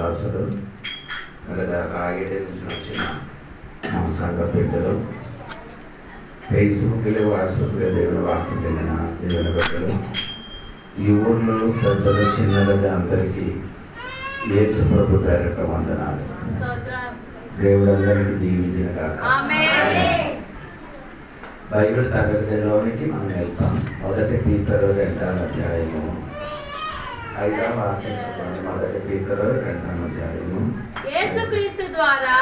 దాసుడు అలాగే రాయడే నుంచి వచ్చిన మా సంఘ బిడ్డలు, ఫేస్బుక్లో వాట్సాప్లో దేవుని వాక్యం వెళ్ళిన దేవుని బిడ్డలు, ఈ ఊర్లో పెద్దలు చిన్నలుగా అందరికీ యేసు ప్రభు పేరిట వందనాలు. దేవుడు అందరికీ దీవించిన కాక. బైబిల్ తరగతిలోనికి మనం వెళ్తాం. 1 పీతరు 2వ అధ్యాయము 5వ వాక్యం. 1 పీతరు 2వ అధ్యాయము. యేసుక్రీస్తు ద్వారా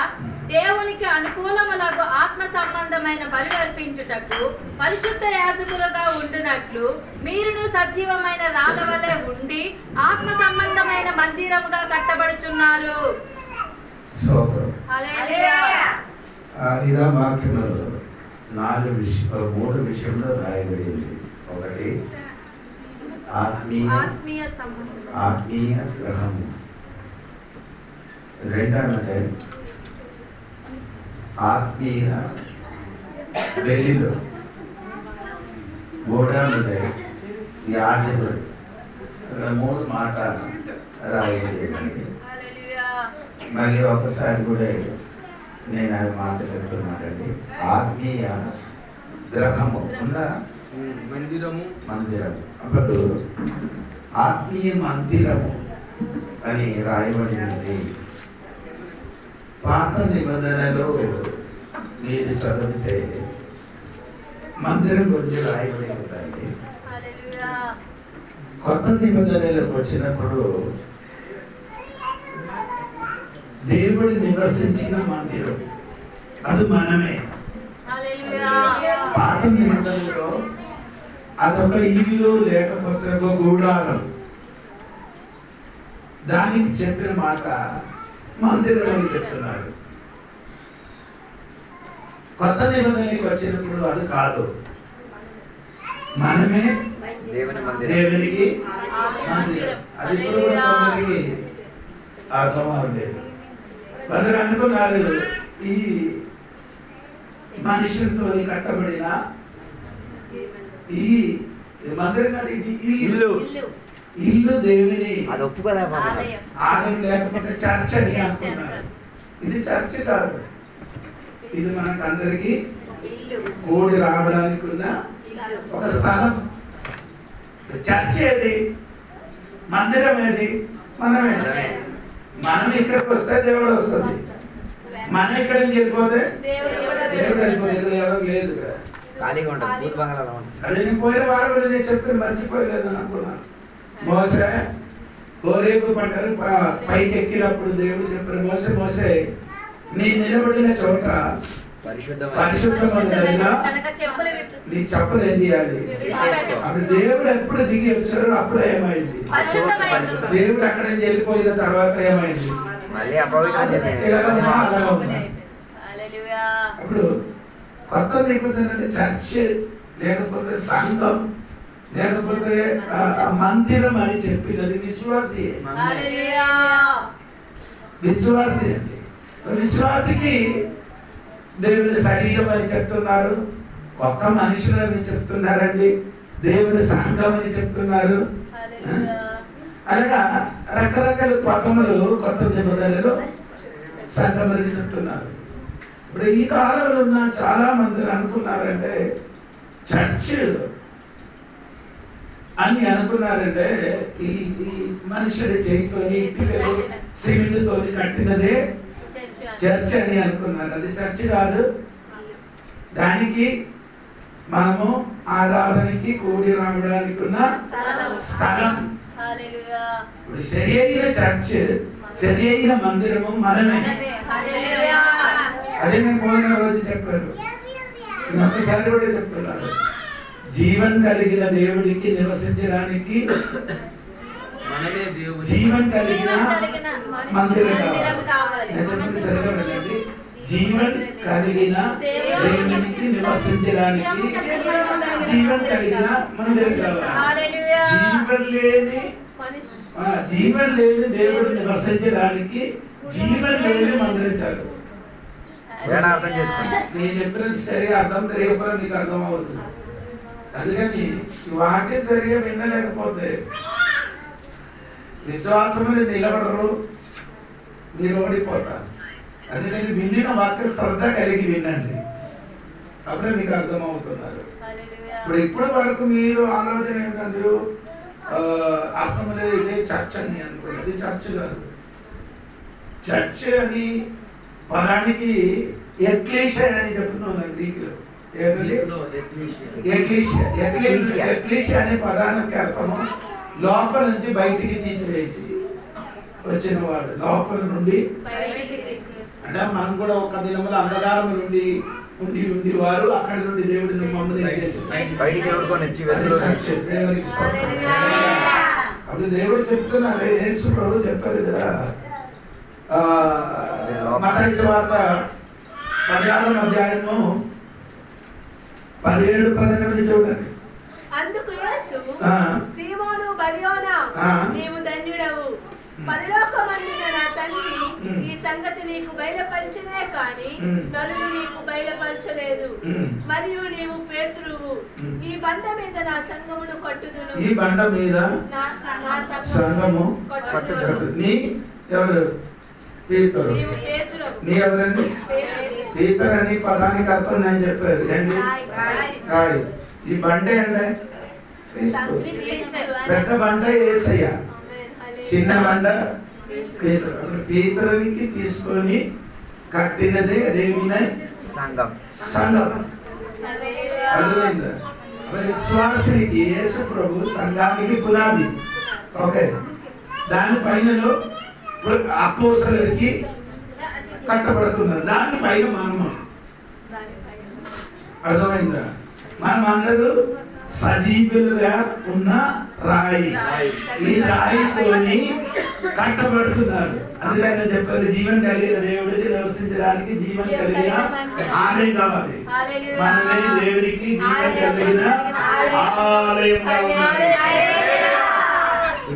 దేవునికి అనుకూలములకు ఆత్మ సంబంధమైన బలి అర్పించుటకు పరిశుద్ధ యాజకులుగా ఉండునట్లు మీరును సజీవమైన రాళ్ళ వలె ఉండి ఆత్మ సంబంధమైన మందిరముగా కట్టబడుచున్నారు. హల్లెలూయా. ఇలా వాక్యంలో 3 విషయంలో రాయబడింది. ఒకటి ఆత్మీయ గ్రహము, రెండవది ఆత్మీయ వెలిలో, మూడవది యాజకుడు. 3 మాట రాయబడింది. మళ్ళీ ఒకసారి కూడా నేను ఆ మాట చెప్తున్నానండి. ఆత్మీయ గ్రహము ఉందా, మందిరము. అప్పుడు ఆత్మీయ మందిరము అని రాయబడినది. పాత నిబంధనలో మీరు చదివితే మందిరం గురించి రాయబడి ఉందండి. కొత్త నిబంధనలోకి వచ్చినప్పుడు దేవుడు నివసించిన మందిరం అది మనమే. పాత నిబంధనలో అదొక ఇల్లు, లేకపోతే ఒక గూడారం. దానికి చెప్పిన మాట మందిరం అని చెప్తున్నారు. కొత్త నిబంధనకి వచ్చినప్పుడు అది కాదు, మనమే దేవునికి మందిరం. అది కూడా కొందరికి అర్థం అవ్వలేదు. కొందరు అనుకున్నారు ఈ మనుషులతో కట్టబడిన ఈ మందిరం కాదు, ఇది ఇల్లు దేవుని ఆలయం, లేకపోతే చర్చ్ అని అనుకున్నారు. ఇది చర్చ్ కాదు, ఇది మనకు అందరికి కూడి రావడానికి ఉన్న ఒక స్థలం. చర్చ్ ఏది, మందిరం ఏది? మనమే. మనం ఇక్కడికి వస్తే దేవుడు వస్తుంది, మనం ఇక్కడ వెళ్ళిపోతే దేవుడు వెళ్ళిపోతే ఎవరు లేదు. అదే నేను పోయిన వారం నేను చెప్పి మర్చిపోయలేదు అని అనుకున్నాను. మోసే హోరేబు పంటకు పైకి ఎక్కినప్పుడు దేవుడు చెప్పిన మోసే నీ నిలబడిన చోట పరిశుద్ధమైనదిగా నీ చెప్పులు ఏం చేయాలి. అప్పుడు దేవుడు ఎప్పుడు దిగి వచ్చారో అప్పుడు ఏమైంది, దేవుడు అక్కడ వెళ్ళిపోయిన తర్వాత ఏమైంది, అప్పుడు కొత్త నిబంధన చర్చ్ లేకపోతే సంఘం లేకపోతే మందిరం అని చెప్పినది విశ్వాసి. విశ్వాసి అండి. విశ్వాసికి దేవుని శరీరం అని చెప్తున్నారు, కొత్త మనుషులని చెప్తున్నారండి, దేవుని సంఘం అని చెప్తున్నారు. అనగా రకరకాల పదములు కొత్త నిబంధనలు సంఘం అని చెప్తున్నారు. ఇప్పుడు ఈ కాలంలో ఉన్న చాలా మంది అనుకున్నారంటే చర్చ్ అని అనుకున్నారంటే ఈ మనుషుడి చేయితోని పిల్లలు సిమెంట్తో కట్టినదే చర్చ్ అని అనుకున్నారు. అది చర్చ్ కాదు. దానికి మనము ఆరాధనకి కూడి రావడానికి ఉన్న స్థలం. ఇప్పుడు సరి అయిన చర్చ్, సరి అయిన మందిరము మనమే. అదే నేను పోయిన రోజు చెప్పారు, ఒక్కసారి కూడా చెప్తున్నారు. జీవన్ కలిగిన దేవుడికి నివసించడానికి జీవన్ కలిగిన మందిరం కావాలి. నేను చెప్పింది సరిగా వినండి. జీవన్ కలిగిన దేవునికి నివసించడానికి జీవన్ కలిగిన మందిరం కావాలి. జీవన్ లేని దేవుడు నివసించడానికి జీవన్ లేని మందిరం చాలు. నేను చెప్పినది సరిగా అర్థం తెలియకపోతే మీకు అర్థం అవుతుంది. అందుకని వాక్యం సరిగా వినలేకపోతే విశ్వాసములు నిలబడరు, మీరు ఓడిపోతారు. అందుకని వినిన వాక్య శ్రద్ధ కలిగి వినండి, అప్పుడే మీకు అర్థమవుతున్నారు. ఇప్పుడు వరకు మీరు ఆలోచన ఏంటంటే అర్థం లేదు, ఇదే చర్చ్ అని అనుకోండి. అది చర్చ్ కాదు. చర్చ్ అని పదానికి ఎక్లీషియా అని చెప్తున్నాను గ్రీకులో. ఎక్లీషియా అనే పదానికి అర్థము లోపల నుంచి బయటికి తీసివేసి వచ్చిన వాడు, లోపల నుండి. అంటే మనం కూడా ఒక దినముల అంధకారం నుండి ఉండి వారు అక్కడి నుండి దేవుడిని మమ్మల్ని అది దేవుడు చెప్తున్నారు. యేసు ప్రభు చెప్పారు కదా, మత్తయి సువార్త 16వ అధ్యాయము 17-18 చూడండి. అందుకు యేసు, సీమోను బర్యోనా, నీవు ధన్యుడవు, పరలోకమందున నా తండ్రి ఈ సంగతి నీకు బయలుపరచనే కాని నరులు నీకు బయలుపరచలేదు. మరియు నీవు పేతురువు, ఈ బండ మీద నా సంఘమును కట్టుదును. ఈ బండ మీద సంఘము కట్టుదును. నీ ఎవరు? పేతురు. నీ ఎవరండి? పేతురు అని పదానికి అర్థం నేను చెప్పారు ఏంటి? రాయి. ఈ బండ ఏంటి? పెద్ద బండ యేసయ్య, చిన్న బండ పేతురు. పేతురునికి తీసుకొని కట్టినదే అదేమినా సంఘం. అర్థమైందా? విశ్వాసునికి యేసు ప్రభు సంఘానికి పునాది. ఓకే, దానిపైనలో అపోస్తలులకి కట్టబడుతున్నారు, దానిపైన మనము. అర్థమైందా? మనం అందరూ సజీవులుగా ఉన్న రాయి, ఈ రాయితోని కట్టబడుతున్నారు. అందుకని చెప్పారు, జీవం కలిగిన దేవుడికి నివసించడానికి జీవం కలిగిన ఆలయం కావాలి. మనమే దేవుడికి జీవం కలిగిన ఆలయంగా ఉండాలి.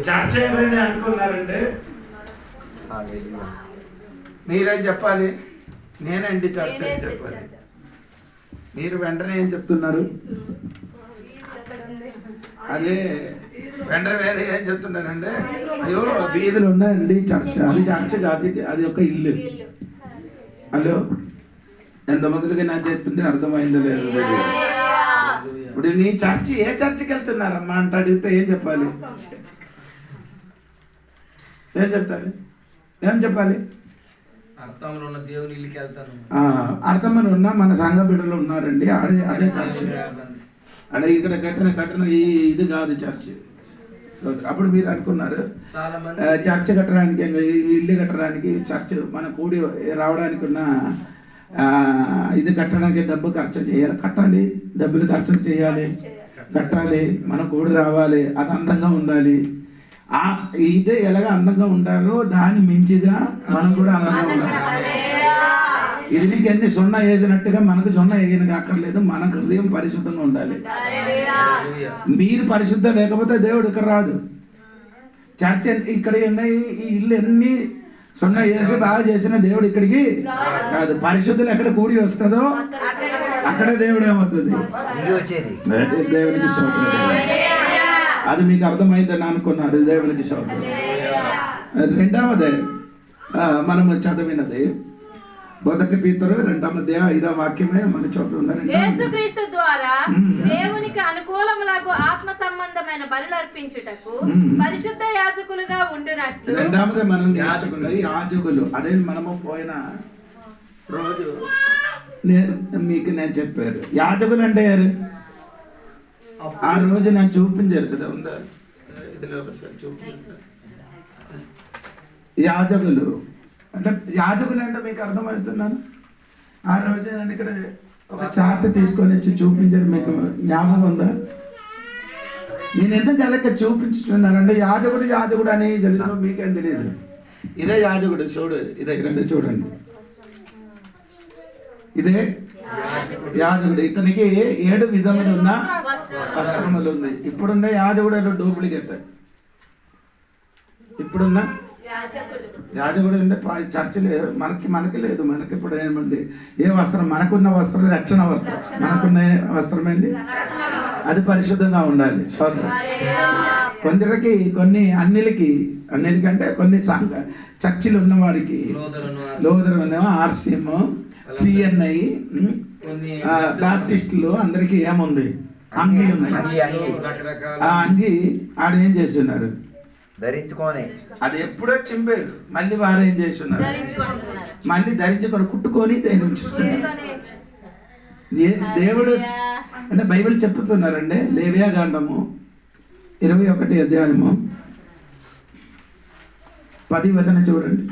చర్చ ఏమైనా అనుకున్నారంటే మీరేం చెప్పాలి? నేనండి చర్చ అని చెప్పాలి. మీరు వెంటనే ఏం చెప్తున్నారు? అదే వెంటనే వేరే ఏం చెప్తున్నానంటే, అయ్యో వీధులు ఉన్నాయండి చర్చ. అది చర్చ కాదు, అది ఒక ఇల్లు. హలో, ఎంతమందికి నాకు చెప్తుంటే అర్థమైందో లేదు. ఇప్పుడు నీ చర్చి ఏ చర్చికి వెళ్తున్నారమ్మా అంటే అడిగితే ఏం చెప్పాలి? ఏం చెప్తారు? ఏం చెప్పాలి? అర్థంలో ఉన్న దేవుని ఇల్లుకి వెళ్తాను. అర్థంలో ఉన్న మన సంఘ బిడ్డలు ఉన్నారండి, అదే అదే చర్చ్. అంటే ఇక్కడ కట్టిన ఇది కాదు చర్చ్. అప్పుడు మీరు అనుకున్నారు చర్చ్ కట్టడానికి, ఇల్లు కట్టడానికి, చర్చ్ మన కూడి రావడానికి ఉన్న ఇది కట్టడానికి డబ్బు ఖర్చు చేయాలి, కట్టాలి, డబ్బులు ఖర్చు చేయాలి, కట్టాలి, మన కూడి రావాలి, అది అందంగా ఉండాలి. ఇదే ఎలాగ అందంగా ఉండాలో దాన్ని మించిగా మనం కూడా అందంగా ఉండాలి. ఇది నీకు ఎన్ని సున్నా వేసినట్టుగా మనకు సున్నా వేయనగా అక్కర్లేదు. మన హృదయం పరిశుద్ధంగా ఉండాలి. మీరు పరిశుద్ధం లేకపోతే దేవుడు ఇక్కడ రాదు. చర్చ్ ఇక్కడ ఉన్నాయి, ఈ ఇల్లు ఎన్ని సున్నా వేసి బాగా చేసిన దేవుడు ఇక్కడికి కాదు. పరిశుద్ధులు ఎక్కడ కూడి వస్తుందో అక్కడే దేవుడు ఏమవుతుంది, దేవుడికి స్తోత్రం. అది మీకు అర్థమైందని అనుకున్నారు. దేవునికి స్తోత్రం. రెండవది మనము చదివినది 1 పేతురు 2వ వాక్యమే మనం చదువుతున్నారు. యేసుక్రీస్తు ద్వారా దేవునికి అనుకూలములకు ఆత్మ సంబంధమైన బలులు అర్పించుటకు పరిశుద్ధ యాజకులుగా ఉండునట్లు. రెండవది మనం యాజకులు. యాజకులు అదే మనము పోయిన రోజు నేను చెప్పారు. యాజకులు అంటే ఆ రోజు నేను చూపించారు కదా, ఉందా ఇదిలో ఒకసారి చూపించారు. యాజకులు అంటే మీకు అర్థమవుతున్నాను. ఆ రోజు నేను ఇక్కడ ఒక చార్ట్ తీసుకొని వచ్చి చూపించారు, మీకు జ్ఞాపకం ఉందా? నేను ఎందుకు అదొక చూపించుతున్నానంటే యాజకుడు అని తెలుగులో మీకేం తెలియదు. ఇదే యాజకుడు, చూడు, ఇదే రండి చూడండి, ఇదే యాజకుడు. ఇతనికి 7 విధములు ఉన్న వస్త్రములు ఉంది. ఇప్పుడున్న యాజకుడు డూప్లికేట్. ఇప్పుడున్న యాజకుడు అంటే చర్చ లేదు, మనకి లేదు. మనకి ఇప్పుడు ఏమండి, ఏ వస్త్రం? మనకున్న వస్త్రం రక్షణ వస్త్రం. మనకున్న వస్త్రం ఏంటి? అది పరిశుద్ధంగా ఉండాలి. కొందరికి అన్నిటికంటే కొన్ని చర్చిలు ఉన్నవాడికి లోదరు ఆర్సిఎం సిఎన్ఐ బాప్టిస్టులు అందరికి ఏముంది అంగి ఉంది. ఆ అంగి ఆడేం చేస్తున్నారు ధరించుకోని అది ఎప్పుడో చింపేరు మళ్ళీ వారు ఏం చేస్తున్నారు మళ్ళీ ధరించుకొని కుట్టుకొని దేవుడు అంటే బైబిల్ చెప్తున్నారండి. లేవియా కాండము 21 అధ్యాయము 10 వచనం చూడండి.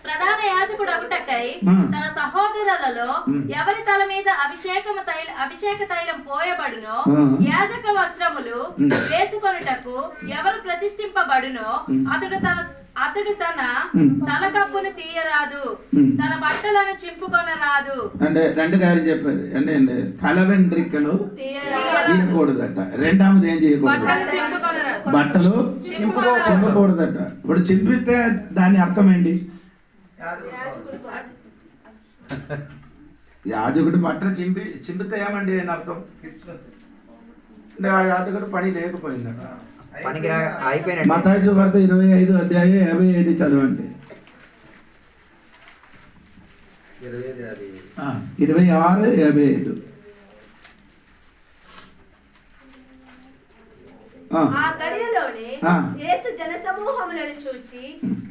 ప్రధాన యాజకుడు అగుటకై తన సహోదరులలో ఎవరి తల మీద అభిషేక తైలం పోయబడునో యాజక వస్త్రములు వేసుకొనుటకు ఎవరు ప్రతిష్ఠింపబడునో అతడు తన తలకప్పును తీయరాదు, తన బట్టలను చింపుకొనరాదు. అంటే రెండు గారు చెప్పారు. అంటే తల వెంట్రికలు తీయకూడదట. రెండవది ఏం చేయకూడదు, బట్టలు చింపకూడదట. ఇప్పుడు చింపిస్తే దాని అర్థం ఏంటి? యాజకుడు బట్టలు చింపితే ఏమండి అని అర్థం? అంటే ఆ యాజకుడు పని లేకపోయిందట. మత్తయి సువార్త 25 అధ్యాయం 55 చదవండి. 26:55. ఆ గడియలోనే యేసు జనసమూహములను చూచి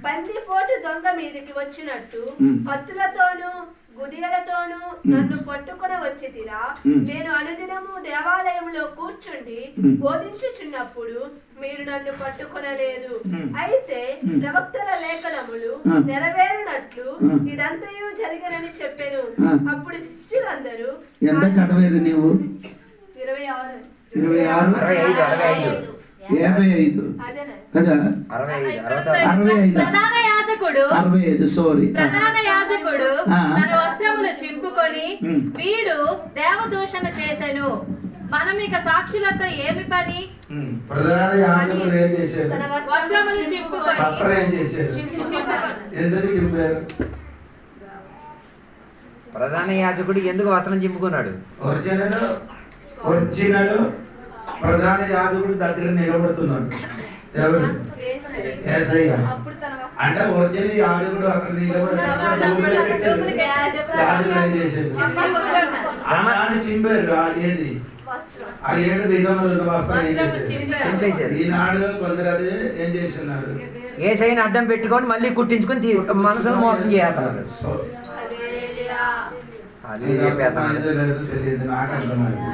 బందిపోటు దొంగ మీదకి వచ్చినట్టు కత్తులతోనూ గుదియలతోనూ నన్ను పట్టుకుని వచ్చితిరా. నేను అనుదినము దేవాలయంలో కూర్చుండి బోధించుచున్నప్పుడు మీరు నన్ను పట్టుకొనలేదు. అయితే ప్రవక్తల లేఖనములు నెరవేరినట్లు ఇదంతయు జరిగినని చెప్పెను. అప్పుడు శిష్యులందరూ 55 కదా, 65 ప్రధాన యాజకుడు తన వస్త్రములు చింపుకొని వీడు దేవదూషణ చేసెను, మనం ఇక సాక్షులతో ఏమి పని? ప్రధాన యాజకుడు ఏం చేశారు? వస్త్రములు చింపుకొని ఎందుకు చింపారు? ప్రధాన యాజకుడు ఎందుకు వస్త్రం చింపుకున్నాడు? ఒరిజినల్ ప్రధాన యాజకుడు దగ్గర నిలబడుతున్నాడు. ఎవరు? యేసయ్య. అంటే ఒరిజినల్ యాజకుడు అక్కడ నిలబడుతున్నాడు. చింపారు. అదేది ఆ 7 విధములు వస్త్రం ఏం చేశారు? ఈనాడు కొందరు అది ఏం చేస్తున్నారు, యేసయ్యని అడ్డం పెట్టుకొని మళ్ళీ కుట్టించుకొని మనసును మోసం చేస్తున్నారు. తెలియదు, నాకు అర్థమైంది.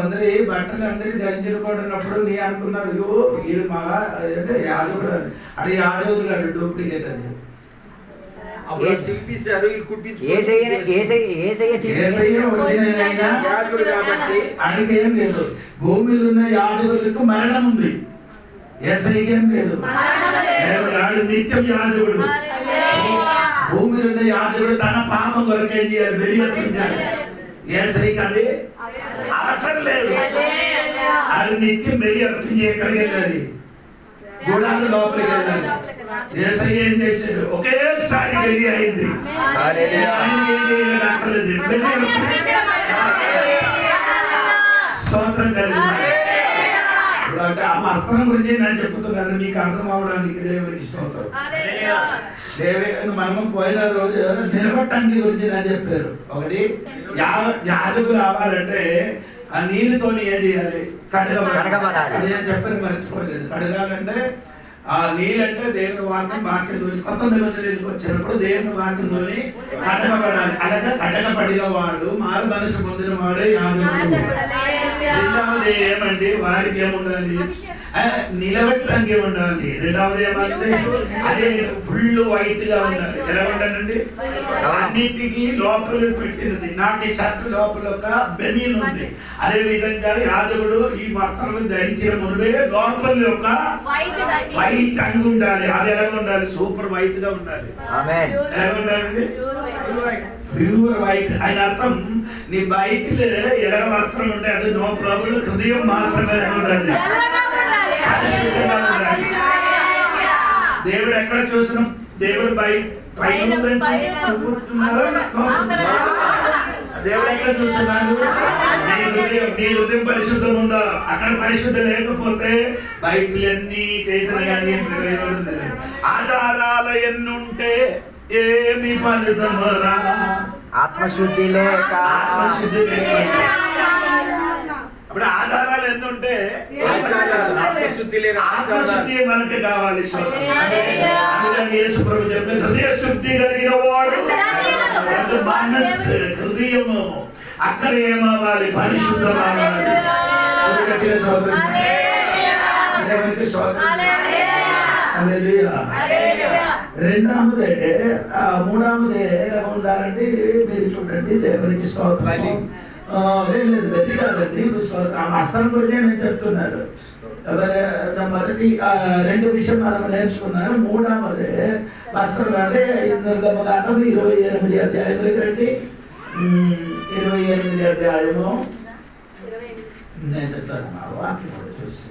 అందరి బట్టలు అందరి ధరించుకుంటున్నప్పుడు నీ అనుకున్నారు వీడు మగ అంటే యాదవుడు అది యాదవుడు అండి, డూప్లికేట్ అది. ఆయనకేం లేదు. భూమిలో ఉన్న యాదవులకు మరణం ఉంది, యేసయ్యకేం లేదు. నిత్యం యాదవుడు. భూమిలో ఉన్న యాజకుడు తన పాపం కొరకు ఏం చేయాలి? బలి అర్పించాలి. యేసయ్యకి అది అవసరం లేదు. అది నిత్యం బలి అర్పించి ఎక్కడికి వెళ్ళాలి? గుడాలు లోపలికి వెళ్ళాలి. యేసయ్య ఏం చేశాడు? ఒకేసారి బలి అయింది. స్తోత్రం కలిగింది. అంటే ఆ వస్త్రం గురించి నేను చెప్తున్నాను, మీకు అర్థం అవడానికి. దేవుడికి స్తోత్రం. మనం పోయిన రోజు నిలబట్టండి గురించి నేను చెప్పారు. ఒకటి యాజకులు రావాలంటే ఆ నీళ్ళతో ఏం చేయాలి? కడగబడాలి. అది నేను చెప్పని మర్చిపోలేదు. కడగాలంటే ఆ నీళ్ళంటే దేవుని వాక్యం కొత్త నిబంధనలకు వచ్చినప్పుడు దేవుని వాక్యంతోని కడగబడాలి. కడగబడిన వాడు మారు మనసు పొందిన వాడే యాజకుడు. రెండవది ఏమంటే వారికి ఏముండాలి? నిలబెట్టడానికి ఉండాలి. రెండవది ఏమంటే అదే ఫుల్ వైట్ గా ఉండాలి. ఎలా ఉండాలండి? అన్నిటికీ లోపల పెట్టినది. నాకు ఈ షర్ట్ లోపల ఒక బెనీన్ ఉంది. అదే విధంగా యాజకుడు ఈ వస్త్రాలు ధరించిన మునిపే లోపల ఒక వైట్ అంగి ఉండాలి. అది ఎలా ఉండాలి? సూపర్ వైట్ గా ఉండాలి. ఎలా ఉండాలండి? Pure white. ఆయన అర్థం నీ బయటిలో ఎర్ర వస్త్రం ఉంటే అది నో ప్రాబ్లం, హృదయం మాత్రమే ఉండాలి. దేవుడు ఎక్కడ చూసినా దేవుడు పైన దేవుడు ఎక్కడ చూస్తున్నారు? నీ హృదయం పరిశుద్ధం ఉందా? అక్కడ పరిశుద్ధం లేకపోతే బయటలన్నీ చేసిన కానీ ఆచారాలు ఎన్నుంటే ఏమి ఫలితమరా? ఆత్మశుద్ధి లేక అప్పుడు ఆధారాలు ఎన్ని ఉంటే ఆత్మశుద్ధి మనకి కావాలి. యేసు ప్రభు చెప్పిన హృదయ శుద్ధి కలిగిన వాడు మనస్సు హృదయము అక్కడ ఏమవ్వాలి? పరిశుద్ధం అవ్వాలి. రెండవదే మూడవదే ఎలా ఉండాలంటే మీరు చూడండి, దేవునికి స్తోత్రం. లేదు గట్టి కాదండి, వస్త్రం గురించి నేను చెప్తున్నారు. మొదటి రెండు విషయం మనం నేర్చుకున్నారు. మూడవదే వస్త్రం అంటే నిర్గమకాండం 28 అధ్యాయంలో రండి. 28 అధ్యాయము నేను చెప్తాను. వాక్యం కూడా చూసి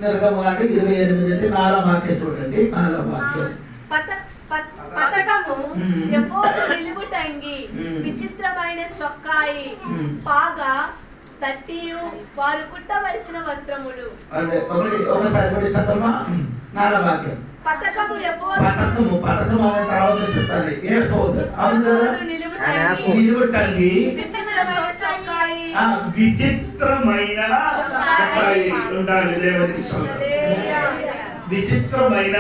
నిర్గమకాండం 28 4వ వాక్యం చూడండి. 4వ వాక్యం పతకము ఎఫోదు నిలువుటంగి విచిత్రమైన చొక్కాయి పాగా తట్టియు వారు కుట్టవలసిన వస్త్రములు. ఒకసారి చదవమా? 4వ వాక్యం. పతకము పతకము అనే తర్వాత చెప్తాను. నిలువుటంగి విచిత్రమైన చొక్కాయి ఉండాలి. దేవునికి విచిత్రమైన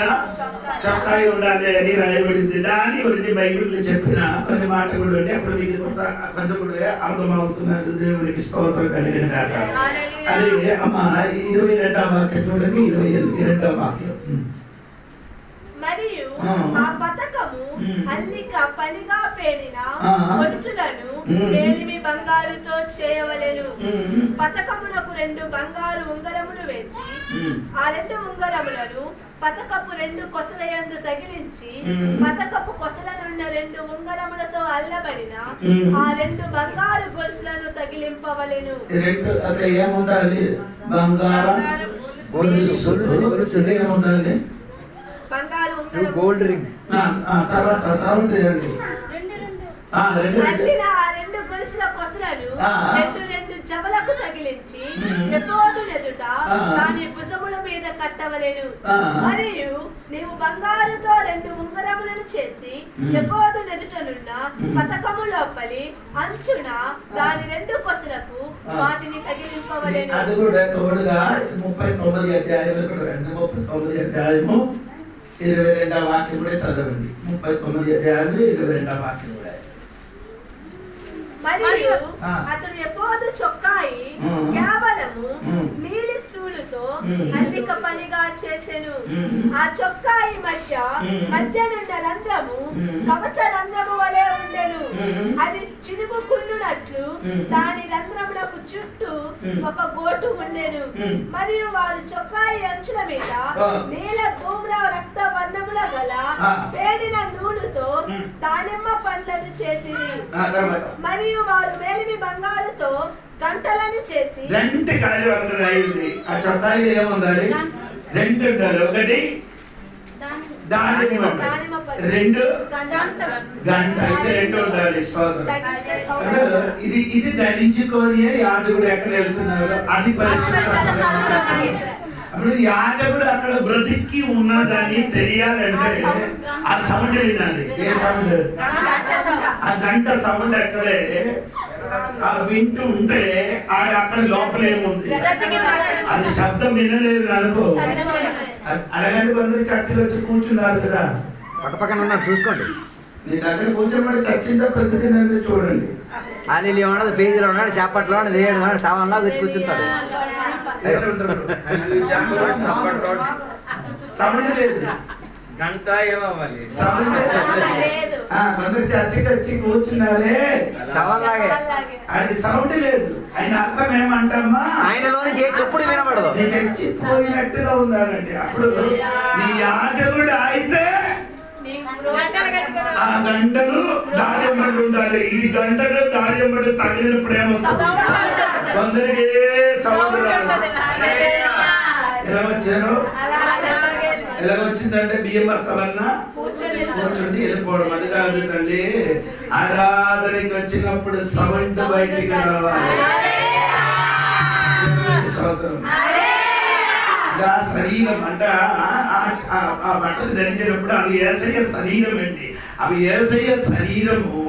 చొక్కాయి ఉండాలి అని రాయబడింది. దాని గురించి బైబిల్ చెప్పిన కొన్ని మాటలు అంటే అప్పుడు మీకు కొంచెం కూడా అర్థమవుతున్నారు. దేవునికి స్తోత్రం కలిగిన కాక. అది అమ్మ 22వ వాక్యం చూడండి. 22వ వాక్యం. మరియు ఆ పతకము అల్లిక పనిగా పేరిన పొడుచులను వేలిమి బంగారుతో చేయవలెను. పతకమునకు 2 బంగారు ఉంగరములు వేసి ఆ 2 ఉంగరములను పతకపు 2 కొసలయందు తగిలించి పతకపు కొసలనున్న 2 ఉంగరములతో అల్లబడిన ఆ 2 బంగారు గొలుసులను తగిలింపవలెను. ఏముండాలి? బంగారు ఏముండాలి? బంగారు గోల్డ్ రింగ్స్. తర్వాత ఆ 2 గొలుసుల కొసలను 2 జబలకు తగిలించి ఎఫోదు ఎదుట దాని భుజముల మీద కట్టవలెను. మరియు నీవు బంగారుతో 2 ఉంగరములను చేసి ఎఫోదు ఎదుటనున్న పతకము లోపలి అంచున దాని 2 కొసలకు వాటిని తగిలింపవలెను. అది కూడా తోడుగా 39 అధ్యాయంలో కూడా 39 అధ్యాయము 22వ వాక్యం కూడా చదవండి. 39 అధ్యాయం 22వ వాక్యం కూడా. మరియు అతడు ఎఫోదు చొక్కాయి కేవలము నీలి సూలుతో అల్లిక పనిగా చేసెను. ఆ చొక్కాయి మధ్యనున్న రంధ్రము కవచ రంధ్రము వలె ఉండెను. అది చినుగుకున్నట్లు దాని రంధ్రములకు చుట్టూ ఒక గోటు ఉండెను. మరియు వారు చొక్కాయి అంచుల మీద నీల ధూమ్ర రక్త వర్ణముల గల వేడిన నూలుతో దానిమ్మ పండ్లను చేసిరి. మరియు వారు మేలిమి బంగారుతో గంటలను చేసి రెండు కాయలు అయింది. ఆ చొక్కాయి ఏముండాలి? 2 ఉండాలి. ఒకటి దానిమ్మ, 2 గంట. అయితే 2 ఉండాలి. ఇది ధరించుకొని యాజకుడు ఎక్కడ వెళ్తున్నారు? అది పరిశుద్ధ. అప్పుడు యాజకుడు అక్కడ బ్రతికి ఉన్నదని తెలియాలంటే ఆ సౌండ్ వినాలి. ఏ సౌండ్? ఆ గంట సౌండ్ అక్కడే వింటూ ఉంటే అక్కడ లోపల ఏముంది? అది శబ్దం వినలేదు అనుకో. అలాగంటే కొందరు చర్చిలో వచ్చి కూర్చున్నారు కదా, పక్కన ఉన్నారు చూసుకోండి. నీ దగ్గర కూర్చోబడి చర్చిందా బ్రతికిందని చూడండి. అలీలో ఉన్నాడు, పేజీలో ఉన్నాడు, చేపట్లో ఉన్నాడు, లేడు ఉన్నాడు, సామాన్లా వచ్చి కూర్చుంటాడు. సౌండ్ లేదు. గంట ఏమవ్వాలి? కొందరు చర్చికి వచ్చి కూర్చున్నారే సవాల్లాగే అది సౌండ్ లేదు. ఆయన అర్థం ఏమంటామా? ఆయనలోని చెప్పుడు వినబడదు. చచ్చిపోయినట్టుగా ఉండాలండి. అప్పుడు నీ యాజకుడు అయితే ఆ గంటలు దాడియమ్మడు ఉండాలి. ఈ గంటలు దాడియమ్మడు తగిలినప్పుడు ఏమొస్తుంది? కొందరికి సౌండ్ రాదు. ఎలా వచ్చారు? ఎలా వచ్చిందంటే బియ్యం బస్తాలన్నా కూర్చొని వెళ్ళిపోవడం. అది కాదు తల్లి, ఆరాధనకి వచ్చినప్పుడు సౌండ్ బయటికి రావాలి. ఆ శరీరం అంటే ఆ బట్టలు ధరించినప్పుడు అవి యేసయ్య శరీరం అండి. అవి యేసయ్య శరీరము.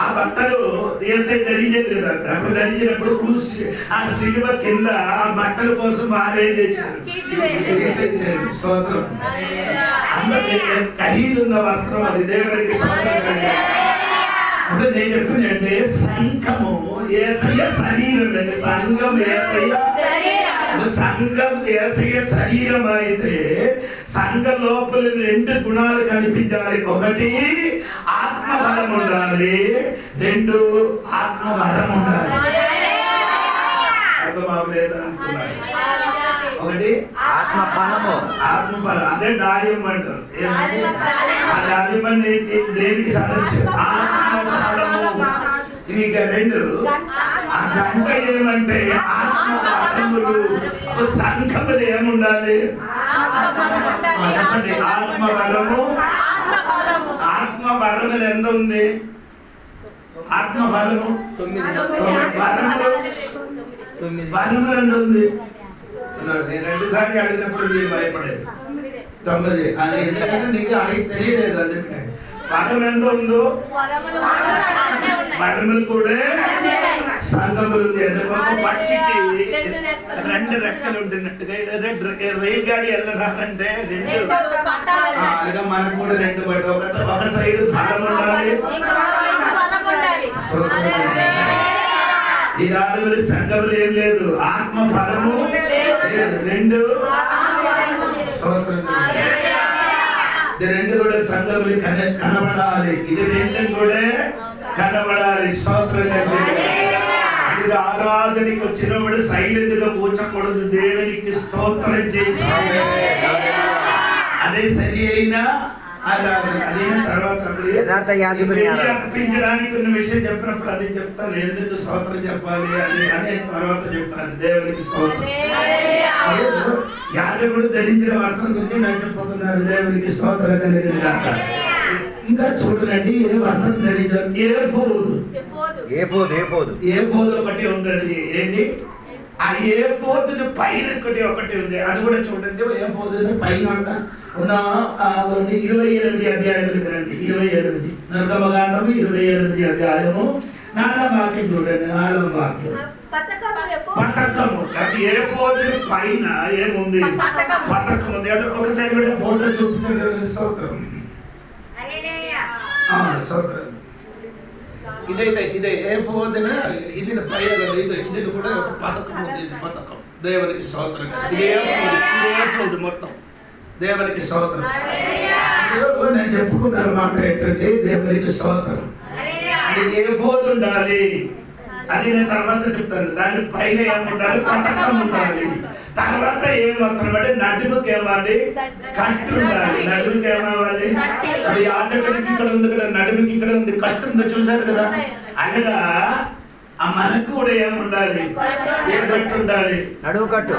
ఆ బట్టలు యేసయ్య ధరించారు కదా, అప్పుడు ధరించినప్పుడు ఆ సిలువ కింద ఆ బట్టల కోసం వారేం చేశారు? స్తోత్రం. అందరికీ ఖరీదున్న వస్త్రం అది. దేవునికి స్తోత్రం. అంటే నేను చెప్పినంటే సంఘము యేసయ్య శరీరం అండి. సంఘం యేసయ్య సంఘం యేసయ్య శరీరం అయితే సంఘ లోపల 2 గుణాలు కనిపించాలి. ఒకటి ఆత్మబలం ఉండాలి, 2 ఆత్మవరం ఉండాలి. అర్థమవలేదా అనుకున్నాను. ఒకటి ఆత్మబలం, అదే డైమండ్. ఆ డైమండ్ దేనికి సదస్యం? ఆత్మబలము. ఇక 2 ఆ గంట ఏమంటే ఆత్మబలములు. సంఘములు ఏముండాలి? చెప్పండి. ఆత్మబలము. ఆత్మబలములు ఎంత ఉంది? ఆత్మబలము 9 వరములు ఎంత ఉంది? నేను 2 సార్లు అడిగినప్పుడు మీరు భయపడేది 9. అది ఎందుకంటే నీకు అడిగి తెలియలేదు. అందుకే వరం ఎంత ఉందో వరములు కూడా సంఘములు. ఒక పక్షికి 2 రెక్కలు ఉంటున్నట్టుగా రైలు గాడి వెళ్ళాలంటే 2. మనకు కూడా 2 బట్టి ఒక సైడ్ బలం ఉండాలి. ఈ రాజులు సంఘములు ఏం లేదు, ఆత్మ బలము లేదు. 2 ఇది 2 కూడా సంఘములు కనబడాలి. ఇది 2 కూడా కనబడాలి. స్తోత్రం. ఇది ఆరాధనకి వచ్చినప్పుడు సైలెంట్ గా కూర్చోకూడదు. దేవునికి స్తోత్రం చేసి అదే సరి అయిన ఆరాధన. అదైన తర్వాత అర్పించడానికి ఉన్న విషయం చెప్పినప్పుడు అది చెప్తాను. ఎందుకు స్తోత్రం చెప్పాలి అది అని తర్వాత చెప్తాను. దేవునికి స్తోత్రం. యాజకుడు ధరించిన వస్త్రం గురించి నాకు చెప్పబోతున్నారు. దేవునికి స్తోత్రం కలిగింది కాక. ఇంకా చూడండి, ఏ వస్త్రం ధరించారు? ఏఫోదు ఒకటి ఉందండి. ఏంటి? ఆ ఏఫోదుని పైన ఒకటి ఉంది. అది కూడా చూడండి. ఏఫోదుని పైన ఉన్న 28 అధ్యాయాలు రండి. 28 నిర్గమకాండము 28 అధ్యాయము 4వ వాక్యం చూడండి. 4వ వాక్యం. పతకము. అది ఏఫోదుని పైన ఏముంది? పతకం ఉంది. అది ఒకసారి కూడా ఫోటో చూపించారు. స్తోత్రం. స్తోత్రం. ఇదే ఏఫోదున ఇది పైన ఇది కూడా ఒక పథకం ఉంది. ఇది పథకం. దేవునికి స్తోత్రం. ఇది ఏఫోదు మొత్తం. దేవునికి స్తోత్రం. నేను చెప్పుకున్నాను మాట ఏంటంటే దేవునికి స్తోత్రం. అది ఏఫోదు ఉండాలి. అది నేను తర్వాత చెప్తాను. దాని పైన ఏముండాలి? పథకం ఉండాలి. తర్వాత ఏం వస్త్రం అంటే నడుముకి ఏమాలి? కట్టు ఉండాలి. నడుముకి ఏమవ్వాలి? అది యాజకుడికి ఇక్కడ ఉంది కదా, నడుముకి ఇక్కడ ఉంది, కట్టు ఉందో చూసారు కదా. అనగా ఆ మనకు కూడా ఏముండాలి? ఏ కట్టు ఉండాలి? నడుము కట్టు.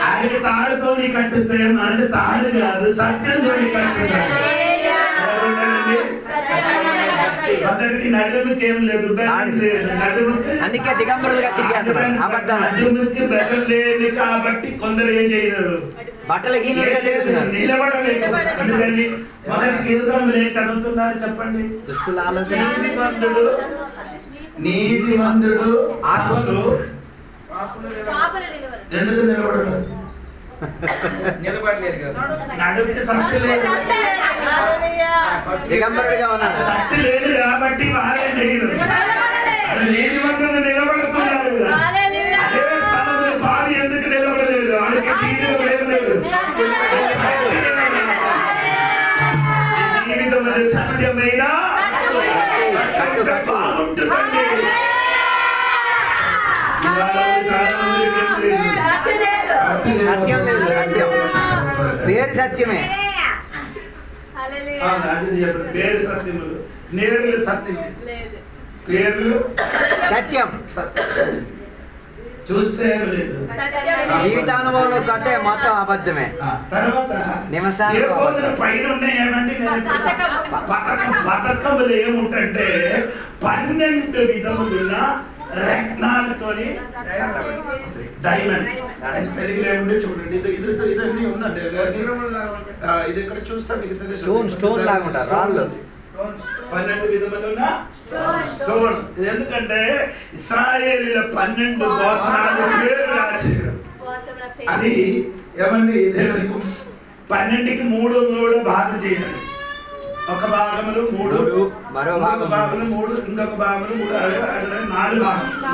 ఆయన తాడుతో కట్టుతే మనకి తాడు కాదు, సత్యంతో కట్టుండాలి. అతనికి నడుముకి ఏం లేదు, నడుముకి అందుకే దిగంబరులుగా తిరిగేస్తున్నారు. నడుముకి బెటర్ లేదు కాబట్టి కొందరు ఏం చేయలేదు, బట్టలు నిలబడలేదు. అందుకని మొదటి కీర్తనలు ఏం చదువుతున్నారు చెప్పండి? నీతిమంతుడు ఆత్మలు ఎందుకు నిలబడలేదు? నిలబడలేదు కదా. నడుముకి శక్తి లేదు, దిగంబరుడిగా ఉన్నారు. శక్తి లేదు కాబట్టి వారే చేయరు. నీతిమంతులు నిలబడుతున్నారు కదా. అదే స్థలంలో భార్య ఎందుకు నిలబడలేదు? వాళ్ళకి తీరు లేదు. జీవితంలో సత్యమైన బాగుంటుందండి. సత్యం లేదు. సత్యం పేరు సత్యమే. పేరు సత్యము, నేరులు సత్యం, పేర్లు సత్యం. చూస్తే లేదు. జీవితానుభవంలో కంటే మొత్తం అబద్ధమే. తర్వాత నిమిషానికి పైన ఉన్నాయేమండి పథకములు ఏముంటే 12 విధములున్న రత్నాలతోని డైమండ్ తెలుగులో ఏముండే చూడండి. ఇదన్నీ ఉందండి. ఇది ఇక్కడ చూస్తా మీకు స్టోన్ లాగా ఉంటారు రాళ్ళు. 12 విధములున్న స్టోన్. ఎందుకంటే ఇశ్రాయేలీల 12 గోత్రాలు పేరు రాశారు. అది ఏమండి 12కి 3 భాగం చేయాలి. ఒక భాగములు 3, మరో భాగములు 3, ఇంకొక భాగములు 3, 4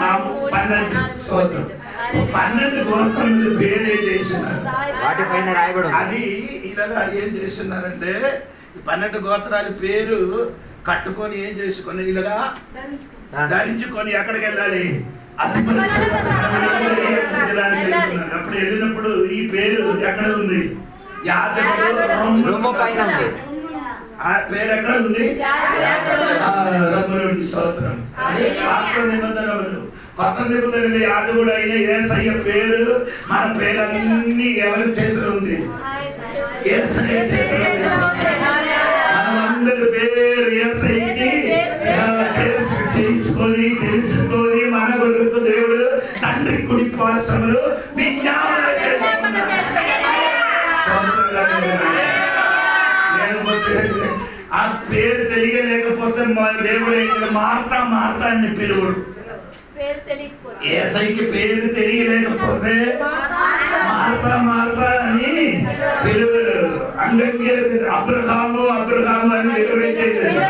భాగం 12. స్తోత్రం. 12 గోత్రములు పేరు చేసినారు. వాటిపైన రాయబడి అది ఇలాగా ఏం చేస్తున్నారంటే 12 గోత్రాల పేరు కట్టుకొని ఏం చేసుకొని ఇలాగా ధరించుకొని ఎక్కడికి వెళ్ళాలి? అప్పుడు వెళ్ళినప్పుడు ఈ పేరు ఎక్కడ ఉంది? రొమ్ము పైన ఉంది. ఆ పేరు ఎక్కడ ఉంది? రఘురుడి స్తోత్రం. అది పాత నిబంధనలు. కొత్త నిబంధనలు యాజకుడు అయిన యేసయ్య పేరు మన పేరన్నీ ఎవరి చేతిలో ఉంది? యేసయ్య చేతిలో ఉంది. మనమందరి పేరు యేసయ్యకి తెలుసుకొని మన కొరకు దేవుడు తండ్రి కుడి పార్శ్వములో విజ్ఞాపన చేసుకున్నాడు. ఆ పేరు తెలియలేకపోతే మా దేవుడు మార్తా అని పిలువడు. యేసయ్యకి పేరు తెలియలేకపోతే మార్తా అని పిలువడు. అంగంగా అబ్రహాము అని దేవుడే చేయలేదు.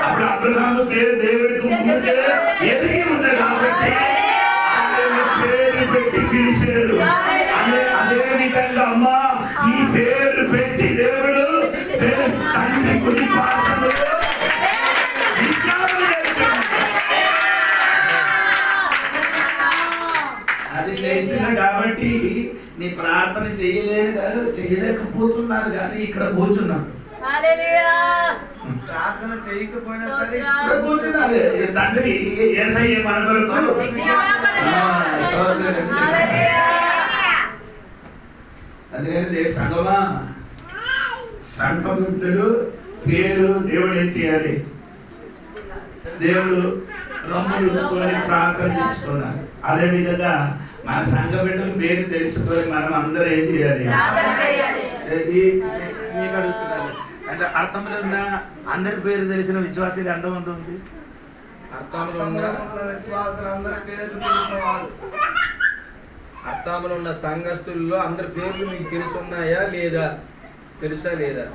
అప్పుడు అబ్రహాము పేరు దేవుడికి ముందే ఎదిగి ఉంది కాబట్టి పేరు పెట్టి పిలిచాడు. అదే విధంగా అమ్మా ఈ పేరు పెట్టి దేవుడు తండ్రి కుడి పార్శ్వములో విజ్ఞాపన చేశాడు. అది చేసింది కాబట్టి నీ ప్రార్థన చేయలేకపోతున్నారు కానీ ఇక్కడ కూర్చున్నారు. ప్రార్థన చేయకపోయినా సరే కూర్చున్నారు. తండ్రి యేసయ్య మన కొరకు అదే సంగమా సంఘములు పేరు దేవుడు ఏం చేయాలి? దేవుడు రొమ్ములుకొని ప్రార్థన చేసుకున్నారు. అదే విధంగా మన సంఘ బిడ్డల పేరు తెలుసుకొని మనం అందరం ఏం చేయాలి? మీకు అడుగుతున్నాను అంటే అర్థంలో ఉన్న అందరి పేరు తెలిసిన విశ్వాసాలు ఎంతమంది ఉంది? అర్థంలో ఉన్న విశ్వాసులు అందరి పేర్లు తెలుసుకున్నారు. అర్థంలో ఉన్న సంఘస్థుల్లో అందరి పేర్లు మీకు తెలుసున్నాయా లేదా? తెలుసా లేదా?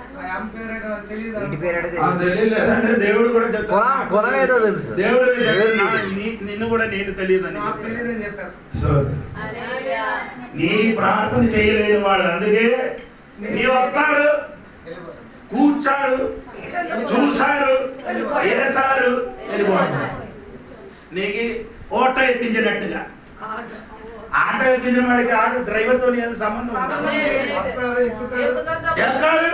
ఇంటి పేరు తెలియలేదంటే దేవుడు కూడా చెప్తాడు. కులం ఏదో తెలుసు. దేవుడు నిన్ను కూడా నేను తెలియదని నీ ప్రార్థన చేయలేని వాడు. అందుకే నీ వస్తాడు, కూర్చాడు, చూశారు, వేసారు, వెళ్ళిపోతాడు. నీకు ఓట ఎక్కించినట్టుగా ఆటో ఎక్కించిన వాడికి ఆటో డ్రైవర్తో సంబంధం ఎక్కారు,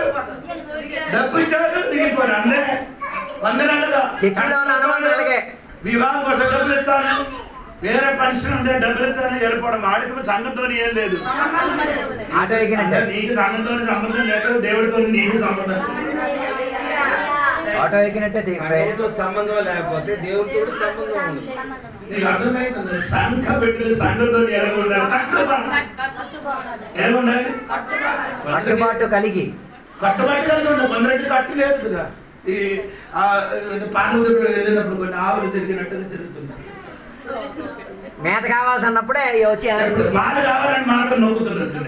డబ్బు ఇచ్చారు, దిగిపోయారు. అందే వందనాలుగా వివాహం కోసం డబ్బులు ఇస్తాను, వేరే ఫంక్షన్ ఉంటే డబ్బులు ఇస్తాను, వెళ్ళిపోవడం. వాడికి సంఘంతో ఏం లేదు. నీకు సంఘంతో సంబంధం లేదు, దేవుడితో నీకు సంబంధం. ఆటో ఎక్కినట్టే సంబంధం లేకపోతే దేవుడితో సంబంధం ఉంది. నీకు అర్థమైంది? సంఘ బిడ్డలు సంఘంతో ఎలాగుండాలి? ఎలాగుండాలి? కట్టుబాటు కలిగి. కట్టుబాటు కలిగి ఉండాలి. కొందరికి కట్టు లేదు కదా. ఈ పాలు వెళ్ళినప్పుడు కొన్ని ఆవులు తిరిగినట్టుగా తిరుగుతున్నారు. మేత కావాల్సినప్పుడే వచ్చి పాలు కావాలని మాత్రం నొక్కుతున్నట్టు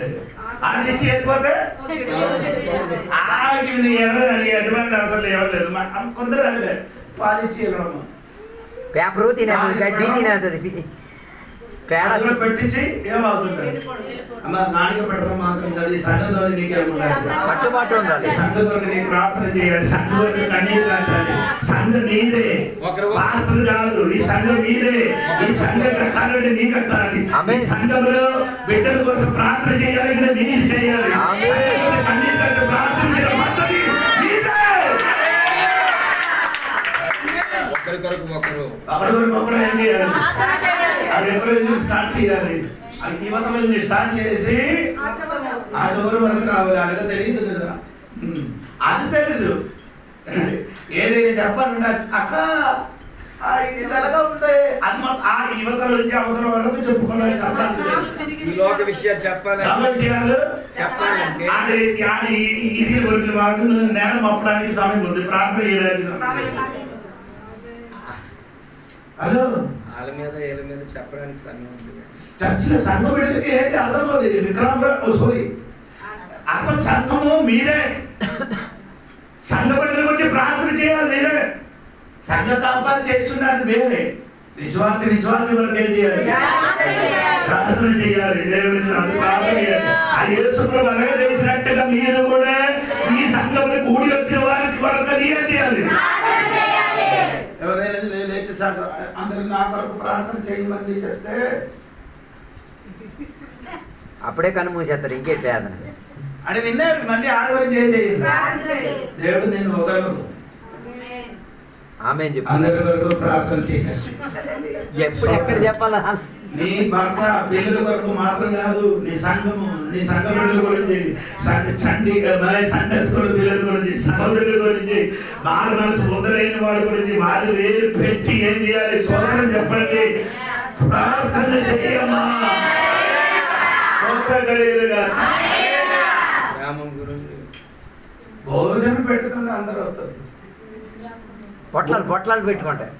అది ఇచ్చి వెళ్ళిపోతే ఎవరు ఎటువంటి అవసరం ఎవరు లేదు. కొందరు అదే పాలు ఇచ్చి వెళ్ళడము, పేపరు తినేది, గడ్డి తినేది, పేడ పెట్టించి ఏమవుతుంది? అమ్మ నాణ్య పెట్టడం మాత్రం కాదు. ఈ సంఘంతో నీకేముండాలి? కట్టుబాటు ఉండాలి. సంఘంతో నీకు ప్రార్థన చేయాలి. సంఘంతో కన్నీరు కాచాలి. సంఘం నీదే, పాస్టర్ కాదు. ఈ సంఘం మీదే. ఈ సంఘం కట్టాలంటే నీ కట్టాలి. ఈ సంఘంలో బిడ్డల కోసం ప్రార్థన చేయాలంటే మీరు చేయాలి. కన్నీరు కాచి ప్రార్థన చేయాలి. ఒకరి కొరకు ఒకరు ఏం చేయాలి? అది ఎప్పుడైనా స్టార్ట్ చేయాలి. అది యువతల నుంచి స్టార్ట్ చేసి ఆ చివరి వరకు రావాలి. అలాగే తెలియదు కదా, అది తెలుసు. ఏదైనా చెప్పాలంటే అక్క ఇది ఎలాగా ఉంటాయి అది ఆ యువతల నుంచి అవతల వరకు చెప్పుకోవాలి. ఈ లోక విషయాలు చెప్పాలంటే ఇది మాకు నేరం అప్పడానికి సమయం ఉంది, ప్రార్థన చేయడానికి సమయం. హలో, వాళ్ళ మీద వీళ్ళ మీద చెప్పడానికి సమయం ఉంది. చర్చిలో సంఘ బిడ్డలకి ఏంటి అర్థం అవుతుంది? విక్రమరావు సోయి అర్థం సంఘము మీరే. సంఘ బిడ్డల గురించి ప్రార్థన చేయాలి మీరే. సంఘ కాపాలు చేస్తున్నది మీరే. విశ్వాసి వరకు ఏం చేయాలి? ప్రార్థన చేయాలి. దేవుని ప్రార్థన చేయాలి. ఆ యేసుప్రభు అలాగే తెలిసినట్టుగా మీరు కూడా ఈ సంఘంలో కూడి వచ్చిన వారికి కొరకు ఏం చేయాలి? ఎవరైనా లేచి సార్ అందరికి నా కొరకు ప్రార్థన చేయమని చెప్తే అప్పుడే కన్ను మూసేస్తారు. ఇంకేంటి వేదన అని విన్నారు. మళ్ళీ ఆడవారు చేయాలి. దేవుడు నేను వదలను. ఆమె అందరి వరకు ప్రార్థన చేశాను. ఎప్పుడు ఎక్కడ చెప్పాలా? నీ భర్త పిల్లల వరకు మాత్రం కాదు, నీ సంఘము, నీ సంఘ బిడ్డల గురించి, సండే స్కూల్ పిల్లల గురించి, సహోదరుల గురించి, వారి మనసు ముద్దరైన వాడి గురించి వారు వేరు పెట్టి ఏం చేయాలి? సోదరం చెప్పండి, ప్రార్థన చేయమ్మా. గ్రామం గురించి భోజనం పెట్టుకుంటే అందరూ వస్తారు. పొట్లాలు పెట్టుకుంటాయి.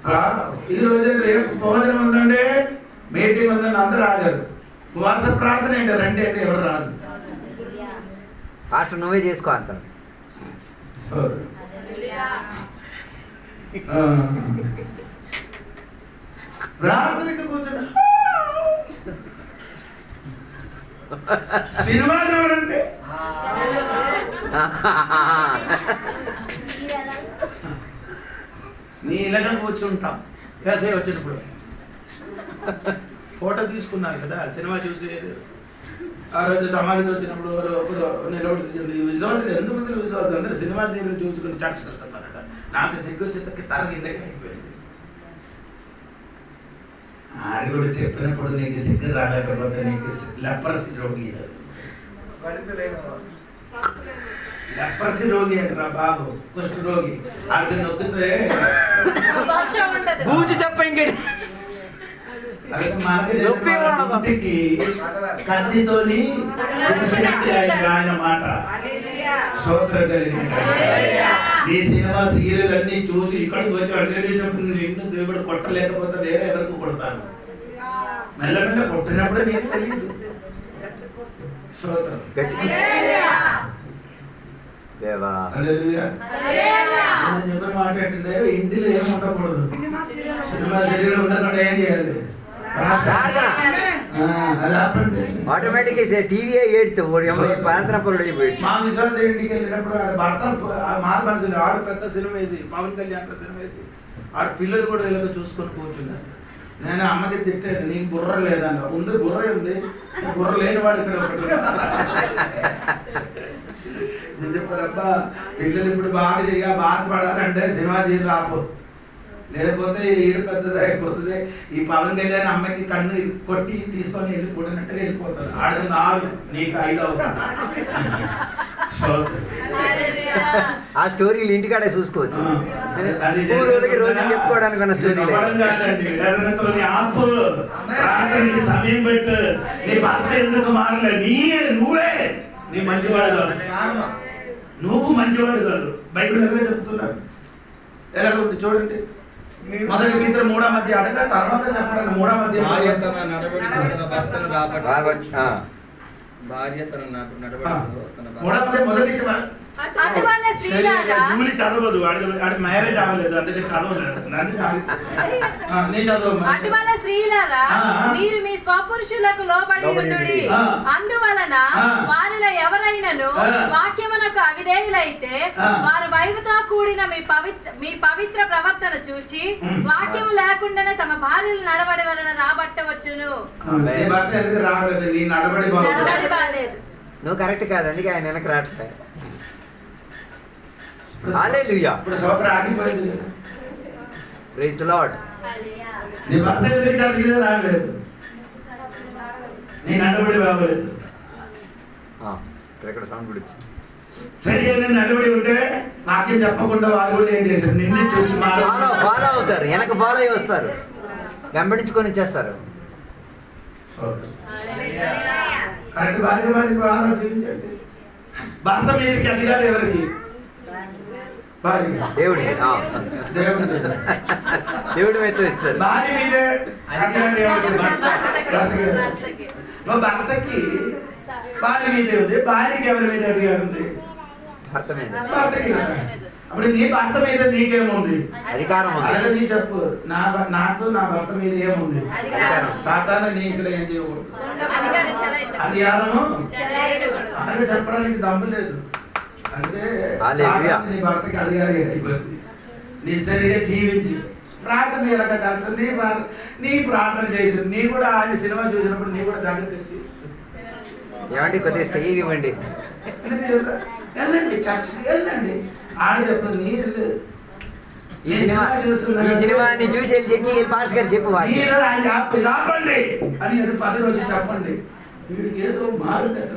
ఈ రోజు రేపు భోజనం ఉందండి, మీటింగ్ ఉందని అందరూ ఆగారు. ఉపవాస ప్రార్థన ఏంటి అంటే ఎవరు రాదు. ఫాస్ట్ నువ్వే చేసుకో అంటారు. ప్రార్థనకి కూర్చున్నా సినిమా చూడండి. నీ ఇలాగ కూర్చుంటాం. వేసవి వచ్చినప్పుడు ఫోటో తీసుకున్నారు కదా, సినిమా చూసి ఆ రోజు సమాధికి వచ్చినప్పుడు నిలబడి విశ్వాసం ఎంతమంది విశ్వాసం అందరూ సినిమా సీరియల్ చూసుకుని చర్చ వెళ్తున్నారట. నాకు సిగ్గు చిత్తకి తల కిందకి అయిపోయింది. ఆడి కూడా చెప్పినప్పుడు నీకు సిగ్గు రాలేకపోతే నీకు లెప్రసీ రోగి, లెప్రసీ రోగి అంటారా బాబు, కుష్ఠ రోగి. ఆడికి నొక్కితే బూజు తప్ప ఇంకేంటి మనకి కత్తితోని ఆయన మాట స్తోత్ర కలిగింది. ఈ సినిమా సీరియల్ అన్ని చూసి ఇక్కడికి వచ్చి అన్ని చెప్తుంది. నిన్ను దేవుడు కొట్టలేకపోతే వేరే ఎవరికి కొడతాను. మెల్లమెల్ల కొట్టినప్పుడే నీకు తెలియదు. స్తోత్రం. చెప్పిన మాట ఏంటంటే ఇంటిలో ఏమి ఉండకూడదు. సినిమా సీరియల్ ఉండకుండా ఏం చేయాలి? ఆటోమేటిక్ టీవీ ఏడుతూ ప్రార్థన పరుడు అయిపోయి. మా విశ్వాస ఇంటికి వెళ్ళినప్పుడు భర్త మారు మనుషులు ఆడు పెద్ద సినిమా వేసి, పవన్ కళ్యాణ్ సినిమా వేసి ఆడ పిల్లలు కూడా ఇలా చూసుకొని కూర్చున్నారు. నేను అమ్మకి తిట్టాను, నీకు బుర్ర లేదన్న. ఉంది, బుర్ర ఉంది, బుర్ర లేని వాడు ఇక్కడ ఒకటి. నేను చెప్పారబ్బా పిల్లలు ఇప్పుడు బాధపడాలంటే సినిమా చేసి రాపు, లేకపోతే ఈడు పెద్దది అయిపోతుంది. ఈ పవన్ కళ్యాణ్ అమ్మాయికి కన్ను కొట్టి తీసుకొని వెళ్ళిపోయినట్టుగా వెళ్ళిపోతుంది. ఆడది 4, నీకు 5 అవుతుంది. ఆ స్టోరీలు ఇంటికాడే చూసుకోవచ్చు. రోజు చెప్పుకోవడానికి ఉన్న స్టోరీ సమయం పెట్టు. నీ భర్త ఎందుకు మారలే? నువ్వే నీ మంచివాడు కాదు, నువ్వు మంచివాడు కాదు. బైబిల్ ఎలాగే చెప్తున్నారు. ఎలా ఉంది చూడండి. మొదటి మిత్ర 3వ మధ్య అడగ, తర్వాత చెప్పడానికి 3వ మధ్య జూలి చదవదు, వాడి మ్యారేజ్ అవ్వలేదు, అందుకే చదవలేదు. అటువల స్త్రీలారా మీరు మీ స్వపురుషులకు లోబడి ఉండుడి. అందువలన వారిలో ఎవరైనను వాక్యమునకు అవిధేయులైతే వారు వైపుతో కూడిన మీ పవిత్ర ప్రవర్తన చూచి వాక్యము లేకుండానే తమ భార్యలు నడబడి వలన రాబట్టవచ్చును. నడబడి బాలేదు. నువ్వు కరెక్ట్ కాదు, అందుకే ఆయన వెనక్కి రావట్లేదు. ఇప్పుడు సోదరు ఆగిపోయింది. Praise the Lord. నీ భర్త ఎదురు రాలేదు, నీ నడవడి బాగలేదు. ఇక్కడ సౌండ్ కూడా వచ్చింది. సరే నడవడి ఉంటే నాకేం చెప్పకుండా వాళ్ళు కూడా ఏం చేశారు, నిన్నే చూసి ఫాలో అవుతారు, వెనక ఫాలో అయ్యి వస్తారు, వెంబడించుకొని ఇచ్చేస్తారు. కరెక్ట్. భార్య ఆలోచించండి, భర్త మీదకి అధికారం ఎవరికి? దేవుడి దేవుడి మీద ఇస్తారు. భార్య మీదే అధికారం ఎవరికి? భర్తకి భార్య మీదే ఉంది, భార్యకి ఎవరి మీద అధికారం ఉంది? భర్త మీద. భర్తకి. అప్పుడు నీ భర్త మీద నీకేముంది? అధికారం ఉంది. అలాగే నీ చెప్పు, నాకు నా భర్త మీద ఏముంది? సాధారణ నీ ఇక్కడ ఏం చేయకూడదు, అధికారము అలాగే చెప్పడానికి దమ్ము లేదు. అంటే నీ భర్తకి అధికారి అయిపోయింది. నీ సరిగా జీవించి ప్రార్థన చేయాలి. నీ ప్రార్థన చేసి నీ కూడా ఆయన సినిమా చూసినప్పుడు నీ కూడా జాగ్రత్త ఏమండి కొద్దిగా స్టైల్ ఇవ్వండి, వెళ్ళండి చర్చికి వెళ్ళండి. ఆడ చెప్పదు నీ ఈ సినిమాని చూసి వెళ్ళి చర్చి పాస్ గారు చెప్పు ఆపండి అని 10 రోజులు చెప్పండి. వీడికి ఏదో మారుదట.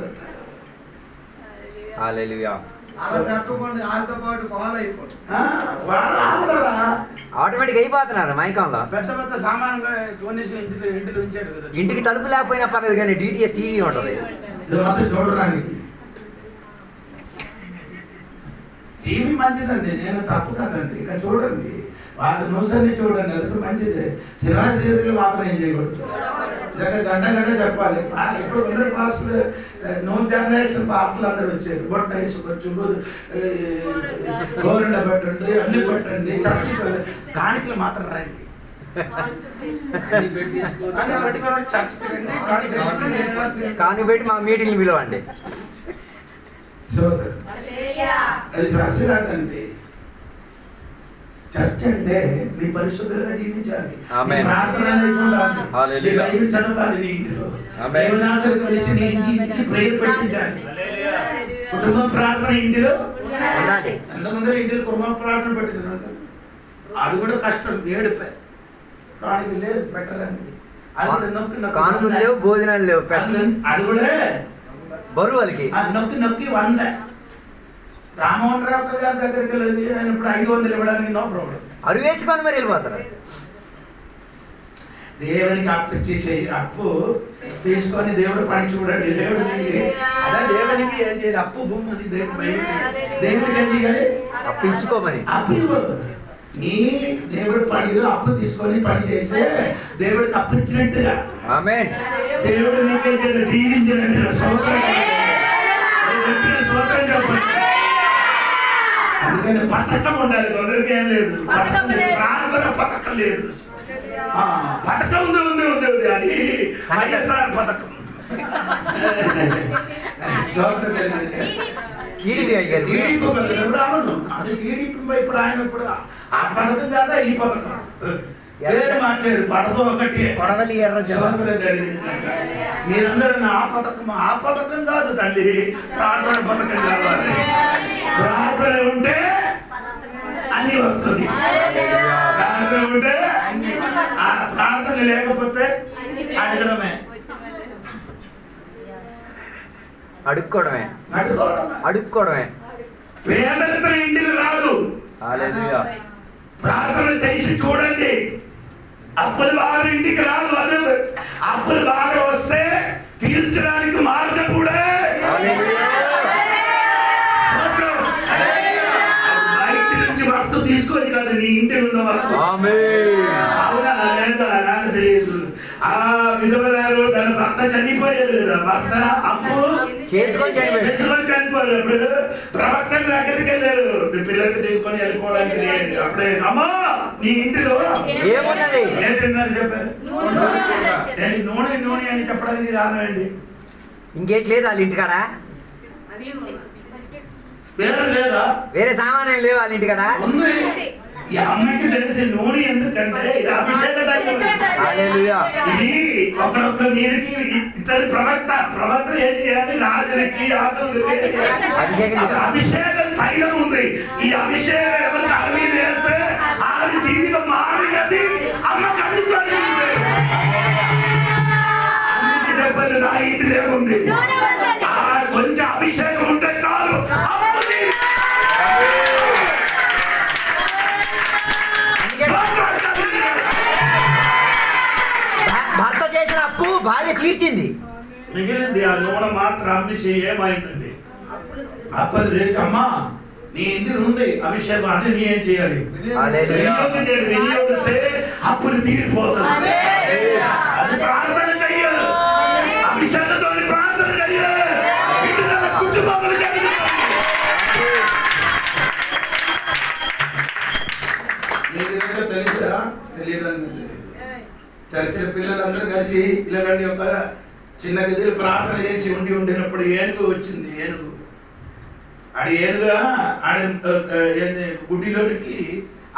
ఆటోమేటిక్ అయిపోతున్నారు మైకంలో. పెద్ద పెద్ద సామాన్ ఇంటిలో ఉంచారు కదా, ఇంటికి తలుపు లేకపోయినా పర్లేదు కానీ డిటిఎస్ టీవీ ఉంటుంది చూడడానికి. టీవీ మంచిదండి, నేను తప్పు కాదండి. ఇక చూడండి, వాళ్ళ న్యూస్ అన్ని చూడండి, అది మంచిదే. సినిమా సీరియల్ మాత్రం ఏం చేయకూడదు, గంట చెప్పాలి. ఇప్పుడు అందరు పాస్టులు, న్యూ జనరేషన్ పాస్టులు అందరూ వచ్చారు. బొట్ట వేసుకొచ్చు, గోరెండ పెట్టండి, అన్ని పెట్టండి, చర్చికి కాணிకలు మాత్రం రండి. కాని పెట్టి మా మీటింగ్లు పిలవండి. అది చర్చ కాదండి. చర్చ అంటే నీ పరిశుద్ధంగా జీవించాలి, చదవాలి, నీ ఇంటిలో ప్రేయర్ పెట్టించాలి. కుటుంబ ప్రార్థన ఇంటిలో ఎంతమంది ఇంటిలో కుటుంబ ప్రార్థన పెట్టింది. అది కూడా కష్టం, ఏడుపే. కానుకలు లేదు పెట్టాలండి, అది కూడా కానుకలు లేవు, భోజనాలు లేవు, అది కూడా బరువు వాళ్ళకి నొక్కి 100. రామ్మోహన్ రావు గారి దగ్గరికి వెళ్ళి ఆయన ఇప్పుడు 500 ఇవ్వడానికి నో ప్రాబ్లం. అరు వేసుకొని మరి వెళ్ళిపోతారు. దేవునికి అప్పు చేసే అప్పు తీసుకొని దేవుడు పని చూడండి. దేవునికి ఏం చేయాలి? అప్పు భూమి దేవుడికి ఏం చేయాలి? అప్పు ఇచ్చుకోమని. అప్పు నీ దేవుడు పనిలో అప్పు తీసుకొని పని చేస్తే దేవుడికి అప్పు ఇచ్చినట్టుగా. ఆమేన్. దేవుడు నీకే దీవించినట్టుగా. సోదరం చెప్పండి. అందుకని పథకం ఉండాలి. కొందరికి ఏం లేదు, ప్రార్థన పథకం లేదు. పథకం ఉంది అది వైఎస్ఆర్ పథకం. అది టీడీపీ ఇప్పుడు ఆయన ఇప్పుడు ఆ పథకం కాదా ఈ పథకం వేరే మాట్లాడు. పథకం ఒకటి మీరందరూ ఆ పథకం కాదు తల్లి, ప్రార్థన పథకం కావాలి. ప్రార్థన ఉంటే అన్ని వస్తుంది, ప్రార్థన ఉంటే. ప్రార్థన లేకపోతే అడగడమే, అడుక్కోవడమే. పేదలతో ఇంటికి రాదు. ప్రార్థన చేసి చూడండి, అప్పులు బాగా ఇంటికి రాదు. అదే అప్పులు బాగా వస్తే తీర్చడానికి మార్గం కూడా. బయట నుంచి వస్తువు తీసుకొని కాదు, నీ ఇంటి ఉన్న వస్తువు. అవునా లేదా నాకు తెలియదు. ఆ విధవరాలు తన భర్త చనిపోయారు కదా, భర్త అప్పు చేసుకొని చనిపోయారు. ప్రవక్తల దగ్గరికి వెళ్ళారు, పిల్లలకి తీసుకొని వెళ్ళిపోవడానికి. అప్పుడే అమ్మా నీ ఇంటిలో ఏమున్నది ఏంటన్నారు చెప్పారు. నూనె అని చెప్పడానికి రానండి. ఇంకేట్ లేదు వాళ్ళ ఇంటికాడ, లేదా వేరే సామాన్యం లేవు వాళ్ళ ఇంటికాడ. ఉంది. ఈ అమ్మాయికి తెలిసి నూనె ఎందుకంటే ఇది అభిషేక ఇది ఒకరొక్క నీరికి ఇద్దరు ప్రవక్త ఏం చేయాలి? రాజులకి అభిషేకం తైలం ఉంది. ఈ అభిషేకం ఎవరికి అరవీ వేస్తే ఆది జీవితం మారి భార్య తీర్చింది. మిగిలింది ఆ నూనె మాత్రం అమ్మిసి ఏమైందండి? అప్పటి రేపు అమ్మా నీ ఇంటి నుండి అభిషేకం అది నీ ఏం చేయాలి? వినియోగిస్తే అప్పుడు తీరిపోతుంది. అది ప్రార్థన చెయ్యాలి, అభిషేకంతో ప్రార్థన చెయ్యాలి, కుటుంబంలో తెలుసా తెలియదని చర్చల పిల్లలందరూ కలిసి ఇలాంటి ఒక చిన్న గదిలో ప్రార్థన చేసి ఉండినప్పుడు ఏనుగు వచ్చింది. ఆడి ఏనుగా ఆడి గుడిలోనికి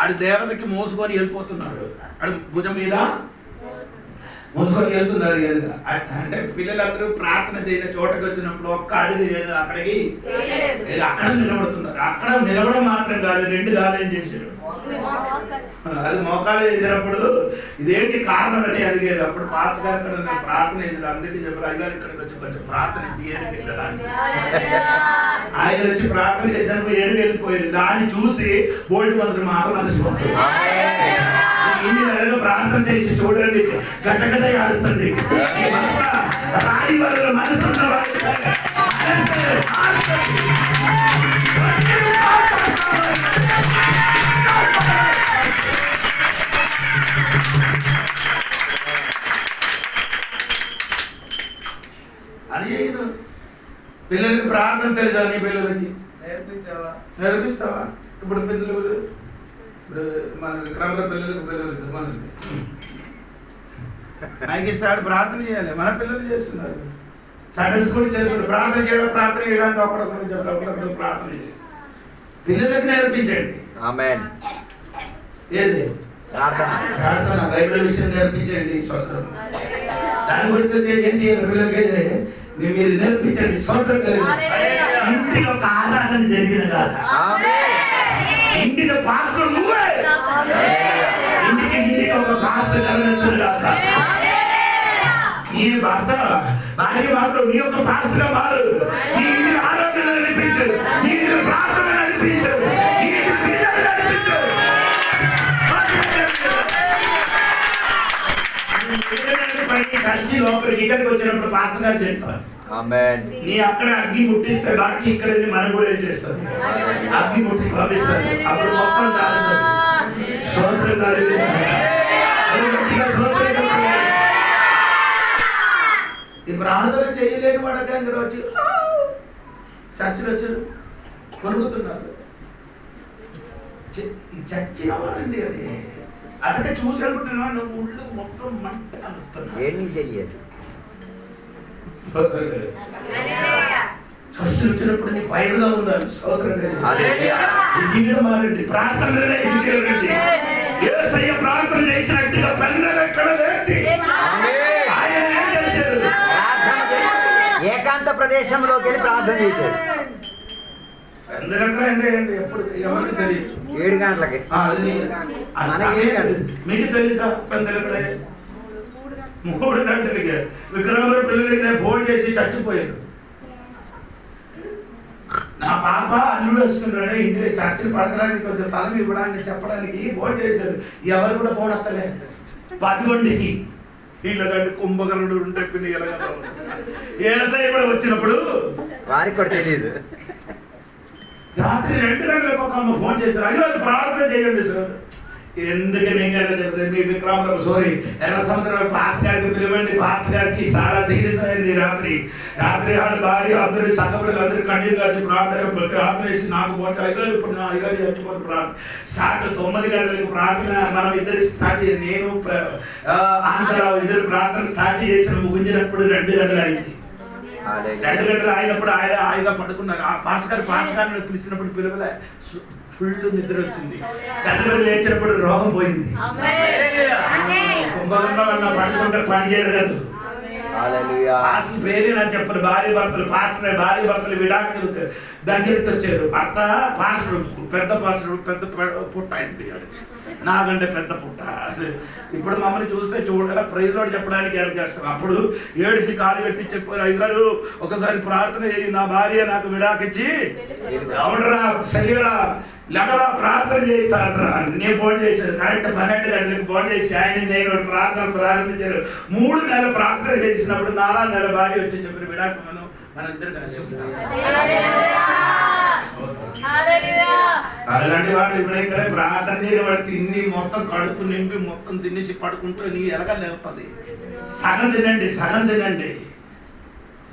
ఆడి దేవతకి మోసుకొని వెళ్ళిపోతున్నాడు. ఆడి భుజం మీద మోసుకొని వెళ్తున్నాడు ఏనుగా. అంటే పిల్లలందరూ ప్రార్థన చేయని చోటకి వచ్చినప్పుడు ఒక్క అడుగు అక్కడికి అక్కడ నిలబడుతున్నారు. అక్కడ నిలబడం మాత్రం కాదు, 2 గాలు ఏం చేశారు? అది మోకాలు చేసినప్పుడు ఇదేంటి కారణం అని అడిగారు. అప్పుడు పాతగా ఇక్కడ ప్రార్థన చేశారు. అందరికీ చెప్పారు, అయ్యారు ఇక్కడికి వచ్చి కొంచెం ప్రార్థన ఏనుగు వెళ్ళడానికి. ఆయన వచ్చి ప్రార్థన చేసినప్పుడు ఏనుగు వెళ్ళిపోయింది. దాన్ని చూసి బోల్ట్ మంత్రి మహామనసు ఇన్ని నెలలు ప్రార్థన చేసి చూడండి, గటగట ఆడుతుంది. రాయి వల్ల మనసున్న అది పిల్లలకి ప్రార్థన తెలుసా? నీ పిల్లలకి నేర్పిస్తావా? ఇప్పుడు పిల్లలు ఇప్పుడు మన విక్రమ పిల్లలకి మనకి ఇస్తాడు ప్రార్థన చేయాలి. మన పిల్లలు చేస్తున్నారు. సండే స్కూల్ చదువు ప్రార్థన చేయడానికి ఒకడొకరు ప్రార్థన చేయాలి. పిల్లలకి నేర్పించండి. ఆమేన్. ఏది ప్రార్థన బైబిల్ విషయం నేర్పించండి. స్వతంత్రం దాని గురించి ఏం చేయాలి? పిల్లలకి మీరు నేర్పించండి. స్వతంత్రం ఇంటిలో ఒక ఆరాధన జరిగిన కాదు, ఇంటిలో పాస్టర్ నువ్వే, ఇంటికి ఒక పాస్టర్ కలగలుగుతారు కాక నీ భర్త భార్య మాత్రం నీ యొక్క పాస్టర్గా మారు. నీ ఇంటి ఆరాధన నడిపించు, నీ ఇంటి ప్రార్థన నడిపించు, నీ ఇంటి పిల్లలు నడిపించు. కలిసి లోపలికి ఇక్కడికి వచ్చినప్పుడు పాస్టర్ గారు చేస్తారు. నీ అక్కడ అగ్ని ముట్టిస్తే బాకీ ఇక్కడ మనం కూడా ఏం చేస్తుంది? అగ్ని ముట్టి పంపిస్తుంది. అప్పుడు మొత్తం కాలుతుంది. స్తోత్రం కాదు. ఈ ప్రార్థన చేయలేని వాడక ఇక్కడ వచ్చి చర్చలు వచ్చారు కొనుక్కుతున్నారు. చచ్చిన వాడండి అది. అతనే చూసినప్పుడు ఊళ్ళో మొత్తం మంట కలుగుతున్నాడు. కష్ట వచ్చినప్పుడు నీ ఫైర్గా ఉండాలి. ఇంటిలో మారండి, ప్రార్థన ప్రార్థన చేసినట్టుగా పెద్దలు ఎక్కడ లేచి ఆయన ఏం చేశారు? ఏకాంత ప్రదేశంలోకి వెళ్ళి ప్రార్థన చేశారు. ఎప్పుడు ఎవరికి తెలియదు. 7 గంటలకి మీకు తెలుసా? పెద్దలక్కడే 3 గంటలకి విక్రమరావు పిల్లలకి ఫోన్ చేసి చచ్చిపోయారు. నా పాప అల్లుడు వస్తున్నాడు, ఇంటి చర్చలు పడకడానికి కొంచెం స్థలం ఇవ్వడానికి చెప్పడానికి ఫోన్ చేశారు. ఎవరు కూడా ఫోన్ వస్తలేదు. 11కి వీళ్ళకంటే కుంభకర్ణుడు ఉంటే పిల్లి ఎలాగ ఏసై కూడా వచ్చినప్పుడు వారికి కూడా తెలియదు. రాత్రి 2 గంటలకు ఒక అమ్మ ఫోన్ చేశారు. అయ్యో ప్రార్థన చేయండి సార్. ఎందుకని మీ విక్రమరావు సారీ ఎర్ర సముద్రం పాస్ గారికి పిలవండి. పాస్ గారికి చాలా సీరియస్ అయింది. రాత్రి వాళ్ళ భార్య అందరూ సక్కబడి అందరూ కన్నీరు కాచి ప్రార్థన చేసి నాకు పోతే అయ్యారు. ఇప్పుడు నా అయ్యారు చచ్చిపోతే ప్రార్థన స్టార్ట్ 9 గంటలకు ప్రార్థన. మనం ఇద్దరు స్టార్ట్ చేసి నేను ఆంధ్రరావు ఇద్దరు ప్రార్థన స్టార్ట్ చేసిన ముగించినప్పుడు 2 గంటలు అయింది. 2 గంటలు అయినప్పుడు ఆయన పడుకున్నారు. ఆ పాస్ గారిని పిలిచినప్పుడు పిలవలే. ఫుల్ నిద్ర వచ్చింది. తల్లిదండ్రులు లేచినప్పుడు రోగం పోయింది. కుంభకంలో పడుకుంటే పని చేయరు కదా. పాస్టర్ పేరే నాకు చెప్పరు. భార్య భర్తలు విడాకులు దగ్గరికి వచ్చారు. భర్త పాస్టర్ పెద్ద పుట్ట అయింది. నాకంటే పెద్ద పుట్ట. ఇప్పుడు మమ్మల్ని చూస్తే ప్రైజ్ లోడ్ చెప్పడానికి ఏం చేస్తాం. అప్పుడు ఏడిసి కాలు పెట్టి చెప్పారు, అయ్యారు ఒకసారి ప్రార్థన చేయి, నా భార్య నాకు విడాకిచ్చి ఎవడరా సరిగా లెక్కలో ప్రార్థన చేస్తారా? నేను ఫోన్ చేశాను కరెక్ట్ 12 గంటలకు ఫోన్ చేసి ఆయన నేను ప్రార్థన ప్రారంభించారు. 3 నెలలు ప్రార్థన చేసినప్పుడు 4వ నెల భార్య వచ్చి చెప్పిన విడాకులను మన ఇద్దరు కలిసి అలాంటి వాడు ఇప్పుడు ఇక్కడ ప్రార్థన చేయబడి తిని మొత్తం కడుపు నింపి మొత్తం తినేసి పడుకుంటూ నీకు ఎలాగ లేవుతుంది. సగం తినండి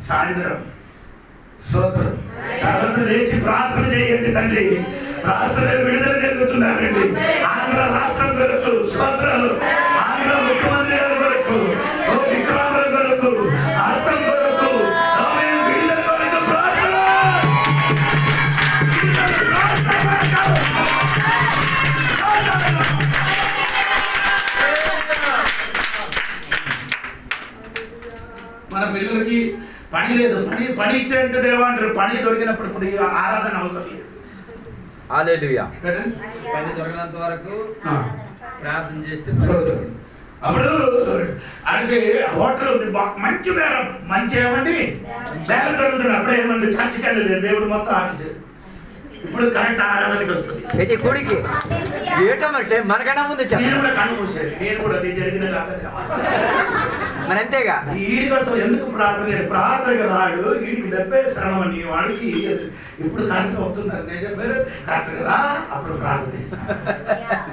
సాయంత్రం స్తోత్రం. తర్వాత లేచి ప్రార్థన చేయండి తండ్రి. ప్రార్థన విడుదల జరుగుతున్నారండి. ఆంధ్ర రాష్ట్రం కొరకు స్తోత్రాలు, ఆంధ్ర ముఖ్యమంత్రి గారి కొరకు, విక్రమాల కొరకు, అర్థం కొరకు, విడుదల కొరకు ప్రార్థన. మన పిల్లలకి పని లేదు, పని ఇచ్చేంత దేవా అంటారు. పని దొరికినప్పుడు ఇప్పుడు ఆరాధన అవసరం లేదు. హల్లెలూయా. పని దొరికినంత వరకు ప్రార్థన చేస్తే అప్పుడు అంటే హోటల్ ఉంది, మంచి బేరం, మంచి ఏమండి బేరం దొరుకుతుంది. అప్పుడు ఏమండి చర్చికి వెళ్ళలేదు, దేవుడు మొత్తం ఆఫీస్. ఇప్పుడు కరెక్ట్ ఆరాధనకి వస్తుంది. ప్రతి కూడికి ఏటమంటే మనకన్నా ముందు నేను కూడా కన్ను మూసేది, నేను కూడా అది జరిగిన కాదు మరి అంతేగా. వీడి కోసం ఎందుకు ప్రార్థనగా రాడు, వీడికి 70 శ్రమ అని వాడికి ఇప్పుడు కరెక్ట్ అవుతుంది. నేను చెప్పారు కరెక్ట్ రా, అప్పుడు ప్రార్థన చేస్తాను.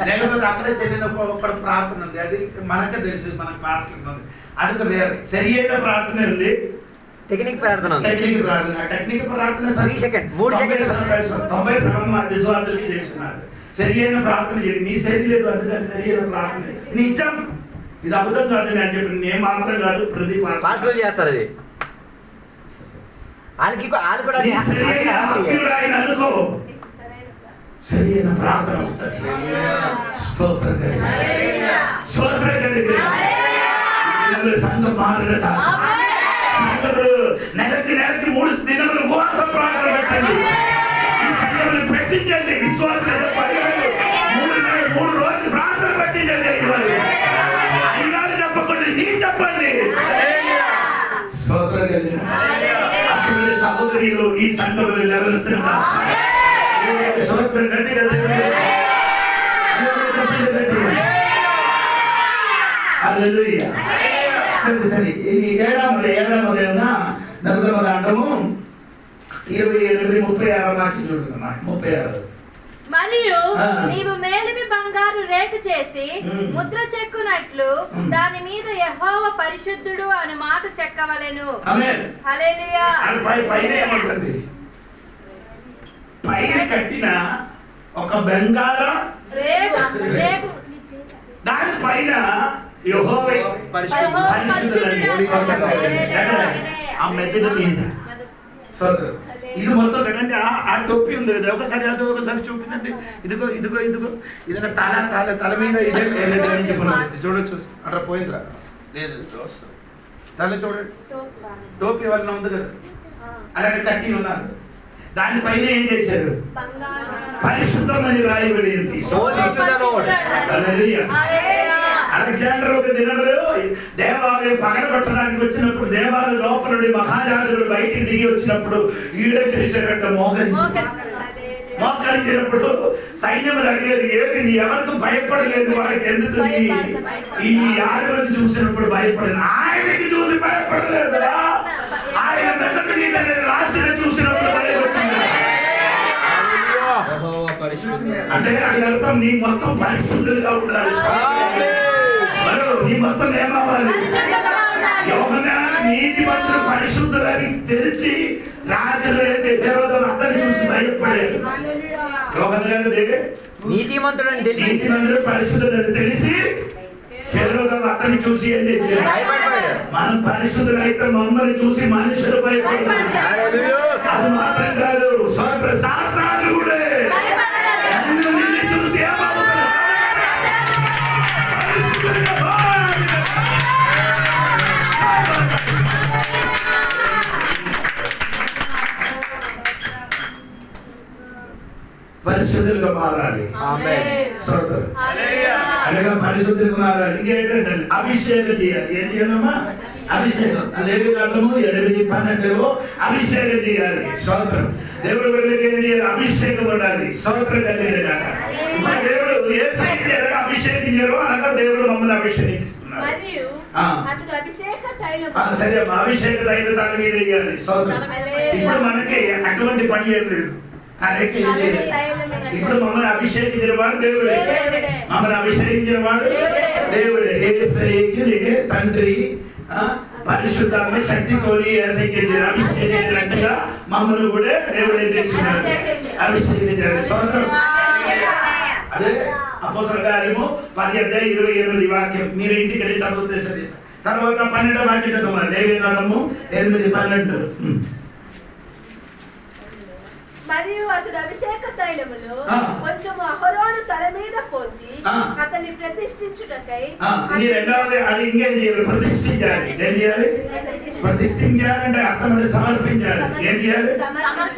లేకపోతే అక్కడే చెల్లిన ఒక్కడు ప్రార్థన ఉంది, అది మనకే తెలుసు, మనకు పాస్టర్ ఉంది, అది వేరే. సరి అయిన ప్రార్థన ఉంది, టెక్నిక్ ప్రార్థన. టెక్నిక్ ప్రార్థన 3 సెకండ్ 90 శాతం మన విశ్వాసులకి చేస్తున్నారు. సరి అయిన ప్రార్థన చేయండి. నీ సరి లేదు అందుకని సరి అయిన ప్రార్థన నీ ఇచ్చాం. ఇది అబద్ధం కాదు, నేను చెప్పి నేను మాత్రం కాదు, ప్రదీప్ పాస్టర్లు చేస్తారు. అది వాళ్ళు కూడా ఆయన అనుకో, సరి అయిన ప్రార్థన వస్తుంది. స్తోత్రం సంఘం మారదా? నెలకి 3 దినములు ఉపవాసం ప్రార్థన పెట్టండి. ఈ సంఘంలో పెట్టించండి. విశ్వాసం 3 రోజులు ప్రార్థన పెట్టించండి. అయినారు చెప్పకుండా నీ చెప్పండి. అటువంటి సహోదరులు ఈ సంఘంలో నిలబెడుతున్నా సోదరు గట్టి కదా. హల్లెలూయా. సరే ఇది 7వ కాండము 28-36 వాక్యం చూడండి. 36. మరియు నీవు మేలిమి బంగారు రేకు చేసి ముద్ర చెక్కునట్లు దాని మీద యెహోవా పరిశుద్ధుడు అను మాట చెక్కవలెను. ఆమేన్. హల్లెలూయా. పైన ఏమంటుంది? పైన కట్టిన ఒక బంగారం రేకు దాని పైన యెహోవా ఆ మెదడు మీద. ఇది మొత్తం కదండి. ఆ టొప్పి ఉంది కదా, ఒకసారి చూపించండి. ఇదిగో ఇదిగో తల మీద ఇదే చూడొచ్చు. అట్లా పోయిందిరా లేదు వస్తుంది. తల చూడండి, టోపీ వల్ల ఉంది కదా, అలాగే కట్టి ఉన్నారు. దానిపైన ఏం చేశారు? పరిశుద్ధమని రాయబడింది. అలెగ్జాండర్ ఒక దినములో దేవాలయం పగలగొట్టడానికి వచ్చినప్పుడు దేవాలయం లోపల నుండి మహారాజులు బయటికి దిగి వచ్చినప్పుడు ఈడే చేసేటట్టు మోకరించినప్పుడు సైన్యములు అడిగారు, ఏమి ఎవరికి భయపడలేదు, వారికి ఎందుకు ఈ యాదవులను చూసినప్పుడు భయపడలేదు. ఆయనకి చూసి భయపడలేదు, ఆయన మెదడు మీద రాసిన చూసినప్పుడు భయపడుతుంది. అంటే ఆయన అర్థం నీ మొత్తం పరిశుద్ధులుగా ఉండాలి. నీ మొత్తం ఏమవ్వాలి? యోహన్నాను నీతిమంతులు పరిశుద్ధులని తెలిసి రాజులు హేరోదు అతన్ని చూసి భయపడారు. యోహన్నాను నీతిమంతులు పరిశుద్ధులని తెలిసి హేరోదు అతన్ని చూసి ఏం చేశారు? మనం పరిశుద్ధులైతే మమ్మల్ని చూసి మనుషులు భయపడతారు. అది మాత్రం కాదు, సాతాను కూడా నిన్ను చూసి ఏమవుతారు? పరిశుద్ధులుగా మారాలి. ఆమేన్. సోదరు అలాగే పరిశుద్ధులకు మారాలి. ఇంకేంటంటే అభిషేకం చేయాలి. ఏం చేయాలమ్మా? అభిషేకం. అదేవి కాలము 8:12 అభిషేకం చేయాలి. స్తోత్రం. దేవుడు బిడ్డలకి ఏం చేయాలి? అభిషేకం ఉండాలి. స్తోత్రం కలిగిన కాక దేవుడు ఏ స్థితి అభిషేకించారో అనగా దేవుడు మమ్మల్ని అభిషేకిస్తున్నారు. మరియు అతడు అభిషేక తైలం సరే అభిషేక తైలం దాని మీద వేయాలి. స్తోత్రం. ఇప్పుడు మనకి అటువంటి పని ఏం లేదు. ఇప్పుడు మమ్మల్ని అభిషేకించిన వాడు దేవుడే. మమ్మల్ని అభిషేకించిన వాడు దేవుడే. యేసయ్యకి తండ్రి పరిశుద్ధాత్మ శక్తితో అభిషేకించినట్టుగా మమ్మల్ని కూడా దేవుడే చేస్తున్నారు, అభిషేకించారు. స్తోత్రం. అదే అపోస్తలుల కార్యము 10:28 వాక్యం మీరు ఇంటికి వెళ్ళి చదివితే సరే. తర్వాత 12వ వాక్యం చదువు. లేవీయుల 8:12. మరియు అతడు అభిషేక తైలములో కొంచెం అహరోను తల మీద పోసి అతన్ని ప్రతిష్ఠించుటకై ఈ రెండవది అది ఇంకేం చేయాలి? ప్రతిష్ఠించాలి. ఏం చేయాలి? ప్రతిష్ఠించాలంటే అర్థం సమర్పించాలి. ఏం చేయాలి?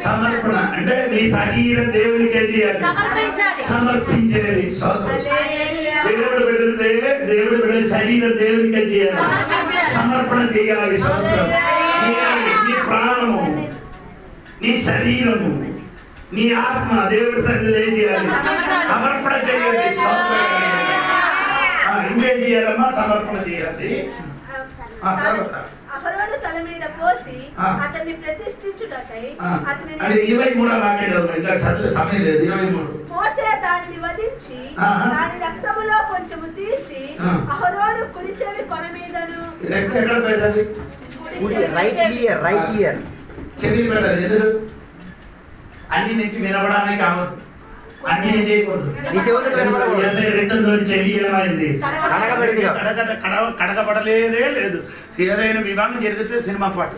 సమర్పణ. అంటే నీ శరీరం దేవునికి ఏం చేయాలి? సమర్పించేది. దేవుడు పెడితే దేవుడు పెడితే శరీరం దేవునికి ఏం చేయాలి? సమర్పణ చేయాలి. నీ ప్రాణము, నీ శరీరము, నీ ఆత్మ దేవుడి సన్నిధిలో ఏం చేయాలి? సమర్పణ చేయాలి. ఇంకేం చేయాలమ్మా? సమర్పణ చేయాలి. అహరోను తల మీద పోసి అతన్ని ప్రతిష్ఠించుటకై అతనిని 23వ వాక్యం ఇంకా చదివే సమయం లేదు. 23 మోషే దానిని వధించి దాని రక్తములో కొంచెము తీసి అహరోను కుడి చెవి కొన మీదను ఎక్కడ పెట్టాలి? రైట్ ఇయర్ చెవి పెట్టాలి. ఎదురు అన్ని నీకు వినపడానికి కావద్దు. అన్ని చేయకూడదు. నీ చెవులకు వినపడకూడదు. రక్తంలో చెవి ఏమైంది? కడగబడలేదే లేదు. ఏదైనా వివాహం జరిగితే సినిమా పాటు,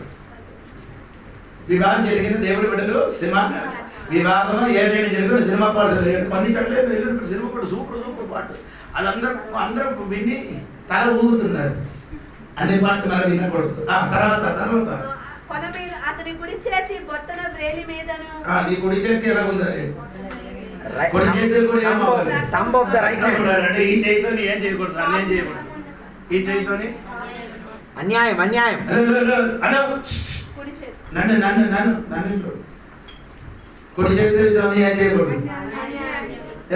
వివాహం జరిగిన దేవుడి బిడ్డలు సినిమా వివాహం ఏదైనా జరిగిన సినిమా పాటలు లేదు. కొన్ని చక్కలేదు సినిమా పాటు సూపర్ సూపర్ పాటు. అది అందరూ విని తల ఊగుతున్నారు. అన్ని పాటలు మనం వినకూడదు. తర్వాత కొన మీద అతని కుడి చేతి బొట్టన వ్రేలి మీదను. నీ కుడి చేతి ఎలా ఉండాలి? Thumb of the right hand. అంటే ఈ చేతితో ఏం చేయకూడదు, అన్నేం చేయకూడదు. ఈ చేతితోని అన్యాయం కుడి చేతి నన్ను కుడి చేతితో ఏం చేయకూడదు.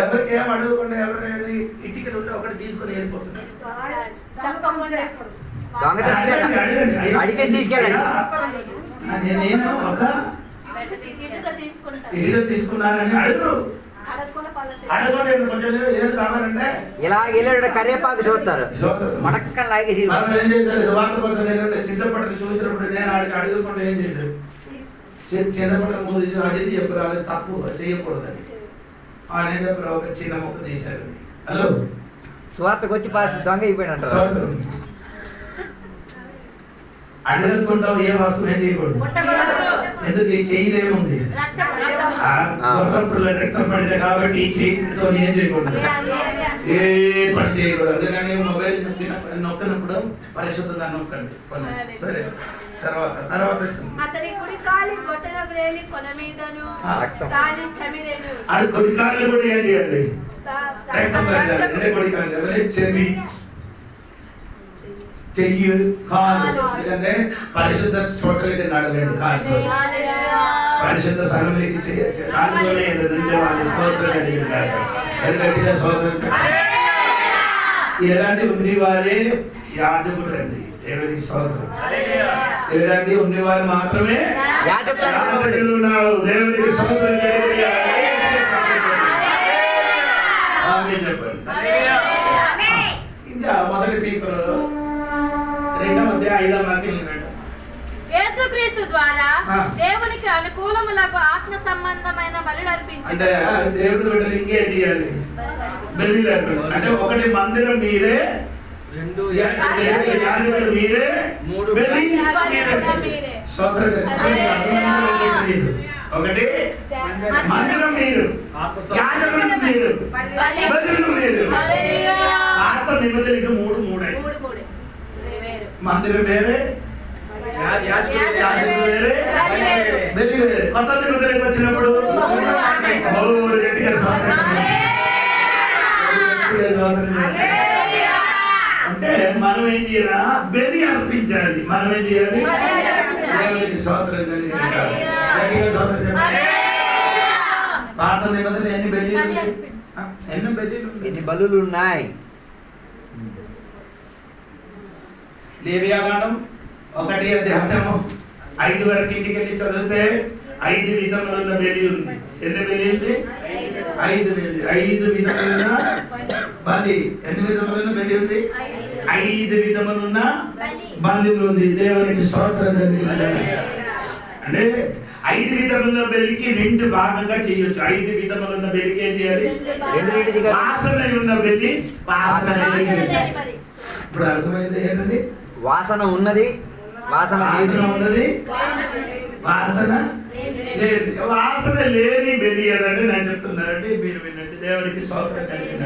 ఎవరికి ఏం అడగకుండా ఎవరైనా ఇటుకలు ఉంటే ఒకటి తీసుకొని వెళ్ళిపోతున్నారు. అడిగేసి తీసుకెళ్ళండి. నేను ఒక ఇటుక తీసుకున్నానని అడుగురు. అడగండి కొంచెం ఏం కావాలంటే ఇలా వెళ్ళాడు కరివేపాకు చూస్తారు. మడక్క లాగేసి మనం ఏం చేశారు? సువార్త కోసం చిన్నప్పటి చూసినప్పుడు నేను ఆడికి అడుగుకుంటే ఏం చేశారు? చిన్నప్పటి ముందు అది చెప్పారు, అది తప్పు చేయకూడదని. ఆయన చెప్పారు ఒక చిన్న మొక్క తీశారు. హలో సువార్తకు వచ్చి దొంగ అయిపోయిన అంటారు. అడగకుంటావు ఏ వస్తువు ఏం చేయకూడదు. ఎందుకు? ఈ చెయ్యిదేముంది? రక్తం పడితే కాబట్టి ఈ చేతితో ఏం చేయకూడదు, ఏ పని చేయకూడదు. అదే కానీ మొబైల్ నొక్కినప్పుడు పరిశుద్ధంగా నొక్కండి. సరే. తర్వాత అతని కుడి కాలి బొట్టన వ్రేలి కొన మీదను దాని చమిరెను. అది కుడి కాళ్ళు కూడా ఏం చేయాలి? రక్తం పడాలి. అంటే కుడి కాళ్ళు చెవి, చెయ్యి, కాలు. ఎందుకంటే పరిశుద్ధ చోట్లకి నడవండి. కాలు పరిశుద్ధ సంఘంలోకి చేయొచ్చు. కాలులోనే ఏదంటే వాళ్ళ స్తోత్రం కలిగిన కాదు. గట్టిగా స్తోత్రం. ఎలాంటి ఉన్నవారే యాజకుడు రండి. దేవుడి స్తోత్రం. ఎలాంటి ఉన్నవారు మాత్రమే యాజకులు ఉన్నారు. దేవుడికి స్తోత్రం. చెప్పండి. ఇంకా మొదటి పీతలు 2వ అధ్యాయం 5వ వాక్యం. యేసుక్రీస్తు ద్వారా దేవునికి అనుకూలములకు ఆత్మ సంబంధమైన బలులు అర్పించు. అంటే దేవుడి బిడ్డలు ఇంకేం చేయాలి? బలులు అర్పించు. అంటే ఒకటి మందిరం మీరే, 2 యాజకులు మీరే, 3 మీరే. ఒకటి మందిరం మీరు, యాజకులు మీరు, బలులు మీరు. ఆత్మ నిబంధన ఇది 3 మందిరం వేరే, యాజకులు వేరే, బలి వేరే. కొత్త నిబంధనకు వచ్చినప్పుడు గట్టిగా స్తోత్రం అంటే మనం ఏం చేయాలా? బలి అర్పించాలి. మనం ఏం చేయాలి? దేవునికి స్తోత్రం కలిగించాలి. పాత నిబంధన ఎన్ని బలి? ఎన్ని బలిలు? ఎన్ని బలులు ఉన్నాయి? లేవియాకాండం 1 అధ్యాయము 5 వరకు ఇంటికి వెళ్ళి చదివితే 5 విధములున్న బలి ఉంది. ఎన్ని బలి ఉంది? 5 విధములున్న బలి. ఎన్ని విధములున్న బలి ఉంది? 5 విధములున్న బలి ఉంది. దేవునికి స్తోత్రం కలిగించాలి. అంటే 5 విధముల బలికి 2 భాగంగా చేయొచ్చు. 5 విధములున్న బలికి ఏం చేయాలి? వాసన ఉన్న బలి, వాసన లేని బలి. ఇప్పుడు అర్థమైంది ఏంటండి? వాసన ఉన్నది, వాసన ఉన్నది, వాసన లేదు. వాసన లేని బలి ఏదంటే నేను చెప్తున్నానండి, మీరు వినండి. దేవునికి స్తోత్రం కలిగిన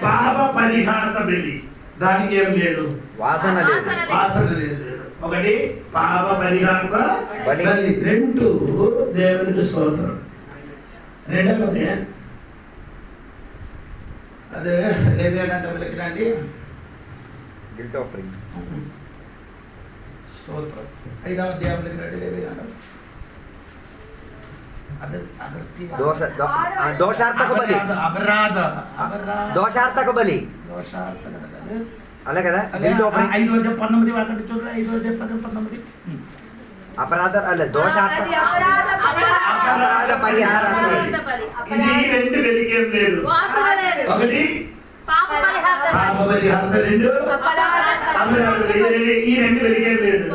పాప పరిహార బలి, దానికి ఏం లేదు, వాసన లేదు. వాసన లేదు. 1 పాప పరిహార బలి, 2 దేవునికి స్తోత్రం. రెండవది అదే లేవియాకాండం వెళ్ళకి రండి. Guilt offering. స్తోత్రం. 5వ అధ్యాయంలోకి రండి. లేవియాకాండం దోషార్థక బలి, దోషార్థక బలి అలా కదా. 5:19 వాకండి చూడండి. 5:19 అపరాధ అല്ല దోషార్థ అపరాధ పరిహార. ఇది 2 వెలిగేం లేదు. 1 పాప పరిహార, 2 అపరాధ. ఈ 2 వెలిగేం లేదు.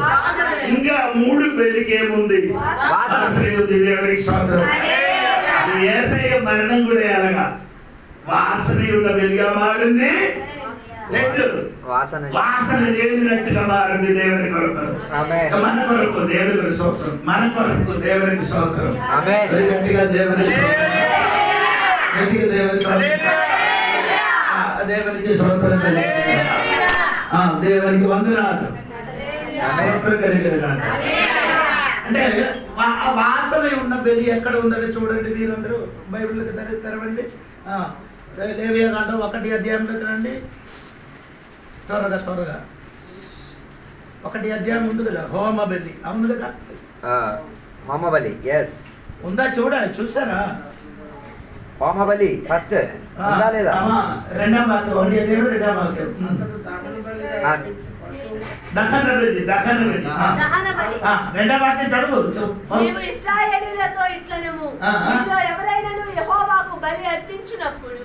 ఇంకా 3 వెలిగేముంది? వాసన ఉంది. దేవునికి స్తోత్రం. అది యేసయ్య మరణం కూడా అలాగా వాసన ఉన్న వెలిగా మారింది. 2 వాసన లేనట్టుగా మారింది. దేవుని కొరకు, మన కొరకు దేవునికి స్తోత్రం. మన కొరకు దేవునికి స్తోత్రం. గట్టిగా దేవునికి స్తోత్రం. గట్టిగా దేవునికి స్తోత్రం. దేవునికి స్తోత్రం. దేవునికి వందనాలు. స్తోత్రం కలిగిన అంటే వాసన ఉన్న బలి ఎక్కడ ఉందని చూడండి. మీరందరూ బైబిల్కి తెరవండి. లేవియాకాండం 1 అధ్యాయంలోకి రండి. త్వరగా 1 అధ్యాయం ఉంది కదా, హోమ బలి. అవును కదా, హోమ బలి. ఎస్ ఉందా? చూసారా? హోమ బలి ఫస్ట్ ఉందా లేదా? 2వ వాక్యం, 1 అధ్యాయం 2వ వాక్యం. దహన బలి, దహన బలి. 2వ వాక్యం చదువు. నీవు ఇశ్రాయేలీయులతో ఇట్లనెము, మీలో ఎవరైనాను యెహోవాకు బలి అర్పించినప్పుడు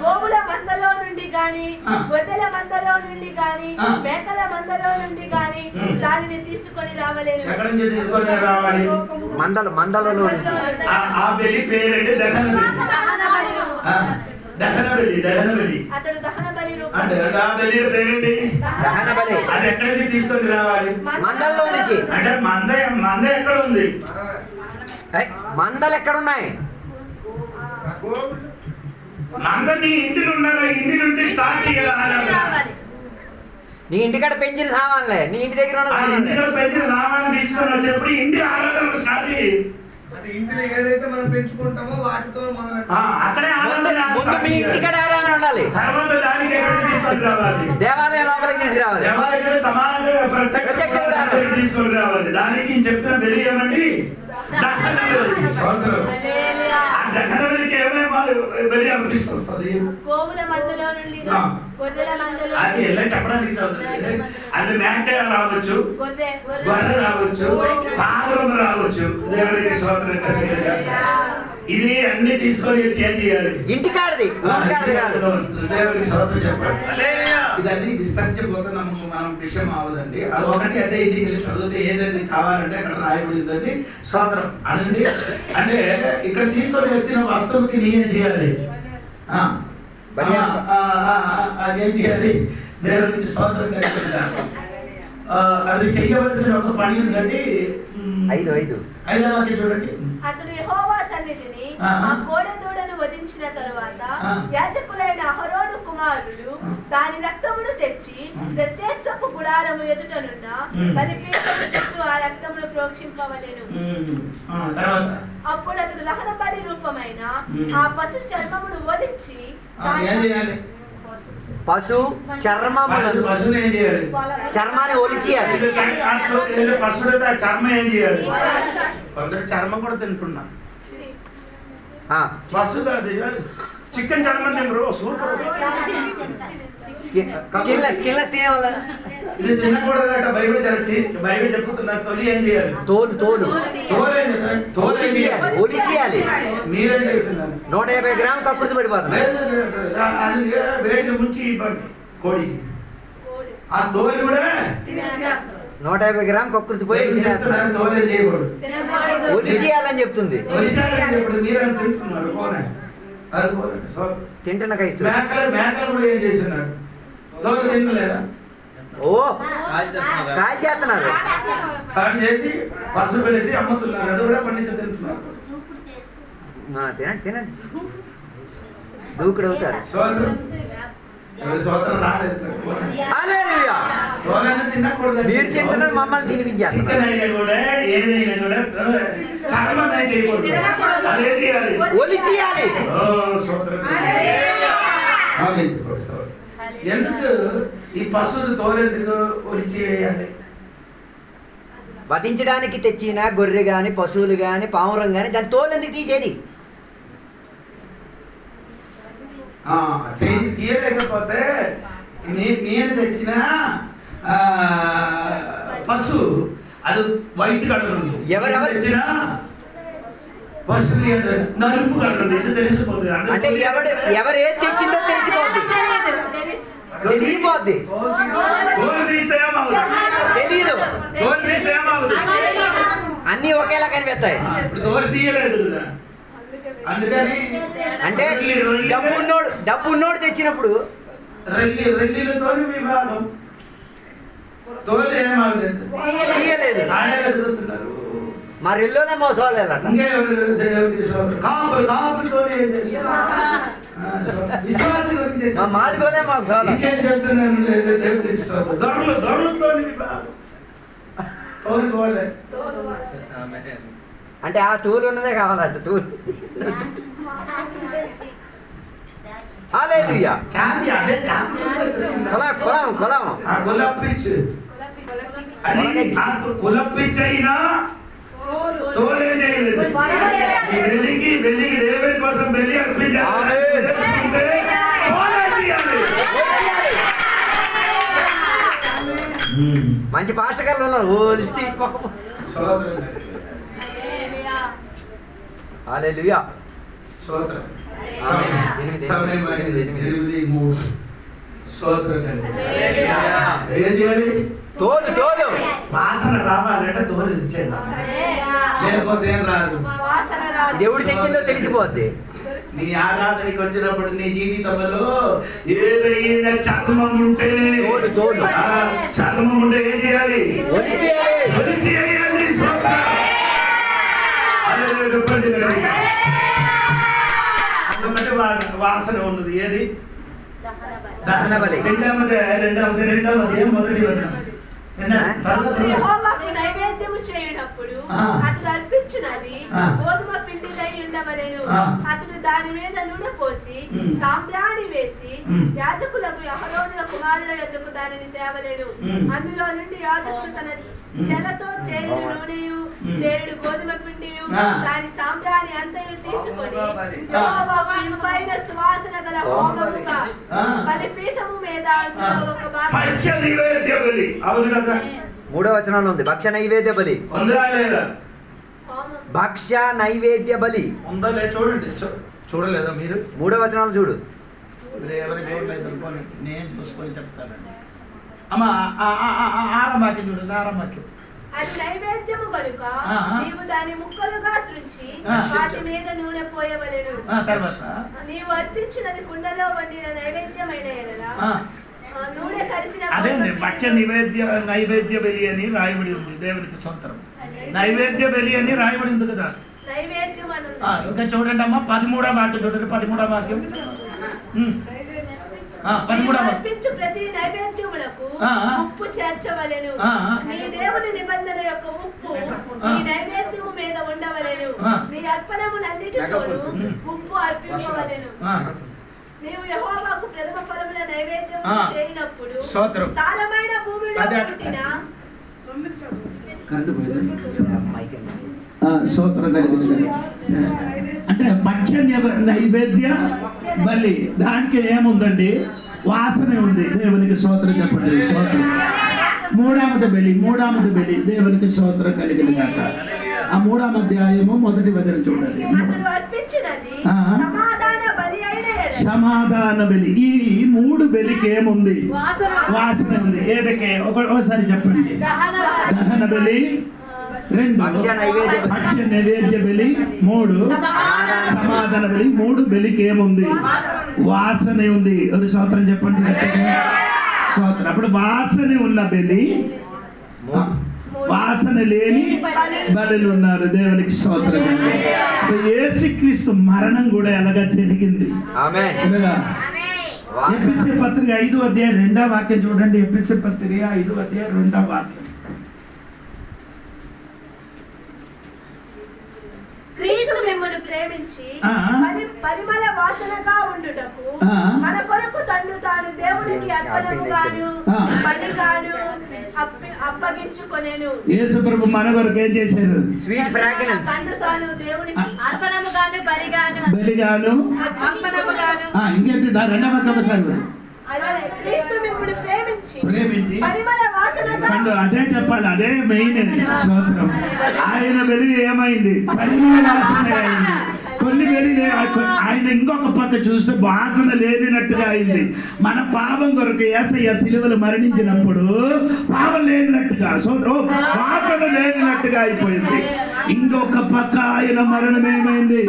గోవుల మందలో నుండి గాని, గొర్రెల మందలో నుండి గాని, మేకల మందలో నుండి గాని దానిని తీసుకొని రావలేను. ఎక్కడి నుంచి తీసుకొని రావాలి? మందలలో నుంచి. ఆ బలి పేరండి దహన బలి. దహన బలి, దహన బలి. అతడు దహన బలి రూపం. అంటే ఆ బలి పేరండి దహన బలి. అది ఎక్కడి నుంచి తీసుకొని రావాలి? మందల్లో నుంచి. అంటే మంద ఎక్కడ ఉంది? మందలు ఎక్కడ ఉన్నాయి? మంద నీ ఇంటిలో ఉన్నారా? ఇంటి నుండి స్టార్ట్ చేయాలి. నీ ఇంటికాడ పెంచిన సామాన్లే, నీ ఇంటి దగ్గర ఉన్న ఇంటిలో పెంచిన సామాన్లు తీసుకొని వచ్చేప్పుడు ఇంటి ఆరాధన స్టార్ట్ చేయి. ఇంటిలో ఏదైతే మనం పెంచుకుంటామో వాటితో అక్కడే ఆరాధన. ముందు మీ ఇంటికాడ ఆరాధన ఉండాలి. తర్వాత దానికి ఎక్కడికి తీసుకొని రావాలి? దేవాలయం లోపలికి తీసుకురావాలి. దేవాలయం సమానంగా ప్రత్యక్షంగా తీసుకొని రావాలి. దానికి చెప్తున్న బలి ఏమండి? దహన బలి. దహన బలికి ఏమేమి బలి అర్పిస్తుంది? గోవుల మందలో నుండి, గొర్రెల మందలో అది ఎలా చెప్పడానికి చదువుతుంది. అది మేక రావచ్చు, గొర్రె రావచ్చు, పావురం రావచ్చు. దేవుడికి స్తోత్రం కలిగిన ఇది అన్ని తీసుకొని వచ్చి ఏం చేయాలి? ఇంటికాడది, దేవుడికి స్తోత్రం చెప్పండి. ఇదన్నీ విస్తరించబోతున్నాము, మనం విషయం అవదండి. అది 1 అదే ఇంటికి వెళ్ళి చదివితే ఏదైతే కావాలంటే అక్కడ రాయబడిందండి. స్తోత్రం అనండి. అంటే ఇక్కడ తీసుకొని వచ్చిన వస్తువుకి నేనేం చేయాలి? అదేం చేయాలి? దేవుడికి స్తోత్రం కలిగిన అది చేయవలసిన ఒక పని ఉందండి. 5 చూడండి. అతడు యెహోవా సన్నిధిని ఆ కోడె దూడను వధించిన తరువాత యాజకులైన అహరోను కుమారులు దాని రక్తమును తెచ్చి ప్రత్యక్షపు గుడారము ఎదుటనున్న బలిపీఠము చుట్టూ ఆ రక్తమును ప్రోక్షింపవలెను. అప్పుడు అతడు దహన బలి రూపమైన ఆ పశు చర్మమును ఒలిచి పశు చర్మములను పశువుని ఏం చేయాలి? చర్మాన్ని ఒలిచేయాలి. పశువులైతే ఆ చర్మం ఏం చేయాలి? కొందరు చర్మం కూడా తింటున్నారు. పశు కాదు, చికెన్ చర్మం తినరు. సూపర్. ఇది తినకూడదట. బైబిల్ చెప్పుతున్నారు. తొలి ఏం చేయాలి? తోలు ఒలిచేయాలి. మీరేం చేస్తున్నారు? 150 గ్రాములు కక్కుర్తి పడిపోతుంది. వేడిని ముంచి ఇవ్వండి కోడికి. ఆ తోలు కూడా 150 గ్రాములు కక్కుర్తి పోయి తోలే చేయకూడదు. ఒలిచేయాలని చెప్తుంది. మీరేం తింటున్నారు? తింటున్న కైస్తూ మేకలు కూడా ఏం చేస్తున్నారు? తోలు తినలేదా? ఓ కాల్చేస్తున్నారు. కాల్ చేసి పసుపు వేసి అమ్ముతున్నారు. అది కూడా పండించి తింటున్నారు. తినండి దూకుడు అవుతారు. మీరు తింటున్నారు, మమ్మల్ని తినిపించారు. ఒలిచేయాలి. ఎందుకు ఈ పశువులు తోలెందుకు ఒలిచి వేయాలి? వధించడానికి తెచ్చిన గొర్రె గాని పశువులు గాని పావురం గాని దాని తోలు ఎందుకు తీసేది? తీయలేకపోతే నేను తెచ్చిన పశు అది వైట్ కలర్ ఉంది. ఎవరెవరు తెచ్చిన పశు నలుపు కలర్ ఉంది. ఇది తెలిసిపోతుంది. అంటే ఎవరు ఏది తెచ్చిందో తెలిసిపోద్ది. తెలియపోద్ది. తెలీదు. అన్ని ఒకేలా కనిపిస్తాయి. అందుకని అంటే డబ్బున్నోడు తెచ్చినప్పుడు రెల్లిలతో వివాదం. తోలు తీయలేదు. మా రెల్లోనే మోసాలు మాదిగోనే మాకు అంటే ఆ తూలు ఉన్నదే కావాలంట. తూలు కులపిచ్చైనా తోలే చేయలేదు. వెలిగి దేవుని కోసం బలి అర్పించాలి. మంచి పాస్టర్లు ఉన్నారు. హల్లెలూయా. తోలు వాసన రావాలంటే తోలు ఇచ్చేది. లేకపోతే ఏం రాదు. దేవుడు తెచ్చిందో తెలిసిపోద్ది. నీ ఆరాధనకి వచ్చినప్పుడు నీ జీవితంలో ఏదైనా చర్మం ఉంటే చర్మం ఉంటే ఏం చేయాలి? ఒలిచేయాలి. వాసన ఉన్నది. ఏది? దహన బలి. రెండవది మొదటి యెహోవాకు నైవేద్యము చేయునప్పుడు అతడు అర్పించినది గోధుమ పిండిదై ఉండవలెను. అతడు దాని మీద నూనె పోసి సాంబ్రాణి వేసి యాజకులకు అహరోనుల కుమారుల యొద్దకు దానిని తేవలెను. అందులో నుండి యాజకుడు తన చెరతో చేరుడు నూనెయు చేరుడు గోధుమ పిండియు దాని సాంబ్రాణి అంతయు తీసుకొని యెహోవాకు ఇంపైన సువాసన గల హోమముగా బలిపీఠము మీద అందులో ఒక భాగం. 3వ వచనంలో ఉంది భక్ష్య నైవేద్య బలి. భక్ష్య నైవేద్య బలి చూడండి. చూడలేదా మీరు? 3వ వచనాలు చూడు. నేను చూసుకొని చెప్తానండి. అమ్మా ఆరంభాక్యం చూడండి. ఆరంభాక్యం. అది నైవేద్యము కనుక నీవు దాని ముక్కలుగా త్రుంచి వాటి మీద నూనె పోయవలెను. నీవు అర్పించినది కుండలో వండిన నైవేద్యమైన ఎడల నూనె కడిచిన అదేండి భక్ష్య నైవేద్య బలి అని రాయబడి ఉంది. దేవునికి సొంతం నైవేద్య బలి అని రాయబడి ఉంది కదా. నైవేద్యం ఇంకా చూడండి అమ్మా 13వ వాక్యం చూడండి. 13వ వాక్యం. 13వ అర్పించు ప్రతి నైవేద్యములకు ఉప్పు చేర్చవలెను. నీ దేవుని నిబంధన యొక్క ఉప్పు నీ నైవేద్యము మీద ఉండవలెను. నీ అర్పణములన్నిటితోనూ ఉప్పు అర్పించవలెను. నీవు యెహోవాకు ప్రథమ ఫలముల నైవేద్యం చేయనప్పుడు స్తోత్రం. సారమైన భూమిలో పుట్టిన స్తోత్రం కలిగింది. అంటే పక్ష నైవేద్య బలి దానికి ఏముందండి? వాసన ఉంది. దేవునికి స్తోత్రం చెప్పండి. స్తోత్రం. మూడవది బలి దేవునికి స్తోత్రం కలిగింది కాక. ఆ 3వ అధ్యాయము 1వ వచనం చూడండి. అతడు అర్పించినది సమాధాన బలి. ఈ 3 బలికి ఏముంది? వాసన ఉంది. ఏదకే ఒకసారి చెప్పండి. దహన బలి, 2 భక్ష్య నైవేద్య బలి, 3 సమాధాన బలి. 3 బలికి ఏముంది? వాసన ఉంది. ఒక స్తోత్రం చెప్పండి. స్తోత్రం. అప్పుడు వాసన ఉన్న బలి, వాసన లేని బలులు ఉన్నారు. దేవునికి స్తోత్రం. యేసుక్రీస్తు మరణం కూడా ఎలాగా జరిగింది? ఎఫెసీ పత్రిక 5వ అధ్యాయం 2వ వాక్యం చూడండి. ఎఫెసీ పత్రిక 5వ అధ్యాయం 2వ వాక్యం. క్రీస్తు మిమ్మును ప్రేమించి పరిమళ వాసనగా ఉండుటకు మన కొరకు తన్ను తాను దేవునికి అర్పణముగాను బలిగాను అప్పగించుకొనెను. యేసు ప్రభు మన కొరకు ఏం చేశారు? Sweet fragrance. తన్ను తాను దేవునికి అర్పణముగాను బలిగాను అర్పణముగాను ఇంకేంటి? 2వ వాక్యం ఒకసారి. క్రీస్తు మిమ్మును ప్రేమించి పరిమళ వాసనగా అదే చెప్పాలి. అదే మెయిన్. స్తోత్రం. ఆయన బలి ఏమైంది? పరిమళ వాసన అయింది. కొన్ని బలి ఆయన ఇంకొక పక్క చూస్తే వాసన లేనినట్టుగా అయింది. మన పాపం కొరకు యేసయ్య సిలువలో మరణించినప్పుడు పాపం లేనినట్టుగా, వాసన లేనినట్టుగా అయిపోయింది. ఇంకొక పక్క ఆయన మరణం ఏమైంది?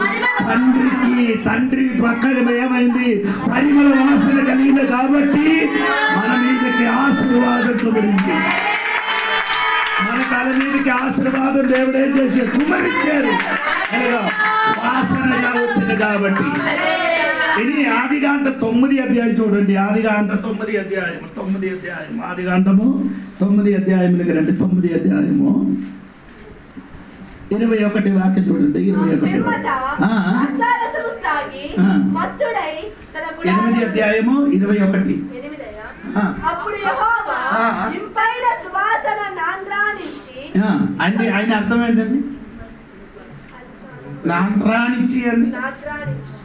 తండ్రి పక్కన ఏమైంది? పరిమళ వాసన కలిగింది. కాబట్టి మన మీదకి ఆశీర్వాదం కుమరింది. మన తల మీదకి ఆశీర్వాదం దేవుడు ఏం చేశారు? కుమరించారు. వాసనగా వచ్చింది. కాబట్టి ఇది ఆదికాండ 9వ అధ్యాయం చూడండి. ఆదికాండ 9వ అధ్యాయం. ఆదికాండము 9వ అధ్యాయంలోకి రండి. 9వ అధ్యాయము 21 వాక్యం చూడండి. 21. 8వ అధ్యాయము 21. అప్పుడు యెహోవా ఇంపైన సువాసన నాంద్రానించి. ఆయన అర్థం ఏంటండి? నాంద్రానించి అని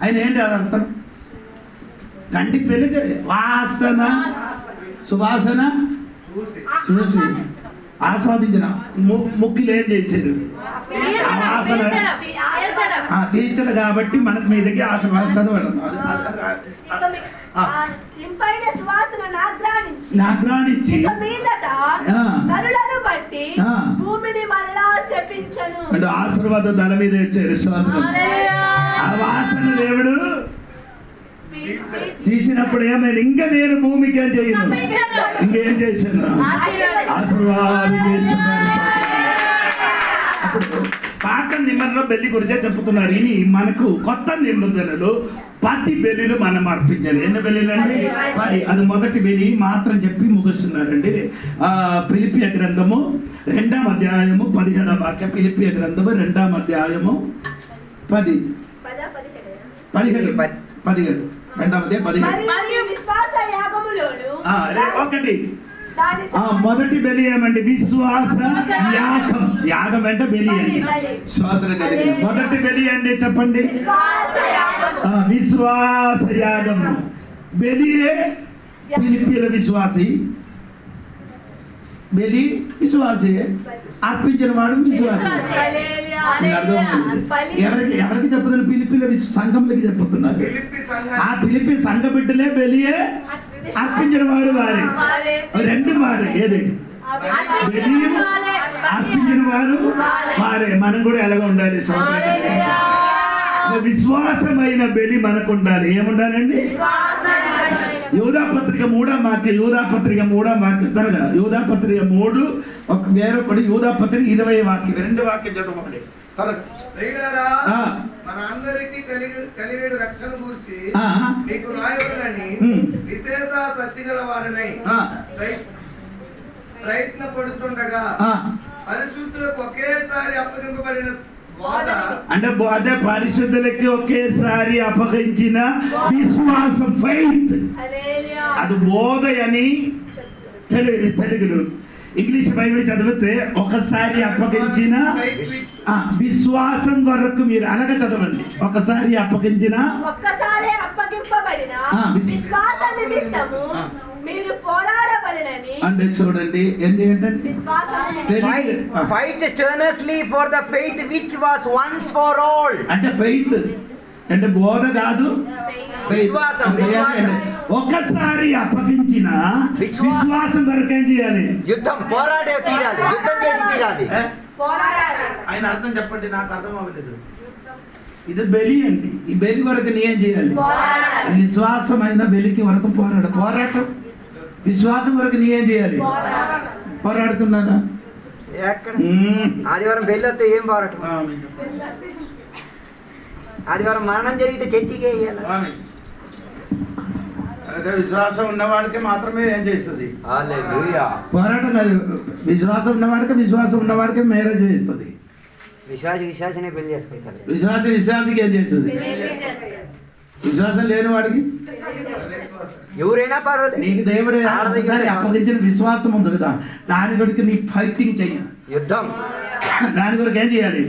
ఆయన ఏంటి అది అర్థం? కంటి తెలుగు వాసన, సువాసన చూసి ఆస్వాదించిన ముక్కులు ఏం చేశారు? ఆ వాసన తీర్చడు. కాబట్టి మనకు మీదకి ఆశీర్వాదం చదవడం. నాగ్రానించి అంటే ఆశీర్వాదం ధన మీద ఇచ్చారు. స్తోత్రం. ఆ వాసన దేవుడు తీసినప్పుడు ఏమైనా ఇంకా నేను భూమికి ఏం చేయను? ఇంకేం చేశాను? ఆశీర్వాదం చేస్తున్నారు. అప్పుడు పాత నిబంధనలో బలి గురించే చెప్తున్నారు. ఇని మనకు కొత్త నిబంధనలు 10 బలులు మనం అర్పించాలి. ఎన్ని బలులు అండి? 10. అది మొదటి బలి మాత్రం చెప్పి ముగిస్తున్నారండి. ఫిలిప్పీ గ్రంథము 2వ అధ్యాయము 17వ వాక్యం. ఫిలిప్పీ గ్రంథము 2వ అధ్యాయము 17. 1. మొదటి బలి ఏమండి? విశ్వాస యాగం. యాగం అంటే బలి అండి. స్తోత్రం కలిగిన మొదటి బలి అండి. చెప్పండి. విశ్వాస యాగం. బలియే ఫిలిప్పీల విశ్వాసి. బలి విశ్వాసి. అర్పించిన వాడు విశ్వాసి. ఎవరికి చెప్పుతున్నారు? ఫిలిప్పీల సంఘంలోకి చెప్పుతున్నారు. ఆ ఫిలిప్పీ సంఘ బిడ్డలే బలియే అర్పించిన వాడు వారే. 2 వారే. ఏది? అర్పించిన వారు వారే. మనం కూడా ఎలాగ ఉండాలి? విశ్వాసమైన బలి మనకు ఉండాలి. ఏముండాలండి? యూదా పత్రిక 3వ వాక్యం. యూదా పత్రిక 3వ వాక్యం. త్వరగా యూదా పత్రిక 3 వేరొకటి. యూదా పత్రిక 20వ వాక్యం. 2 వాక్యం చదవాలి త్వరగా. మన అందరికి కలిగేడు రక్షణ గురించి మీకు రాయబడినని విశేష శక్తిగల వారినై ప్రయత్నపడుతుండగా పరిశుద్ధులకు ఒకేసారి అప్పగింపబడిన అంటే అదే పరిశుద్ధులకి ఒకేసారి అప్పగించిన విశ్వాసం, ఫెయిత్. అది బోధ అని తెలుగులో. ఇంగ్లీష్ బైబిల్ చదివితే ఒకసారి అప్పగించిన విశ్వాసం కొరకు మీరు అలాగే చదవండి. ఒకసారి అప్పగించిన ఒక్కసారి అప్పగింపబడిన విశ్వాస నిమిత్తము మీరు పోరాడవలెనని. అంటే చూడండి ఏంటి ఏంటంటే fight strenuously for the faith which was once for all. అంటే ఫెయిత్ అంటే బోధ కాదు, విశ్వాసం. ఒకసారి అప్పగించిన విశ్వాసం కొరకు ఏం చేయాలి? యుద్ధం, పోరాడే తీరాలి, యుద్ధం చేసి తీరాలి. ఆయన అర్థం చెప్పండి, నాకు అర్థం అవ్వలేదు. ఇది బలి అండి. ఈ బలి వరకు నీ ఏం చేయాలి? విశ్వాసమైన బలికి వరకు పోరాటం. విశ్వాసం వరకు నీ ఏం చేయాలి? పోరాడుతున్నారా? ఎక్కడ ఆదివారం బెల్లి వస్తే ఏం పోరాటం? ఆదివారం మరణం జరిగితే చర్చికి వేయాలి. అదే విశ్వాసం ఉన్నవాడికి మాత్రమే ఏం చేస్తుంది? హల్లెలూయా. పోరాటం కాదు, విశ్వాసం ఉన్నవాడికి మ్యారేజ్ చేస్తుంది. విశ్వాసనే పెళ్లి చేసుకుంటారు. విశ్వాసికి ఏం చేస్తుంది? విశ్వాసం లేని వాడికి ఎవరైనా పర్వాలేదు. నీకు దేవుడు అప్పగించిన విశ్వాసం ఉంది కదా, దాని కొరకు నీ ఫైటింగ్ చెయ్యి, యుద్ధం. దాని కొరకు ఏం చేయాలి?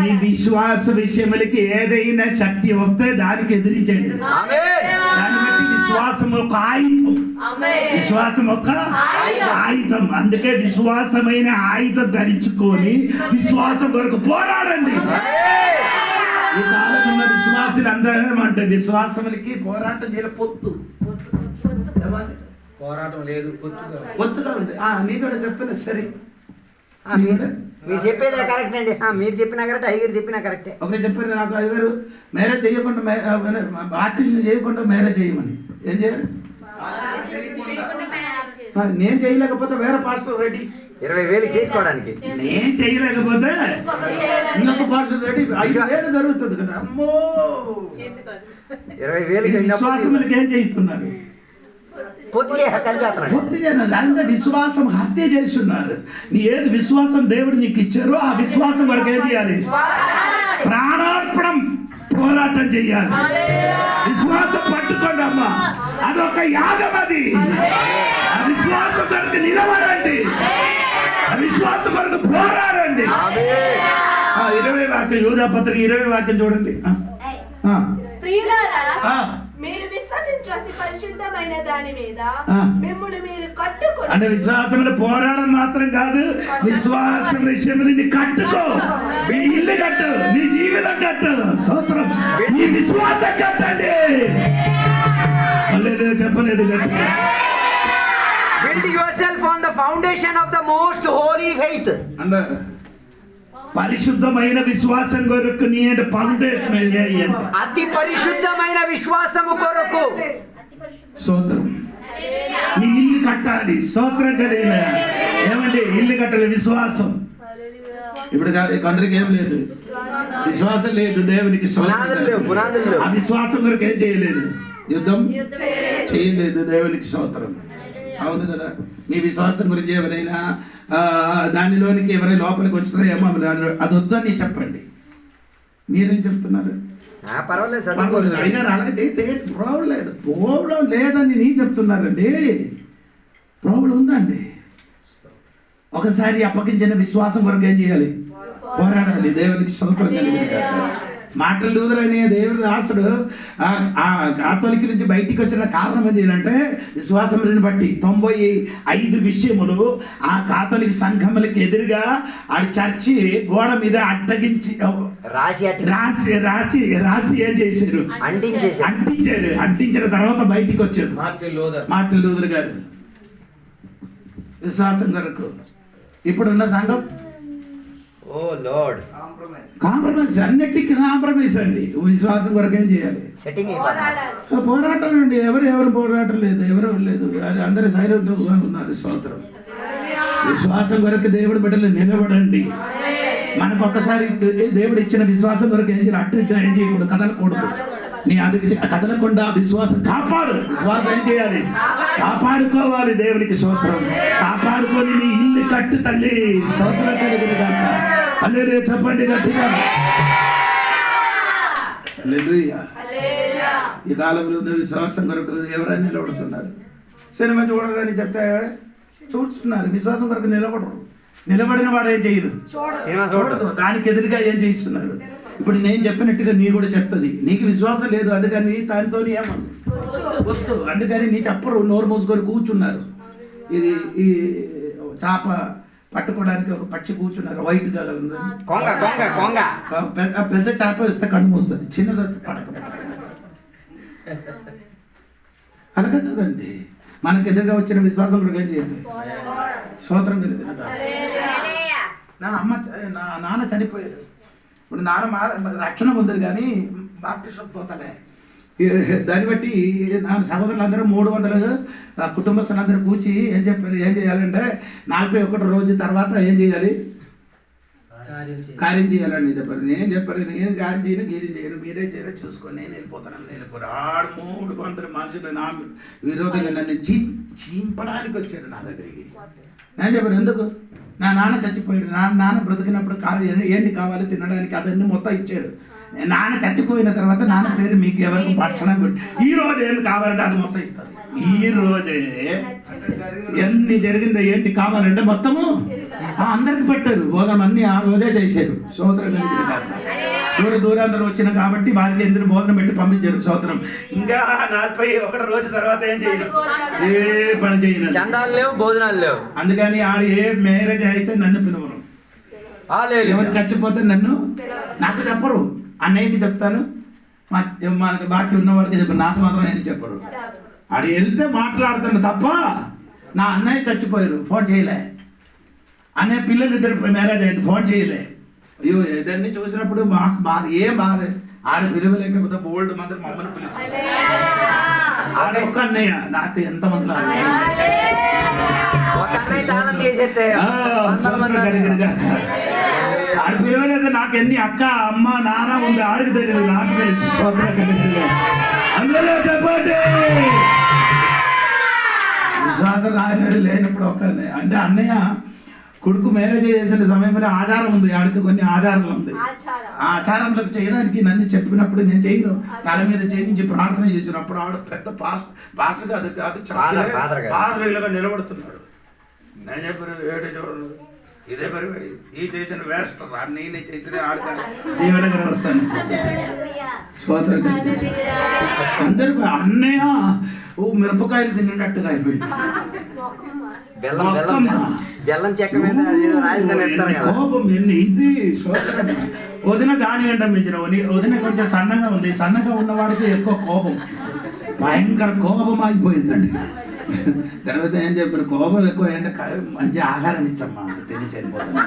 నీ విశ్వాస విషయములకి ఏదైనా శక్తి వస్తే దానికి ఎదిరించండి. దాన్ని బట్టి విశ్వాసం ఒక ఆయుధం. విశ్వాసం ఒక ఆయుధం. అందుకే విశ్వాసమైన ఆయుధం ధరించుకొని విశ్వాసం కొరకు పోరాడండి. ఈ కాలంలో విశ్వాసులు అందరూ ఏమంటే విశ్వాసములకి పోరాటం చేయాలి. పోరాటం లేదు, ఒత్తుగా ఉంది. నీ కూడా చెప్పిన సరే, మీరు చెప్పేదే కరెక్ట్ అండి. మీరు చెప్పినా కరెక్ట్, అయ్యగారు చెప్పినా కరెక్టే. ఒకటి చెప్పారు నాకు, అయ్యగారు మ్యారేజ్ చేయకుండా ఆర్టిస్ట్ చేయకుండా మ్యారేజ్ చేయమని. ఏం చేయాలి? నేను చేయలేకపోతే వేరే పాస్టర్ రెడీ. 20,000 చేసుకోవడానికి నేను చేయలేకపోతే ఇంకొక పాస్టర్ రెడీ. 5,000 జరుగుతుంది కదా. అమ్మో, 20,000 విశ్వాసములకి ఏం చేయిస్తున్నారు? అంటే విశ్వాసం హత్య చేస్తున్నారు. నీ ఏది విశ్వాసం దేవుడు నీకు ఇచ్చారో ఆ విశ్వాసం వరకు ఏం చేయాలి? ప్రాణార్పణం, పోరాటం చెయ్యాలి. విశ్వాసం పట్టుకోండి అమ్మా, అదొక యాగం. అది ఆ విశ్వాసం కొరకు నిలబడండి, ఆ విశ్వాసం కొరకు పోరాడండి. 20 వాక్యం, యూదా పత్రిక 20 వాక్యం చూడండి. మీరు విశ్వసించు అతి పరిశుద్ధమైన దాని మీద మిమ్మును మీరు కట్టుకోండి. అంటే విశ్వాసంలో పోరాడడం మాత్రం కాదు, విశ్వాసం విషయంలో నీ కట్టుకో. నీ ఇల్లు కట్టు, నీ జీవితం కట్టు. స్తోత్రం. నీ విశ్వాసం కట్టండి. చెప్పలేదు కట్టు. Build yourself on the foundation of the most holy faith. అంటే పరిశుద్ధమైన విశ్వాసం కొరకు నీ ఫౌండేషన్ అతి పరిశుద్ధమైన విశ్వాసము కొరకు స్తోత్రం. నీ ఇల్లు కట్టాలి. స్తోత్రం కలిగిన ఏమండి? ఇల్లు కట్టాలి. విశ్వాసం. ఇప్పుడు కొందరికి ఏం లేదు, విశ్వాసం లేదు దేవునికి. ఆ విశ్వాసం కొరకు ఏం చేయలేదు, యుద్ధం చేయలేదు దేవునికి. స్తోత్రం. అవును కదా. మీ విశ్వాసం గురించి ఎవరైనా దానిలోనికి ఎవరైనా లోపలికి వచ్చినా ఏమో అది వద్దని చెప్పండి. మీరేం చెప్తున్నారు? అలాగే చేస్తే ప్రాబ్లం లేదని నీ చెప్తున్నారండి. ప్రాబ్లం ఉందండి. ఒకసారి అప్పగించిన విశ్వాసం కొరకు ఏం చేయాలి? పోరాడాలి. దేవునికి స్తోత్రం కలిగింది. మాటలు లూదరనే దేవుడి దాసుడు కాథలిక్ నుంచి బయటికి వచ్చిన కారణం ఏంటంటే విశ్వాసములను బట్టి 95 విషయములు ఆ కాథలిక్ సంఘములకు ఎదురుగా ఆ చర్చి గోడ మీద అడ్డగించి రాసి ఏం చేశారు? అంటించారు. అంటించిన తర్వాత బయటికి వచ్చారు మార్టిన్ లూథర్ గారు విశ్వాసం కొరకు. ఇప్పుడున్న సంఘం ఓ లార్డ్ కాంప్రమైజ్, అన్నిటికీ కాంప్రమైజ్ అండి. విశ్వాసం కొరకు ఏం చేయాలి? పోరాటం అండి. ఎవరు పోరాటం లేదు, ఎవరు లేదు, అందరూ సైలెంట్గా ఉన్నారు. స్తోత్రం. విశ్వాసం కొరకు దేవుడి బిడ్డలు నిలబడండి. మనకు ఒక్కసారి దేవుడు ఇచ్చిన విశ్వాసం కొరకు ఏం చేయాలి? అట్టు ఏం చేయకూడదు, కదలకూడదు. నీ అది కదలకుండా విశ్వాసం కాపాడు. విశ్వాసం ఏం చేయాలి? కాపాడుకోవాలి. దేవునికి స్తోత్రం. కాపాడుకొని నీ ఇల్లు కట్టు తల్లి. స్తోత్రం కలిగిన హల్లెలూయా చెప్పండి గట్టిగా. హల్లెలూయా. ఈ కాలంలో ఉన్న విశ్వాసం కొరకు ఎవరైనా నిలబడుతున్నారు. సినిమా చూడదని చెప్తే చూస్తున్నారు, విశ్వాసం కొరకు నిలబడరు. నిలబడిన వాడు ఏం చేయదు, చూడదు. దానికి ఎదురుగా ఏం చేస్తున్నారు. ఇప్పుడు నేను చెప్పినట్టుగా నీ కూడా చెప్తుంది. నీకు విశ్వాసం లేదు, అందుకని దానితో ఏమన్నా వద్దు, అందుకని నీ చెప్పరు, నోరు మూసుకొని కూర్చున్నారు. ఇది ఈ చేప పట్టుకోవడానికి ఒక పక్షి కూర్చున్నారు, వైట్ గా పెద్ద చేప వేస్తే కన్ను మూస్తుంది, చిన్నది పడక అనక కదండి. మనకు ఎదురుగా వచ్చిన విశ్వాసం కూడా ఏం చేయండి, స్తోత్రం కలిగింది. నా అమ్మ నా నాన్న చనిపోయారు. ఇప్పుడు నాన్న రక్షణ పొందారు కానీ బాప్టిజం పోతలే. దాన్ని బట్టి నా సహోదరులందరూ 300 కుటుంబస్తులందరూ కూర్చి ఏం చెప్పారు, ఏం చేయాలంటే 41 రోజు తర్వాత ఏం చేయాలి, కార్యం చేయాలని చెప్పారు. నేను చెప్పారు, నేను కార్యం చేయను, గీరం చేయను, మీరే చేయరు, చూసుకొని నేను వెళ్ళిపోతాను. వెళ్ళిపోరు. 300 మనుషులు నా విరోధులు నన్ను చీంపడానికి వచ్చారు నా దగ్గరికి. నేను చెప్పాను, ఎందుకు? నా నాన్న చచ్చిపోయారు, నాన్న బ్రతికినప్పుడు ఏంటి కావాలి తినడానికి, అదన్నీ మొత్తం ఇచ్చారు. నాన్న చచ్చిపోయిన తర్వాత నాన్న పేరు మీకు ఎవరికి భక్షణం పెట్టి ఈ రోజు ఏం కావాలంటే అది మొత్తం ఇస్తుంది. ఈ రోజే ఎన్ని జరిగిందో ఏంటి కావాలంటే మొత్తము అందరికి పెట్టారు. భోజనం అన్ని ఆ రోజే చేశారు. సోదరం దూరాంతరం వచ్చిన కాబట్టి వారికి ఎందుకు భోజనం పెట్టి పంపించారు. సోదరం ఇంకా 41 రోజు తర్వాత ఏం చేయరు, ఏ పని చేయరు, చందాలు లేవు, భోజనాలు లేవు. అందుకని ఆడ ఏ మ్యారేజ్ అయితే నన్ను పిలవరు, ఎవరు చచ్చిపోతే నన్ను నాకు చెప్పరు. అన్నయ్యకి చెప్తాను, మనకి బాకీ ఉన్నవాడికి చెప్పారు, నాకు మాత్రం నేను చెప్పరు. ఆడు వెళ్తే మాట్లాడుతాను తప్ప నా అన్నయ్య చచ్చిపోయారు ఫోన్ చేయలే, అన్నయ్య పిల్లలు ఇద్దరు మ్యారేజ్ అయింది ఫోన్ చేయలే. అయ్యో ఇదన్నీ చూసినప్పుడు మాకు బాధ, ఏం బాధ. ఆడ పిలవలేకపోతే బోల్డ్ మంది మమ్మల్ని పిలుస్తారు. ఆడ ఒక్క అన్నయ్య, నాకు ఎంతమంది ఆడ పిలవలేదు. నాకు ఎన్ని అక్క అమ్మ నాన్న ఉంది ఆడికి తెలియదు, నాకు తెలుసు. అందులో చెప్పండి విశ్వాసం రాయనాడు లేనప్పుడు ఒక్క అంటే అన్నయ్య కొడుకు మ్యారేజ్ చేసిన సమయంలో ఆచారం ఉంది, ఆడికి కొన్ని ఆచారాలు ఉంది. ఆచారంలోకి చేయడానికి నన్ను చెప్పినప్పుడు నేను చేయను, తల మీద చేయించి ప్రార్థన చేసినప్పుడు ఆడు పెద్ద పాస్టర్ కాదు పాదరీలుగా నిలబడుతున్నాడు. నేను చెప్పాను ఏడు చూడను ఇదే పరిపాడి ఈ చేసిన వేస్తారు నేనే చేసిన ఆడతా దేవుని వస్తాను. అందరూ అన్నయ్య ఓ మిరపకాయలు తిన్నట్టుగా అయిపోయింది. కోపం ఎన్ని ఇది వదిన దాని గంట మించిన వదిన కొంచెం సన్నగా ఉంది, సన్నగా ఉన్నవాడికి ఎక్కువ కోపం, భయంకర కోపం అయిపోయిందండి. తర్వాత ఏం చెప్పారు, కోపం ఎక్కువ అంటే మంచి ఆహారం ఇచ్చమ్మా తెలిసి వెళ్ళిపోతాను.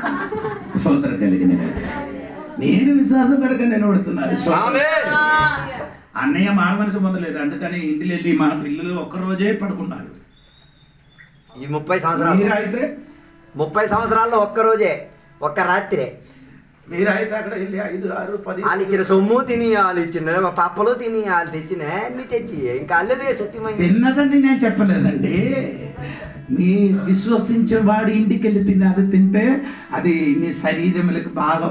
సోదరు కలిగిన నేను విశ్వాసం కనుక నిలబడుతున్నాను. అన్నయ్య మారు మనసు పొందలేదు, అందుకని ఇంటికి వెళ్ళి మన పిల్లలు ఒక్కరోజే పడుకున్నారు. ఈ 30 సంవత్సరాలు మీరైతే 30 సంవత్సరాల్లో ఒక్కరోజే ఒక్క రాత్రే మీరైతే అక్కడ వెళ్ళి 5, 6, 10 వాళ్ళు ఇచ్చిన సొమ్ము తిని, వాళ్ళు ఇచ్చిన పప్పలు తిని, వాళ్ళు తెచ్చిన అన్ని తెచ్చి ఇంకా అల్లెలే సత్యమైంది. తిన్నదని నేను చెప్పలేదండి. నీ విశ్వసించే వాడి ఇంటికి వెళ్ళి తిని అది తింటే అది నీ శరీరములకు బాగా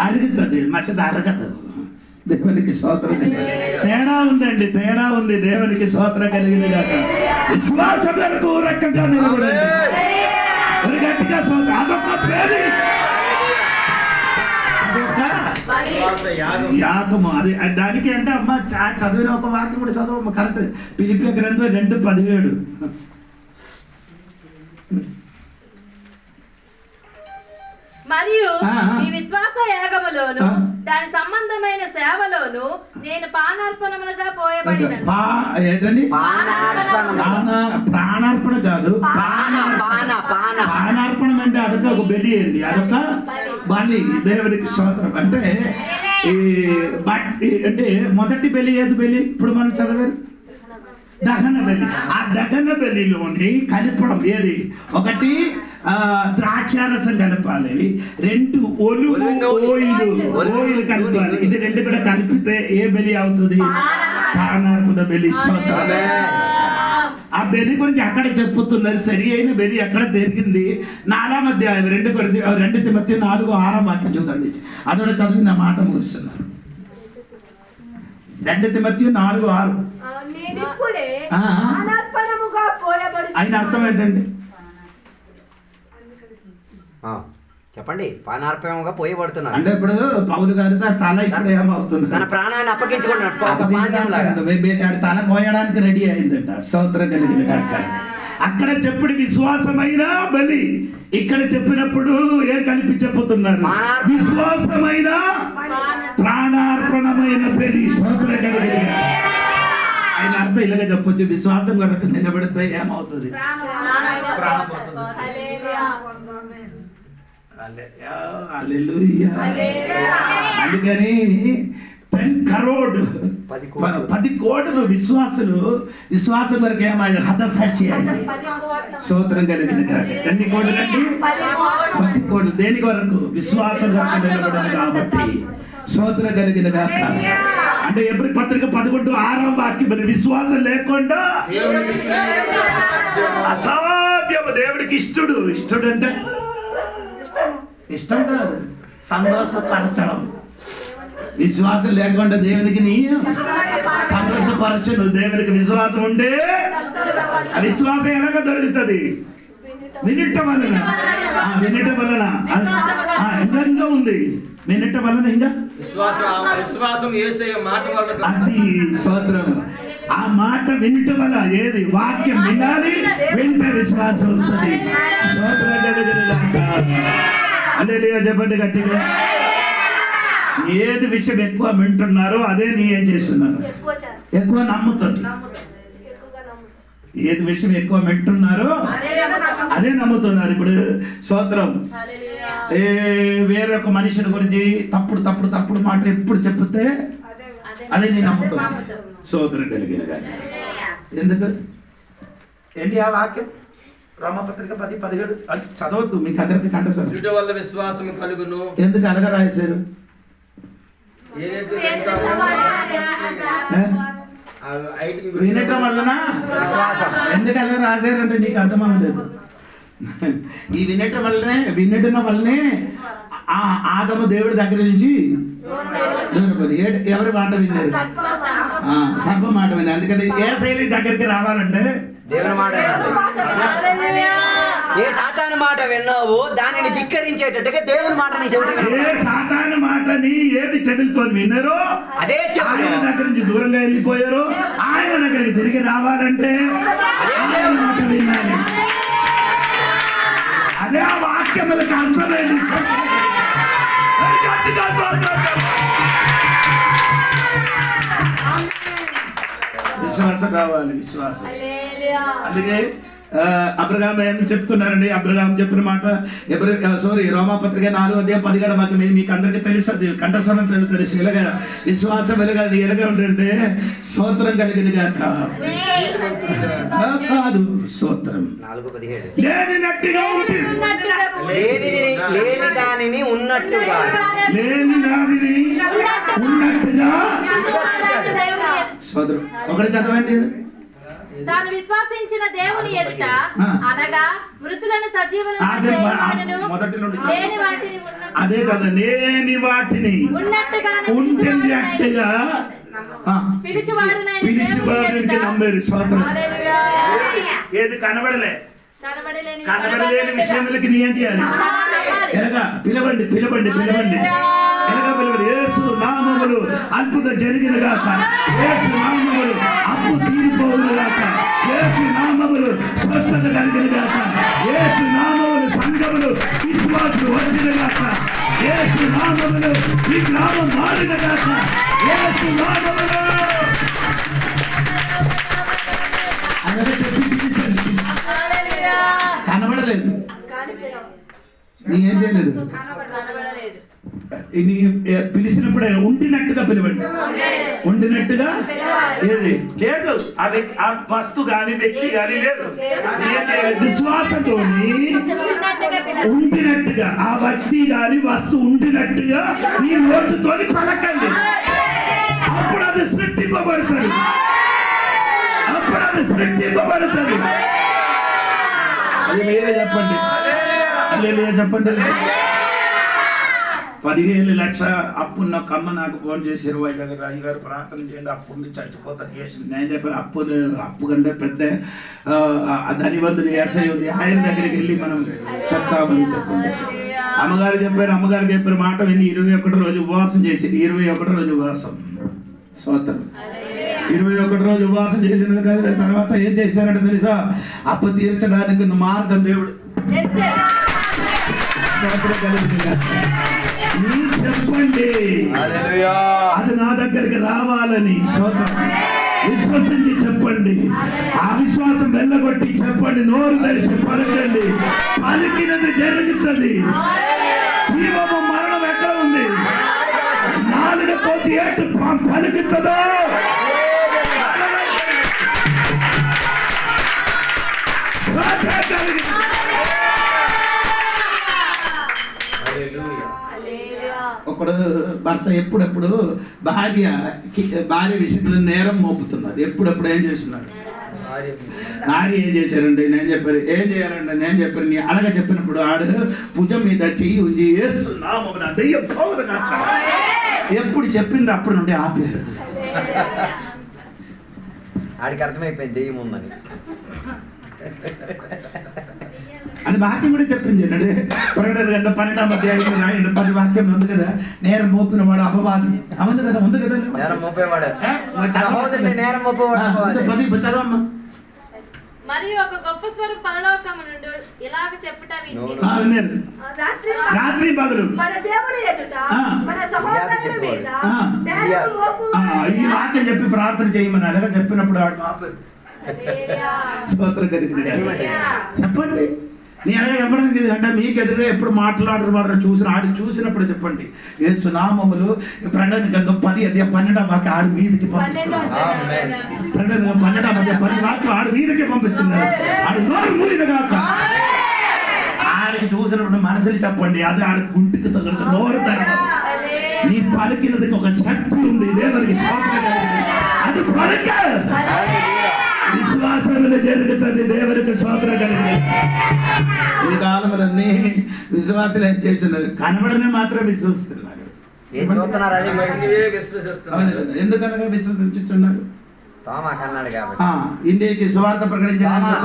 అరుగుతుంది, మచ్చది అరగదు. దేవునికి స్తోత్రం. తేడా ఉందండి, తేడా ఉంది. దేవునికి స్తోత్రం కలిగిన విశ్వాసం వరకు రకంగా నిలబడండి గట్టిగా స్తోత్రం. అదొక పేరు, యాగము. అది దానికి అంటే అమ్మ చదివిన ఒక వాక్యం కూడా చదువు కరెక్ట్. ఫిలిప్పీ గ్రంథం 2:17 మరియు ఈ విశ్వాస యాగములోను దాని సంబంధమైన సేవలోను నేను పానార్పణములుగా పోయబడినను. ఏంటండి ప్రాణార్పణ కాదు, పానార్పణం అంటే అదొక ఒక బలి అండి, అదొక బలి. దేవునికి స్తోత్రం. అంటే అంటే మొదటి బలి ఏది బలి? ఇప్పుడు మనం చదివారు దహన బలి. ఆ దహన బలిలోని కలపడం ఏది? ఒకటి ద్రాక్షారసం కలపాలి, 2 ఓయిల్ కలపాలి. ఇది 2 కూడా కలిపితే ఏ బలి అవుతుంది? ప్రాణార్పణ బలి. ఆ బెలి గురించి అక్కడ చెప్పుతున్నారు. సరి అయిన బెలి ఎక్కడ దొరికింది? 4వ అధ్యాయం 2 తిమోతి 4:6 వాక్యం చూడండి. అదొక చదివి నా మాట ముగిస్తున్నారు. 2 తిమోతి 4:6. నేనిప్పుడే అనార్పణముగా పోయబడుచున్నాను. ఆయన అర్థం ఏంటండి? చెప్పండి. పానార్పణముగా పోయబడుతున్నారు అంటే ఇప్పుడు పౌలు గారి తల ఇప్పుడు ఏమవుతుంది? తన ప్రాణాన్ని అప్పగించుకున్నాడు. తల కోయడానికి రెడీ అయిందట. స్తోత్రం కలిగిన గాక. అక్కడ చెప్పుడు విశ్వాసమైన బలి, ఇక్కడ చెప్పినప్పుడు ఏ కలిపి చెప్పుతున్నారు? విశ్వాసమైన ప్రాణార్పణమైన బలి. స్తోత్రం కలిగిన ఆయన అర్థం ఇలాగ చెప్పొచ్చు. విశ్వాసం కొరకు నిలబడితే ఏమవుతుంది? అందుకని 10 crore 10 కోట్లు విశ్వాసం వరకు ఏమైంది? హతసాక్షి అయింది. స్తోత్రం కలిగిన కాక. ఎన్ని కోట్లు అండి? 10 కోట్లు. దేనికి వరకు? విశ్వాసం వరకు నిలబడదు కాబట్టి. స్తోత్రం కలిగిన కాక. అంటే ఎప్పుడు పత్రిక 11:6 వాక్యం, మరి విశ్వాసం లేకుండా అసాధ్యం. దేవుడికి ఇష్టడు అంటే ఇష్టం కాదు, సంతోషపరచడం. విశ్వాసం లేకుండా దేవునికి నీ సంతోషపరచను. దేవునికి విశ్వాసం ఉంటే ఆ విశ్వాసం ఎలాగ దొరుకుతుంది? వినటం వలన. ఇంకా ఉంది. వినటం వలన ఇంకా విశ్వాసం యేసయ్య మాట వలన. అది స్తోత్రం. ఆ మాట వినటం వల్ల ఏది? వాక్యం వినాలి, వింటే విశ్వాసం వస్తుంది. స్తోత్రం హల్లెలూయా చెప్పండి గట్టిగా. ఏది విషయం ఎక్కువ వింటున్నారో అదే నీ ఏం చేస్తున్నారు? ఎక్కువ నమ్ముతుంది. ఏది విషయం ఎక్కువ వింటున్నారో అదే నమ్ముతున్నారు. ఇప్పుడు స్తోత్రం. వేరొక మనిషిని గురించి తప్పుడు మాట ఎప్పుడు చెప్తే అదే నేను నమ్ముతున్నా. స్తోత్రం కలిగిన గాక. ఎందుకు ఏంటి ఆ వాక్యం? రోమపత్రిక 10:17 చదవద్దు, మీకు అందరికి కంఠసం. వల్ల విశ్వాసం కలుగును. ఎందుకు అలాగ రాశారు? వినటం వలన విశ్వాసం. ఎందుకు అలా రాశారంటే నీకు అర్థమవ్వలేదు. ఈ వినటం వల్లనే ఆదము దేవుడి దగ్గర నుంచి ఎవరి మాట విన్నారు? సర్ప మాట విన్నారు. అందుకని ఏ శైలి దగ్గరికి రావాలంటే దేవుని మాట. ఏ సాతాను మాట విన్నావో దానిని ధిక్కరించేటట్టుగా దేవుని మాట నీ చెవిటి. ఏ సాతాను మాటని ఏది చెవితో విన్నారో అదే ఆయన దగ్గర నుంచి దూరంగా వెళ్ళిపోయారో ఆయన దగ్గరికి తిరిగి రావాలంటే మాట వినాలి. అదే ఆ వాక్యములకు అర్థమైంది. విశ్వాసం కావాలి, విశ్వాసం. అందుకే అబ్రహాం ఏం చెప్తున్నారండి? అబ్రహాం చెప్పిన మాట రోమాపత్రిక 4:17 వాక్యం మీకు అందరికీ తెలుసు. అది కంఠస్వరం తెలుసు. ఇలాగ విశ్వాసం ఎలాగ ఉంటుంటే స్తోత్రం కలిగింది కాక కాదు. స్తోత్రం 4:17 లేని దానిని ఉన్నట్టుగా స్తోత్రం. ఒకటి చదవండి. తాను విశ్వాసించిన దేవుని ఎదుట అనగా మృతులను సజీవులను చేయవాడును, లేని వాటిని అదే కదా, లేని వాటిని ఉన్నట్టుగా పిలిచివాడునికి నమ్మారు. స్తోత్రం. ఏది కనబడలేని విషయములకి నీ ఏం చేయాలి? ఎలాగా? పిలవండి. యేసు నామములు అద్భుతం జరిగిన గాక. యేసు నామములు అప్పు తీరిపోవును గాక. యేసు నామములు స్వస్థత కలిగిన గాక. యేసు నామములు సంఘములు విశ్వాసులు వచ్చిన గాక. యేసు నామములు ఈ గ్రామం మారిన గాక. యేసు నామములు కనబడలేదు. నీ ఏం చేయలేదు? పిలిచినప్పుడు ఉండినట్టుగా పిలవండి. ఉండినట్టుగా ఏది లేదు. అది ఆ వస్తు గాని వ్యక్తి గాని లేదు. విశ్వాసంతో ఉండినట్టుగా ఆ వ్యక్తి గాని వస్తు ఉండినట్టుగా ఈ నోటుతో పలకండి. అప్పుడు అది సృష్టింపబడుతుంది. అప్పుడు అది సృష్టింపబడుతుంది. అది మీరే చెప్పండి, హల్లెలూయా చెప్పండి. 15 లక్షల అప్పున్న ఒక అమ్మ నాకు ఫోన్ చేసి 20 దగ్గర అయ్యగారు ప్రార్థన చేయండి, అప్పు ఉంది చచ్చిపోతాను. నేను చెప్పాను అప్పు కంటే పెద్ద ధనివంతుడు ఏసై ఉంది, ఆయన దగ్గరికి వెళ్ళి మనం చెప్తామని చెప్పండి. అమ్మగారు చెప్పారు మాట విని 21 రోజు ఉపవాసం చేసి 21 రోజు ఉపవాసం స్తోత్రం. 21 రోజు ఉపవాసం చేసిన కదా తర్వాత ఏం చేశారంటే తెలుసా, అప్పు తీర్చడానికి మార్గం దేవుడు చెప్పండి, అది నా దగ్గరికి రావాలని విశ్వసించి చెప్పండి. ఆ విశ్వాసం వెళ్ళగొట్టి చెప్పండి, నోరు తెరిచి పలకండి, పలికినది జరుగుతుంది. జీవము మరణం ఎక్కడ ఉంది? నాలుగు కోతి ఏటు పలుకుతుందో ఒకడు భర్త ఎప్పుడెప్పుడు భార్య విషయంలో నేరం మోపుతున్నారు. ఎప్పుడెప్పుడు ఏం చేస్తున్నారు? భార్య ఏం చేశారండి? నేను చెప్పారు ఏం చేయాలండి? నేను చెప్పాను నీ అలాగే చెప్పినప్పుడు ఆడు భుజం మీద చెయ్యి ఉంచి వేస్తున్నాము దెయ్యం ఎప్పుడు చెప్పింది అప్పుడు నుండి ఆపారు. ఆడికి అర్థమైపోయింది దెయ్యం ఉందని అని వాక్యం కూడా చెప్పింది. అంటే ప్రకటన గ్రంథం 12వ అధ్యాయం 10 వాక్యం ఉంది కదా, నేరం మోపిన వాడు అపవాది. అవును కదా, ఉంది కదా, నేరం మోపేవాడు నేరం మోపేవాడు. 10 చదవమ్మా. మరియు ఒక గొప్ప స్వరం పరలోకము నుండి ఇలాగ చెప్పుట విని రాత్రి పగలు మన దేవుని ఎదుట మన సహోదరుల మీద నేరం మోపు ఈ వాక్యం చెప్పి ప్రార్థన చేయమని అలాగే చెప్పినప్పుడు ఆడు ఆపారు. స్తోత్రం కలిగింది. చెప్పండి, నేను అలాగే చెప్పడానికి అంటే మీకు ఎదురుగా ఎప్పుడు మాట్లాడుతున్నారు చూసినప్పుడు చెప్పండి యేసు నామములు ప్రకటన గ్రంథం 10:12 వాక్యం ఆడు మీదకి పంపిస్తున్నారు. ప్రకటన 12:10 వాక్యం ఆడు మీదకి పంపిస్తున్నారు. ఆడు నోరు మూయగాక ఆడికి చూసినప్పుడు మనసులు చెప్పండి, అది ఆడి గుంటికి తగలదు, నోరు తగలదు. నీ పలికినది ఒక శక్తి ఉంది, దేవునికి అది పలిక విశ్వాసంలో జరుగుతుంది. దేవునికి స్తోత్రం కలిగింది. ఈ కాలంలోనే విశ్వాసాలు ఏం చేస్తున్నారు? కనబడనే మాత్రం విశ్వసిస్తున్నారు. ఎందుకనగా విశ్వసించుతున్నారు? ఇండియాకి సువార్త ప్రకటించారు.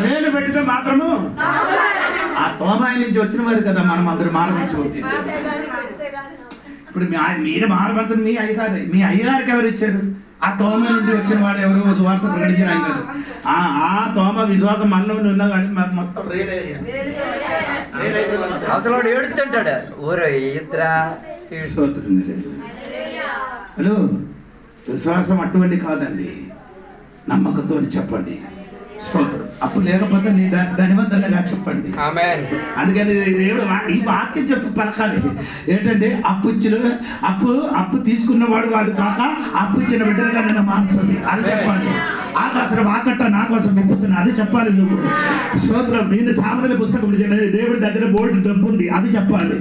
రేలు పెట్టితే మాత్రము ఆ తోమాయి నుంచి వచ్చిన వారు కదా మనం అందరూ మారవలసి. ఇప్పుడు మీరు మారబడుతుంది మీ అయ్యగారికి ఎవరు ఇచ్చారు? ఆ తోమ నుంచి వచ్చిన వాడు ఎవరు? సువార్త ప్రకటించిన అయ్యగారు. ఆ తోమ విశ్వాసం మనలో ఉన్నా కానీ మొత్తం ఏడుతుంటాడు. హలో, విశ్వాసం అటువంటి కాదండి, నమ్మకంతో చెప్పండి. స్తోత్రం. అప్పు లేకపోతే నీ ధనివంతంగా చెప్పండి. అందుకని దేవుడు ఈ వాక్యం చెప్పి పలకాలి. ఏంటంటే అప్పు తీసుకున్నవాడు వాడు కాక అప్పు ఇచ్చిన బిడ్డలుగా నిన్న మారుస్తుంది అది చెప్పాలి. ఆకాశం వాకట్ట నా కోసం విప్పుతున్నా అది చెప్పాలి నువ్వు. స్తోత్రం. నేను సామెతల పుస్తకం దేవుడి దగ్గర బోల్డ్ డబ్బు ఉంది అది చెప్పాలి.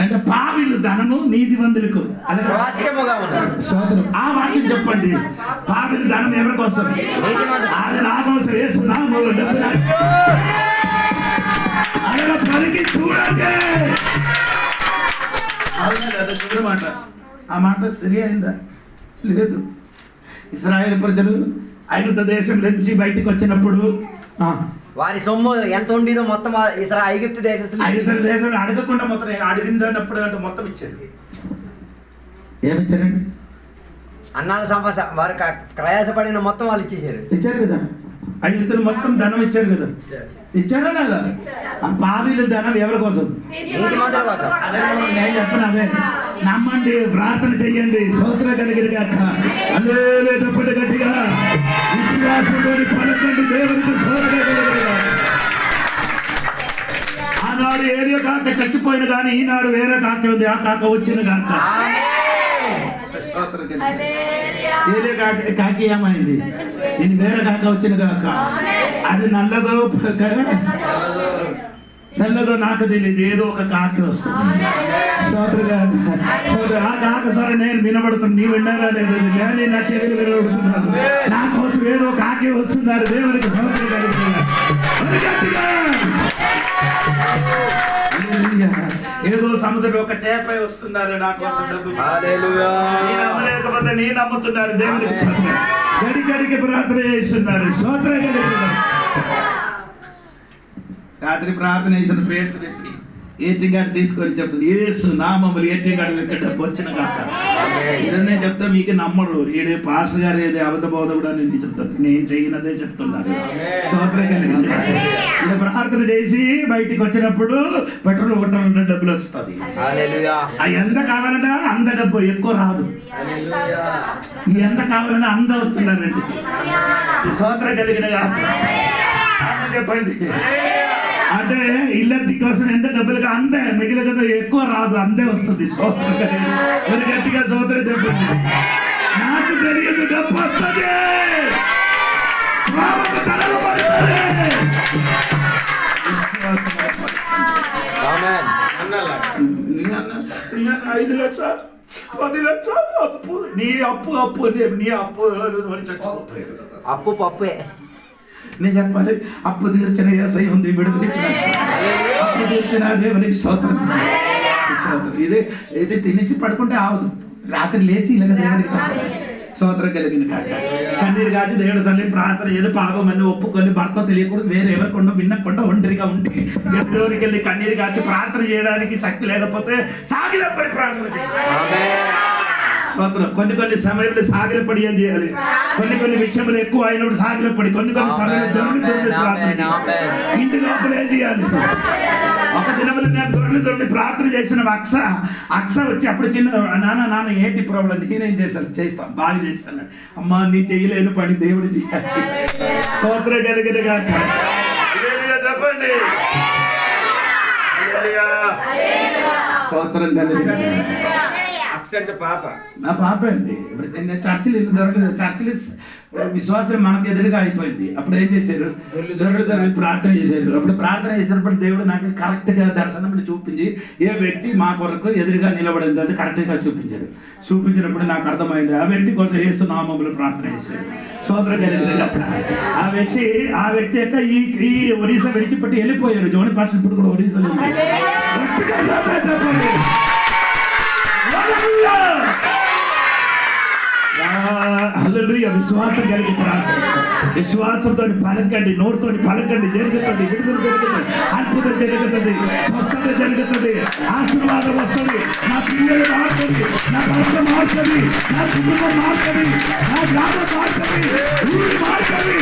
అంటే పావిలు ధనము నీతివంతులకు స్తోత్రం. ఆ వాక్యం చెప్పండి. పావిలు ధనం ఎవరి కోసం? అది నా కోసం వేస్తున్నాము. అలా పలికి చూడండి. మాట ఆ మాట సరి అయిందా? లేదు. ఇశ్రాయేలు ప్రజలు ఐగుప్తు దేశం నుంచి బయటికి వచ్చినప్పుడు వారి సొమ్ము ఎంత ఉండేదో మొత్తం ఐగుప్తు దేశం అడగకుండా మొత్తం అడిగిందన్నప్పుడు అంటే మొత్తం ఇచ్చారు. ఏమిచ్చారండి? అన్నాల సంపద వారు ప్రయాసపడిన మొత్తం వాళ్ళు ఇచ్చారు కదా. ఐగుప్తులు మొత్తం ధనం ఇచ్చారు కదా. ఇచ్చారా లేదా? ఆ పావిల ధనం ఎవరి కోసం? నేను చెప్పను అదే. నమ్మండి, ప్రార్థన చెయ్యండి, స్తోత్రం కలిగినగాక. హల్లెలూయా చెప్పండి గట్టిగా. విశ్వాసంతో పలకండి, దేవునికి స్తోత్రం కలిగినగాక. ఆనాడు ఏరియో కాక చచ్చిపోయిన కానీ ఈనాడు వేరే కాక ఉంది, ఆ కాక వచ్చిన కాక. కాకి ఏమైంది? నేను వేరే కాక వచ్చిన కాక. అది నల్లదో తెల్లదో నాకు తెలియదు, ఏదో ఒక కాకి వస్తుంది. సోదరుగా ఆ కాక సరే నేను వినబడుతుంది, నీ విన్నారా లేదు, నేను నా చెవిని వినబడుతున్నాను. నా కోసం ఏదో కాకి వస్తున్నారు. దేవునికి సోదరు కలుగుతున్నారు. ఏదో సముద్రంలో ఒక చేప వస్తున్నారు నా కోసం డబ్బు. నేను నమ్మలేకపోతే నేను నమ్ముతున్నారు. దేవునికి సోదరు గడిగడికి ప్రార్థన చేస్తున్నారు. సోదరు రాత్రి ప్రార్థన చేసిన పేర్స్ పెట్టి ఏటీఎం కార్డు తీసుకొని చెప్తుంది, యేసు నామములు ఏటీఎం కార్డు ఇక్కడ డబ్బు వచ్చిన కాక. ఇదన్నే చెప్తా మీకు నమ్మడు. ఈడే పాస్టర్ గారు ఏది అబద్ధ బోధకుడు అనేది చెప్తాను. నేను చేయనదే చెప్తున్నాను. సోదరం కలిగింది. ఇలా ప్రార్థన చేసి బయటికి వచ్చినప్పుడు పెట్రోల్ కొట్టాలంటే డబ్బులు వస్తుంది. ఎంత కావాలంటే అంత డబ్బు, ఎక్కువ రాదు. ఎంత కావాలంటే అంత వస్తున్నారండి. సోదరం కలిగిన చెప్పండి. అంటే ఇల్లద్ది కోసం ఎంత డబ్బులుగా అంతే, మిగిలిన కదా ఎక్కువ రాదు, అంతే వస్తుంది. సోదరం గట్టిగా సోదరం చెప్పండి. నాకు తెలియదు డబ్బు వస్తుంది. ఐదు లక్షలు 10 లక్షలు అప్పు, నీ అప్పు నీ అప్పు చచ్చిపోతాయి. అప్పు పప్పే. నేను చెప్పాలి, అప్పు తీర్చిన ఏసై ఉంది, విడుదలిచ్చిన అప్పు తీర్చిన దేవునికి స్తోత్రం. ఇది తినేసి పడుకుంటే ఆవదు, రాత్రి లేచి ఇలాగ దేవునికి స్తోత్రం కలిగిన కాక. కన్నీరు కాచి దేవుడు సన్ని ప్రార్థన ఏదో పాపం అని ఒప్పుకొని భర్త తెలియకూడదు, వేరే ఎవరికొండ విన్నకుండా ఒంటరిగా ఉండి గదిలోనికి వెళ్ళి కన్నీరు కాచి ప్రార్థన చేయడానికి శక్తి లేకపోతే సాగిలపడి ప్రార్థన చేయాలి. స్తోత్రం. కొన్ని సమయంలో సాగిలపడి ఏం చేయాలి? కొన్ని విషయంలో ఎక్కువ అయినప్పుడు సాగిలపడి, కొన్ని సమయంలో దొరికి ప్రార్థన. ఇంటి లోపల ఏం చేయాలి? ఒక దినములు నేను దొరికి ప్రార్థన చేసిన అక్ష వచ్చి అప్పుడు చిన్న నాన్న ఏంటి ప్రాబ్లం, నేనేం చేస్తాను బాగా చేస్తాను. అమ్మా నీ చేయలేని పని దేవుడు చేయాలి. స్తోత్రం కలిగిన గాక. చెప్పండి. స్తోత్రం కలిగిన పాప నా పాప అండి. చర్చిలు దొరకలేదు. చర్చిలు విశ్వాసం మనకు ఎదురుగా అయిపోయింది. అప్పుడు ఏం చేశారు? దొరకదని ప్రార్థన చేశారు. అప్పుడు ప్రార్థన చేసినప్పుడు దేవుడు నాకు కరెక్ట్ గా దర్శనం చూపించి ఏ వ్యక్తి మా కొరకు ఎదురుగా నిలబడింది అది కరెక్ట్ గా చూపించారు. చూపించినప్పుడు నాకు అర్థమైంది, ఆ వ్యక్తి కోసం యేసు నామములో ప్రార్థన చేశారు. సోదరం కలిగిన ఆ వ్యక్తి యొక్క ఈ ఒడిశా విడిచిపెట్టి వెళ్ళిపోయారు. జోని పాస్టర్ ఇప్పుడు కూడా ఒడిశాలో ఉంది. హల్లెలూయా. విశ్వాసం కలిగి ప్రార్థన, విశ్వాసంతో పలకండి, నోటితో పలకండి. జరుగుతుంది, విడుదల జరుగుతుంది, అద్భుతం జరుగుతుంది, స్వస్థత జరుగుతుంది, ఆశీర్వాదం వస్తుంది. నా పిల్లలు మారుతుంది, నా భర్త మారుతుంది, నా కుటుంబం మారుతుంది, నా గ్రామం మారుతుంది, ఊరి మారుతుంది,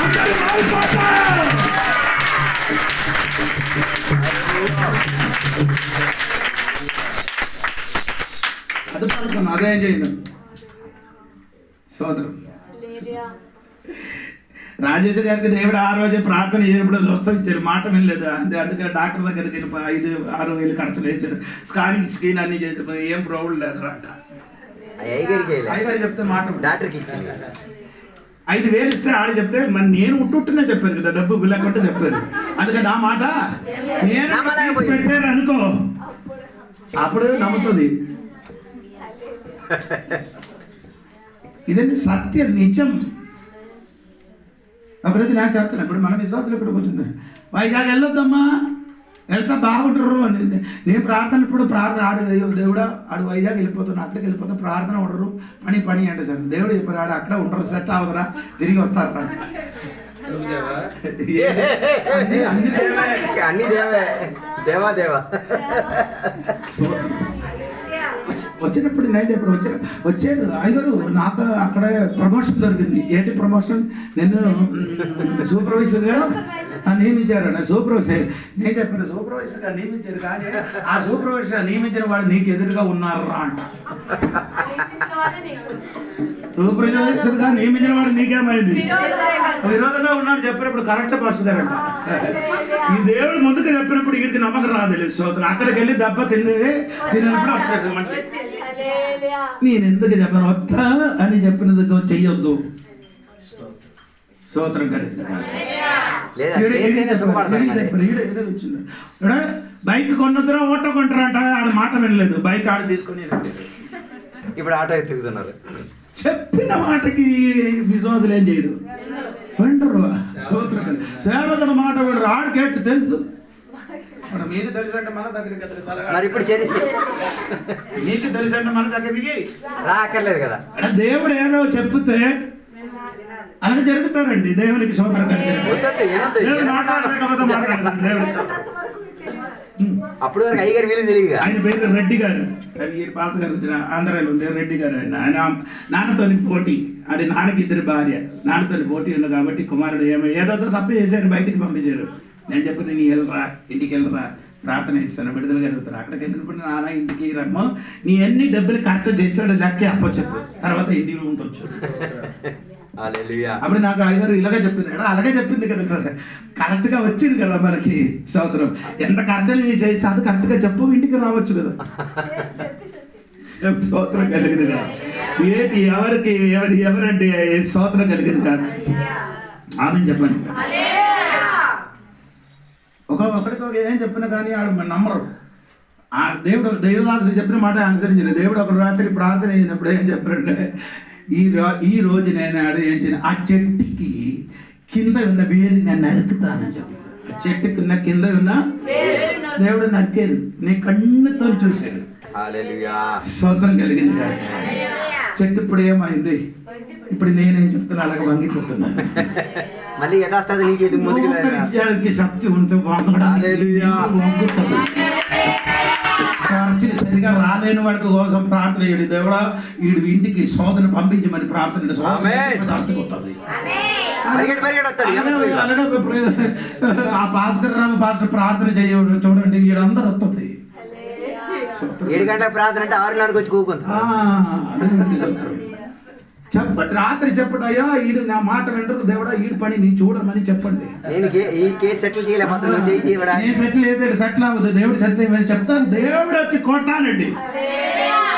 అందరూ మారిపోతారు. అది పడుకున్నా, అదేం చేయను. సోదరం రాజేష్ గారికి దేవుడు ఆ రోజే ప్రార్థన చేసినప్పుడు స్వస్థత ఇచ్చారు. మాట వినలేదు. అందుకని డాక్టర్ దగ్గరికి 5-6 వేలు ఖర్చులు వేసారు. స్కానింగ్ అన్ని చేసి ఏం ప్రాబ్లం లేదు అంట. అయ్యగారు చెప్తే మాట డాక్టర్కి 5,000 ఇస్తే ఆడ చెప్తే మరి నేను ఉట్టునే చెప్పాను కదా, డబ్బు లేకుంటే చెప్పారు. అందుకని నా మాట నేను పెట్టాను అనుకో, అప్పుడు నమ్ముతుంది. ఇదండి సత్యం, నిజం. ఒకరోజు నాకు చెప్తాను, ఇప్పుడు మన విశ్వాసాలు ఇక్కడ కూర్చుంటారు, వైజాగ్ వెళ్ళొద్దమ్మా, వెళ్తా బాగుంటారు అని. నేను ప్రార్థన ఇప్పుడు ప్రార్థన దేవుడా ఆడు వైజాగ్ వెళ్ళిపోతున్నా, అక్కడికి వెళ్ళిపోతా, ప్రార్థన ఉండరు, పని అంటే సార్ దేవుడు చెప్పారు ఆడ అక్కడ ఉండరు, సెట్ అవదరా, తిరిగి వస్తారు. అన్ని దేవా వచ్చినప్పుడు నేను ఇప్పుడు వచ్చారు అయ్యారు. నాకు అక్కడ ప్రమోషన్ దొరికింది. ఏంటి ప్రమోషన్? నేను సూపర్వైజర్గా నియమించారు. సూపర్వైజర్ నేను చెప్పాను, సూపర్వైజర్గా నియమించారు, కానీ ఆ సూపర్వైజర్గా నియమించిన వాడు నీకు ఎదురుగా ఉన్నారా అంట. సూపర్వైజర్గా నియమించిన వాడు నీకేమైంది? విరోధంగా ఉన్నాడు చెప్పినప్పుడు కరెక్ట్ పరుచుతారంట. ఈ దేవుడు ముందుకు చెప్పినప్పుడు వీడికి నమ్మకం రాదు. సోదరు అక్కడికి వెళ్ళి దెబ్బ తిన్నప్పుడు వచ్చారు. నేను ఎందుకు చెప్పాను? వద్దా అని చెప్పినది చెయ్యొద్దు. స్తోత్రం కలిగి బైక్ కొన్నద్దరా ఓటో కొంటారంట. ఆడ మాట వినలేదు, బైక్ ఆడ తీసుకొని ఇప్పుడు ఆటో తిరుగుతున్నారు. చెప్పిన మాటకి విశ్వాసులు ఏం చేయదు, వింటరు. స్తోత్రం కలిగి సేవకుడు మాట వినరు. ఆడికేట్టు తెలుసు. మీకు తెలుసంటే మన దగ్గరికి మరి ఇప్పుడు మీకు తెలుసంటే మన దగ్గరికి రాకర్లేదు కదా. దేవుడు ఏదో చెప్తే అలాగే జరుగుతారండి. దేవునికి స్తోత్రం కలిగి అప్పుడు వరకు అయ్యగారు వీళ్ళు తెలియదు. ఆయన పేరు రెడ్డి గారు, పాత గారు ఆంధ్రాలో ఉండే రెడ్డి గారు. ఆయన నాన్నతో పోటీ, ఆడి నాన్నకి 2 భార్య, నాన్నతో పోటీ ఉంది కాబట్టి కుమారుడు ఏదో తప్పు చేశారు, బయటికి పంపించారు. నేను చెప్పి నేను వెళ్ళరా, ఇంటికి వెళ్ళరా, ప్రార్థన ఇస్తాను, విడుదల కలుగుతాను. అక్కడికి వెళ్ళినప్పుడు నాన్న ఇంటికి రమ్మో, నీ ఎన్ని డబ్బులు ఖర్చు చేసాడు లెక్కే అప్పచెప్పు, తర్వాత ఇంటికి ఉండొచ్చు. అప్పుడు నాకు అయ్యగారు ఇలాగే చెప్పింది కదా, అలాగే చెప్పింది కదా, కరెక్ట్ గా వచ్చింది కదా మనకి సంవత్సరం. ఎంత ఖర్చులు నీ చేసి అది కరెక్ట్ గా చెప్పు, ఇంటికి రావచ్చు కదా. స్తోత్రం కలిగింది కదా. ఏంటి ఎవరికి ఎవరంటే స్తోత్రం కలిగింది కాదు. ఆమె చెప్పండి. ఒకరికి ఏం చెప్పినా కానీ ఆడు నమ్మరు. ఆ దేవదాసుడు చెప్పిన మాట అనుసరించలేదు. దేవుడు ఒక రాత్రి ప్రార్థన అయినప్పుడు ఏం చెప్పారంటే, ఈ రోజు నేను ఏం చేయను, ఆ చెట్టుకి కింద ఉన్న వేరు నేను నరుకుతానని చెప్పాను. ఆ చెట్టుకి కింద ఉన్న దేవుడు నరికారు, నీ కన్నుతో చూశాడు. స్తోత్రం కలిగింది కాదు. చెట్టు ఇప్పుడు ఏమైంది, ఇప్పుడు నేనేం చెప్తున్నా అలాగే వంగిపోతున్నాను. మళ్ళీ యథాస్థానికి శక్తి ఉంటే చర్చికి సరిగా రాలేని వాడికి కోసం ప్రార్థన చేయడు. దేవుడా వీడు ఇంటికి శోధన పంపించమని ప్రార్థన అర్థమవుతుంది. ఆ భాస్కర్ రావు పాస్టర్ ప్రార్థన చేయడం చూడండి, వీడందరూ వస్తుంది. 7 గంటల ప్రార్థన అంటే 6:30 వచ్చి కూకుంటా. చెప్పండి, రాత్రి చెప్పండి, అయ్యా ఈడు నా మాట వింటారు, దేవుడా ఈడు పని నీ చూడమని చెప్పండి. నేను ఈ కేసు సెటిల్ చేయలేదు, సెటిల్ అవ్వదు. దేవుడు సెటిల్ చేయమని చెప్తాను. దేవుడు వచ్చి కొట్టానండి.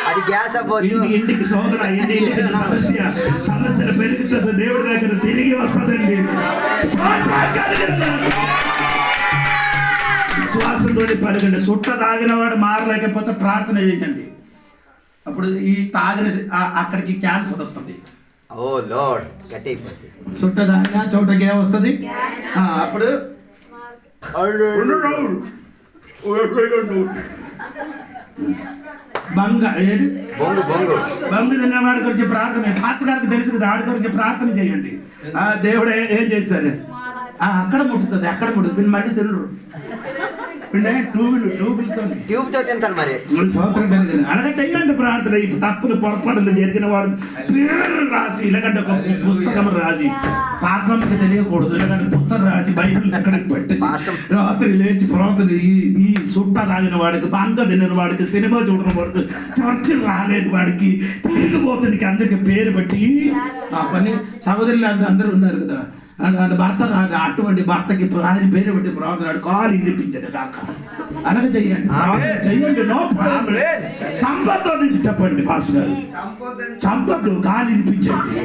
అది గ్యాస్ అవ్వచ్చు. ఇంటికి శోధన, ఇంటికి సమస్యలు పెరుగుతుంది, దేవుడి దగ్గర తిరిగి వస్తుందండి. విశ్వాసంతో పలకండి. సుట్ట తాగిన వాడు మారలేకపోతే ప్రార్థన చేయండి. అప్పుడు ఈ తాగిన అక్కడికి క్యాన్సర్ వస్తుంది. ఓ లార్డ్, సుట్ట తాగిన చోటకి ఏమొస్తుంది? అప్పుడు బంగు తిన్న వారి గురించి ప్రార్థన. పాత్ర గారికి తెలుసు కదా, ఆడి గురించి ప్రార్థన చేయండి. దేవుడు ఏం చేశారు, అక్కడ ముట్టుతుంది, అక్కడ ముట్టుతుంది, మళ్ళీ తినరు. ట్యూబ్తో తింటారు. మరి అలాగే చెయ్యండి ప్రార్థన. ఈ తప్పులు పొరపాటులు జరిగిన వాడు పేరు రాసి, ఇలాగంటే ఒక పుస్తకం రాసి, పాశ్రమకి తెలియకూడదు, ఇలాగంటే పుస్తకం రాసి బైబిల్ ఎక్కడికి పెట్టి రాత్రి లేచి ప్రార్థన. ఈ సుట్ట తాగిన వాడికి, బంక తినిన వాడికి, సినిమా చూడని వాడికి, చర్చి రాలేదు వాడికి, తిరిగిపోతుంది అందరికి పేరు పెట్టి ఆ పని. సహోదరులు అందరూ ఉన్నారు కదా, అంటే భర్త అటువంటి భర్తకి ఆయన పేరు పెట్టి ప్రార్థన కాలు ఇరిపించండి కాక అలాగే చెయ్యండి. No problem. చంపతో నుంచి చెప్పండి పాస్టర్ గారు, చంపద్దు, కాలు ఇరిపించండి.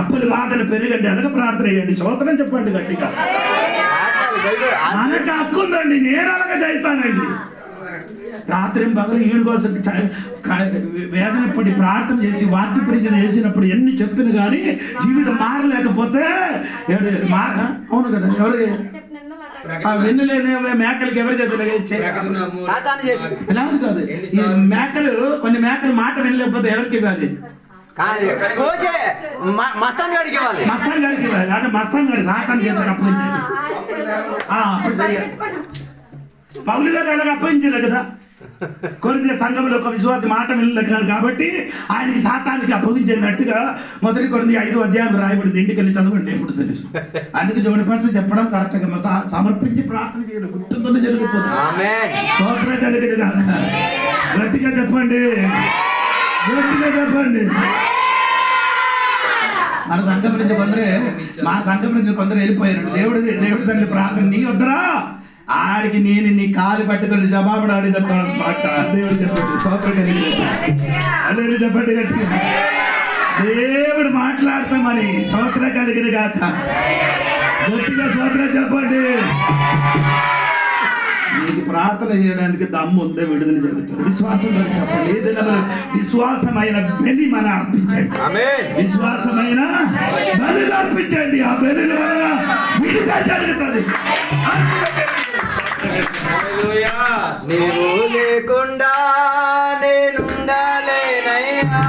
అప్పులు బాధలు పెరగండి, అలాగే ప్రార్థన చేయండి. స్తోత్రం చెప్పండి గట్టిగా. మనకి హక్కు ఉందండి, నేను అలాగే చేస్తానండి. రాత్రి పగలు ఈడు కోసం వేదన పడి ప్రార్థన చేసి వాక్య పరిచయం చేసినప్పుడు ఎన్ని చెప్పిన కానీ జీవితం మారలేకపోతే అవును కదా, ఎవరు వెన్నులేని మేకలకి ఎవరు చేతులు కాదు. ఈ మేకలు, కొన్ని మేకలు మాట వినలేకపోతే ఎవరికి ఇవ్వాలి? మస్తాన్ గారికి ఇవ్వాలి. మస్తాన్ గారికి ఇవ్వాలి. అదే మస్తాన్ గారి సాతాన్ చేతులకు అప్పగించాలి. అప్పుడు సరిగా పౌలు గారు అలాగే అప్పగించలే కదా. కొరింథీ సంఘంలో ఒక విశ్వాసి మాట వినలేరు కాబట్టి ఆయనకి సాతానికి అప్పగించినట్టుగా 1 కొరింథీ 5వ అధ్యాయం రాయబడింది. ఇంటికి వెళ్ళి చదవండి, ఎప్పుడు తెలుసు. అందుకే జోడి పరిస్థితి చెప్పడం కరెక్ట్ గా సమర్పించి ప్రార్థన చేయడం గుర్తుందని జరిగిపోతుంది. స్తోత్రం కలిగింది కాక గట్టిగా చెప్పండి, గట్టిగా చెప్పండి. మన సంఘం నుంచి మా సంఘం నుంచి కొందరు వెళ్ళిపోయారు. దేవుడి తండ్రి ప్రార్థన నీ వద్దరా, ఆడికి నేను నీ కాలు పట్టుకొని జవాబుడు అడిగట్టాను. దేవుడు చెప్పండి, స్తోత్రం కలిగి చెప్పండి. దేవుడు మాట్లాడతామని స్తోత్రం కలిగిన గాక. గట్టిగా స్తోత్రం చెప్పండి. నీకు ప్రార్థన చేయడానికి దమ్ము ఉందే విడుదల జరుగుతుంది. విశ్వాసంతో చెప్పండి. ఏదైనా విశ్వాసమైన బలి మనం అర్పించండి. విశ్వాసమైన బలి అర్పించండి. ఆ బలి వల్ల విడుదల జరుగుతుంది. నీవు లేకుండా నేనుండలేనయ్యా.